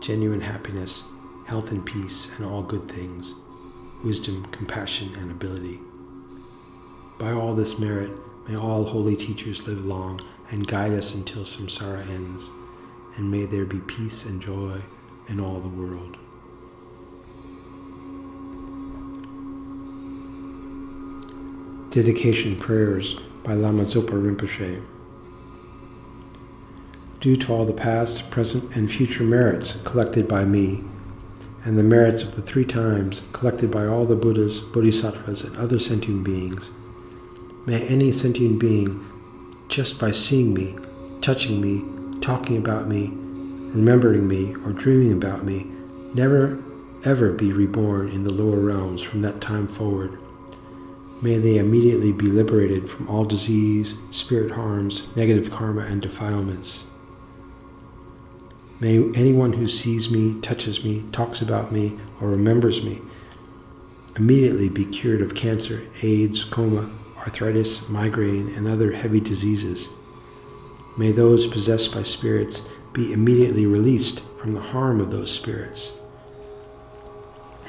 genuine happiness, health and peace, and all good things, wisdom, compassion, and ability. By all this merit, may all holy teachers live long and guide us until samsara ends, and may there be peace and joy in all the world. Dedication Prayers by Lama Zopa Rinpoche. Due to all the past, present, and future merits collected by me, and the merits of the 3 times collected by all the Buddhas, Bodhisattvas, and other sentient beings, may any sentient being, just by seeing me, touching me, talking about me, remembering me, or dreaming about me, never ever be reborn in the lower realms from that time forward. May they immediately be liberated from all disease, spirit harms, negative karma, and defilements. May anyone who sees me, touches me, talks about me, or remembers me immediately be cured of cancer, AIDS, coma, arthritis, migraine, and other heavy diseases. May those possessed by spirits be immediately released from the harm of those spirits.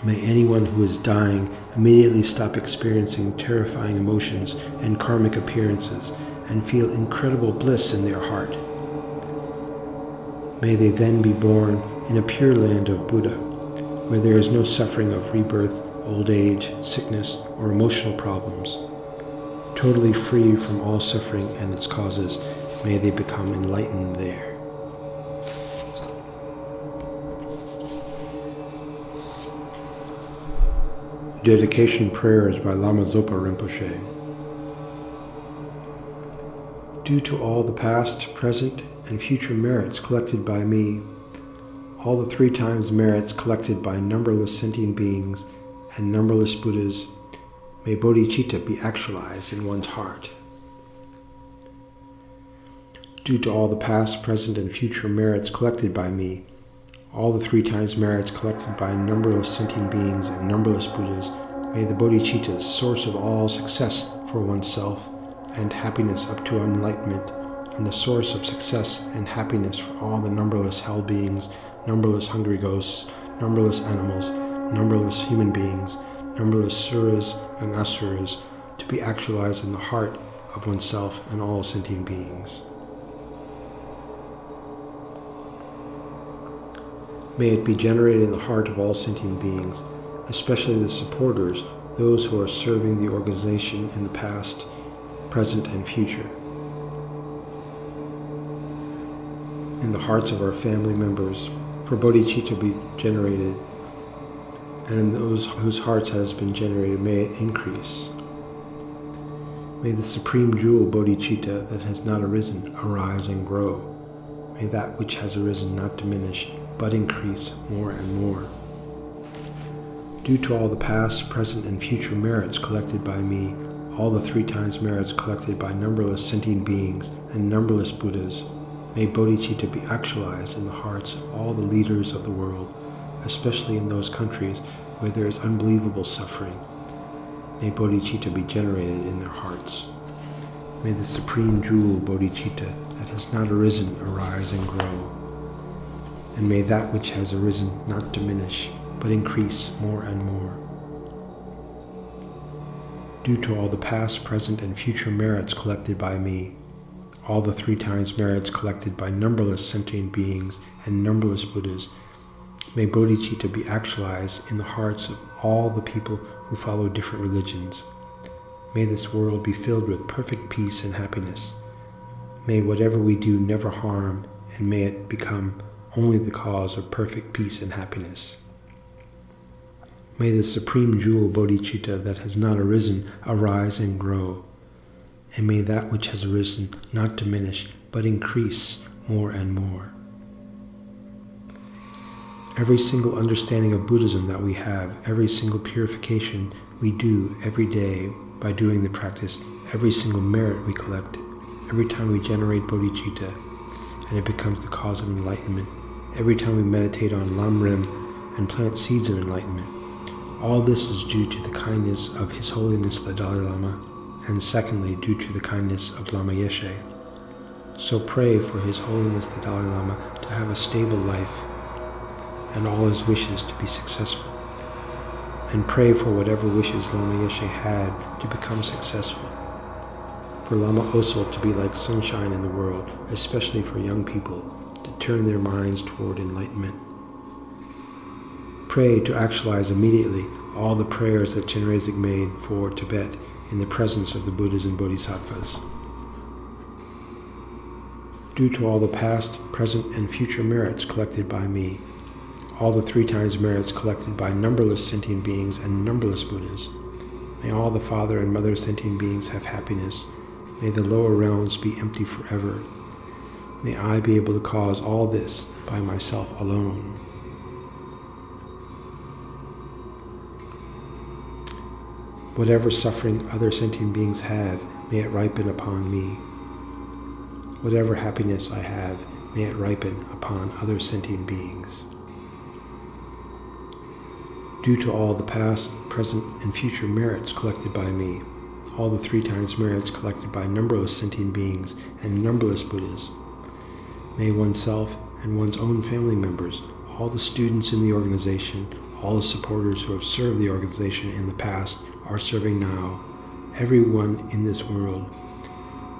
May anyone who is dying immediately stop experiencing terrifying emotions and karmic appearances and feel incredible bliss in their heart. May they then be born in a pure land of Buddha, where there is no suffering of rebirth, old age, sickness, or emotional problems. Totally free from all suffering and its causes, may they become enlightened there. Dedication Prayers by Lama Zopa Rinpoche. Due to all the past, present, and future merits collected by me, all the 3 times merits collected by numberless sentient beings and numberless Buddhas, may bodhicitta be actualized in one's heart. Due to all the past, present, and future merits collected by me, all the 3 times merits collected by numberless sentient beings and numberless Buddhas, may the bodhicitta, source of all success for oneself and happiness up to enlightenment, and the source of success and happiness for all the numberless hell beings, numberless hungry ghosts, numberless animals, numberless human beings, numberless suras and asuras, to be actualized in the heart of oneself and all sentient beings. May it be generated in the heart of all sentient beings, especially the supporters, those who are serving the organization in the past, present, and future. In the hearts of our family members, for bodhicitta be generated, and in those whose hearts has been generated, may it increase. May the supreme jewel bodhicitta that has not arisen arise and grow. May that which has arisen not diminish, but increase more and more. Due to all the past, present, and future merits collected by me, all the 3 times merits collected by numberless sentient beings and numberless Buddhas, may bodhicitta be actualized in the hearts of all the leaders of the world, especially in those countries where there is unbelievable suffering. May bodhicitta be generated in their hearts. May the supreme jewel bodhicitta that has not arisen arise and grow. And may that which has arisen not diminish, but increase more and more. Due to all the past, present, and future merits collected by me, all the 3 times merits collected by numberless sentient beings and numberless Buddhas, may bodhicitta be actualized in the hearts of all the people who follow different religions. May this world be filled with perfect peace and happiness. May whatever we do never harm, and may it become only the cause of perfect peace and happiness. May the supreme jewel bodhicitta that has not arisen arise and grow. and may that which has arisen not diminish, but increase more and more. Every single understanding of Buddhism that we have, every single purification we do every day by doing the practice, every single merit we collect, every time we generate bodhicitta, and it becomes the cause of enlightenment, every time we meditate on Lam Rim and plant seeds of enlightenment, all this is due to the kindness of His Holiness the Dalai Lama, and secondly, due to the kindness of Lama Yeshe. So pray for His Holiness the Dalai Lama to have a stable life and all his wishes to be successful. And pray for whatever wishes Lama Yeshe had to become successful. For Lama Osul to be like sunshine in the world, especially for young people, to turn their minds toward enlightenment. Pray to actualize immediately all the prayers that Chenrezig made for Tibet in the presence of the Buddhas and Bodhisattvas. Due to all the past, present, and future merits collected by me, all the 3 times merits collected by numberless sentient beings and numberless Buddhas, may all the father and mother sentient beings have happiness. May the lower realms be empty forever. May I be able to cause all this by myself alone. Whatever suffering other sentient beings have, may it ripen upon me. Whatever happiness I have, may it ripen upon other sentient beings. Due to all the past, present, and future merits collected by me, all the 3 times merits collected by numberless sentient beings and numberless Buddhas, may oneself and one's own family members, all the students in the organization, all the supporters who have served the organization in the past, are serving now, everyone in this world,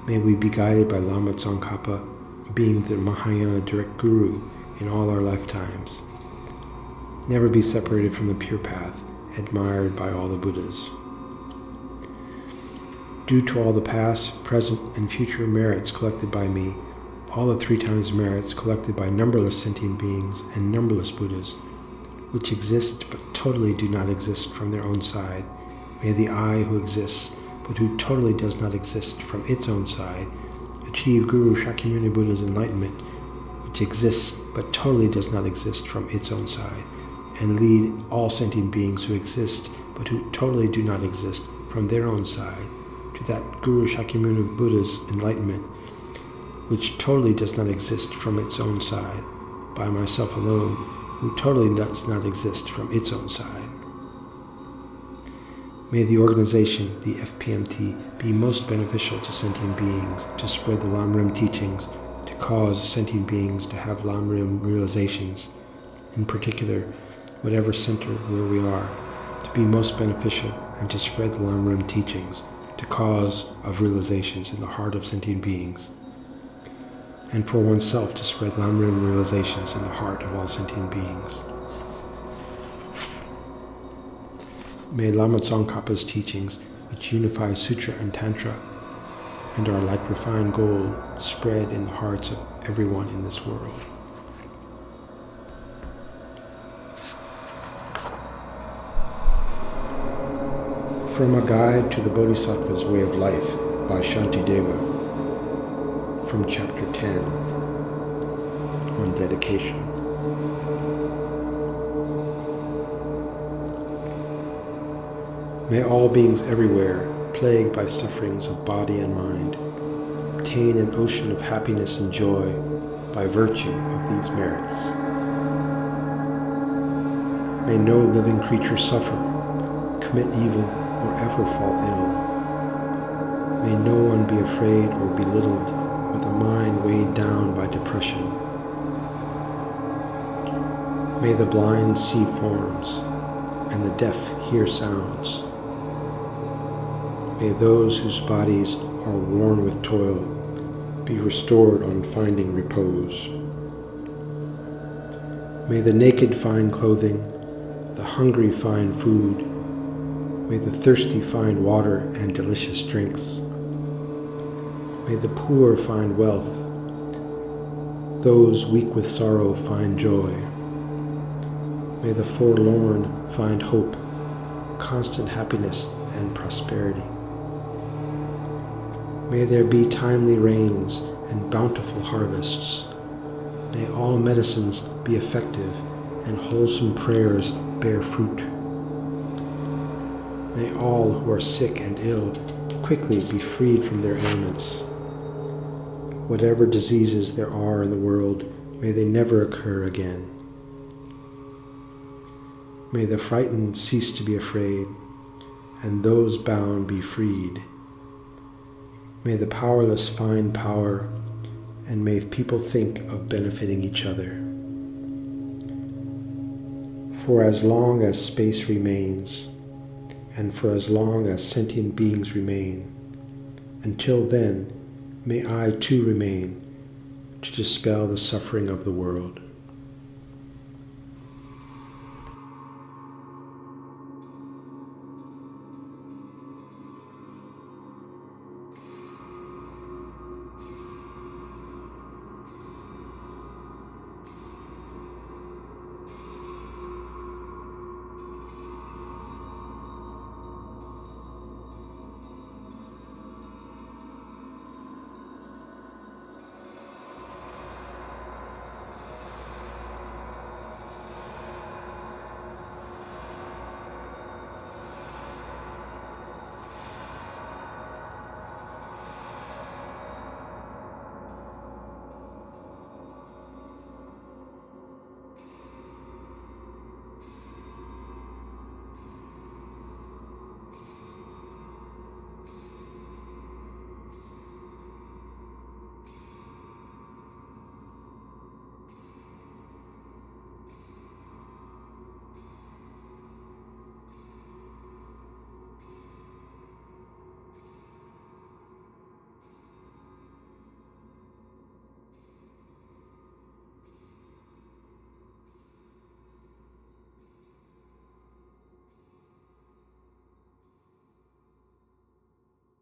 may we be guided by Lama Tsongkhapa, being the Mahayana direct guru in all our lifetimes. Never be separated from the pure path, admired by all the Buddhas. Due to all the past, present, and future merits collected by me, all the 3 times merits collected by numberless sentient beings and numberless Buddhas, which exist but totally do not exist from their own side, may the I who exists but who totally does not exist from its own side achieve Guru Shakyamuni Buddha's enlightenment, which exists but totally does not exist from its own side, and lead all sentient beings who exist but who totally do not exist from their own side to that Guru Shakyamuni Buddha's enlightenment, which totally does not exist from its own side, by myself alone, who totally does not exist from its own side. May the organization, the FPMT, be most beneficial to sentient beings, to spread the Lam Rim teachings, to cause sentient beings to have Lam Rim realizations, in particular, whatever center where we are, to be most beneficial and to spread the Lam Rim teachings, to cause of realizations in the heart of sentient beings, and for oneself to spread Lam Rim realizations in the heart of all sentient beings. May Lama Tsongkhapa's teachings, which unify Sutra and Tantra, and are like refined gold, spread in the hearts of everyone in this world. From a Guide to the Bodhisattva's Way of Life by Shantideva, from Chapter 10, on Dedication. May all beings everywhere, plagued by sufferings of body and mind, obtain an ocean of happiness and joy by virtue of these merits. May no living creature suffer, commit evil, or ever fall ill. May no one be afraid or belittled with a mind weighed down by depression. May the blind see forms and the deaf hear sounds. May those whose bodies are worn with toil be restored on finding repose. May the naked find clothing, the hungry find food. May the thirsty find water and delicious drinks. May the poor find wealth. Those weak with sorrow find joy. May the forlorn find hope, constant happiness, and prosperity. May there be timely rains and bountiful harvests. May all medicines be effective and wholesome prayers bear fruit. May all who are sick and ill quickly be freed from their ailments. Whatever diseases there are in the world, may they never occur again. May the frightened cease to be afraid, and those bound be freed. May the powerless find power, and may people think of benefiting each other. For as long as space remains, and for as long as sentient beings remain, until then, may I too remain to dispel the suffering of the world.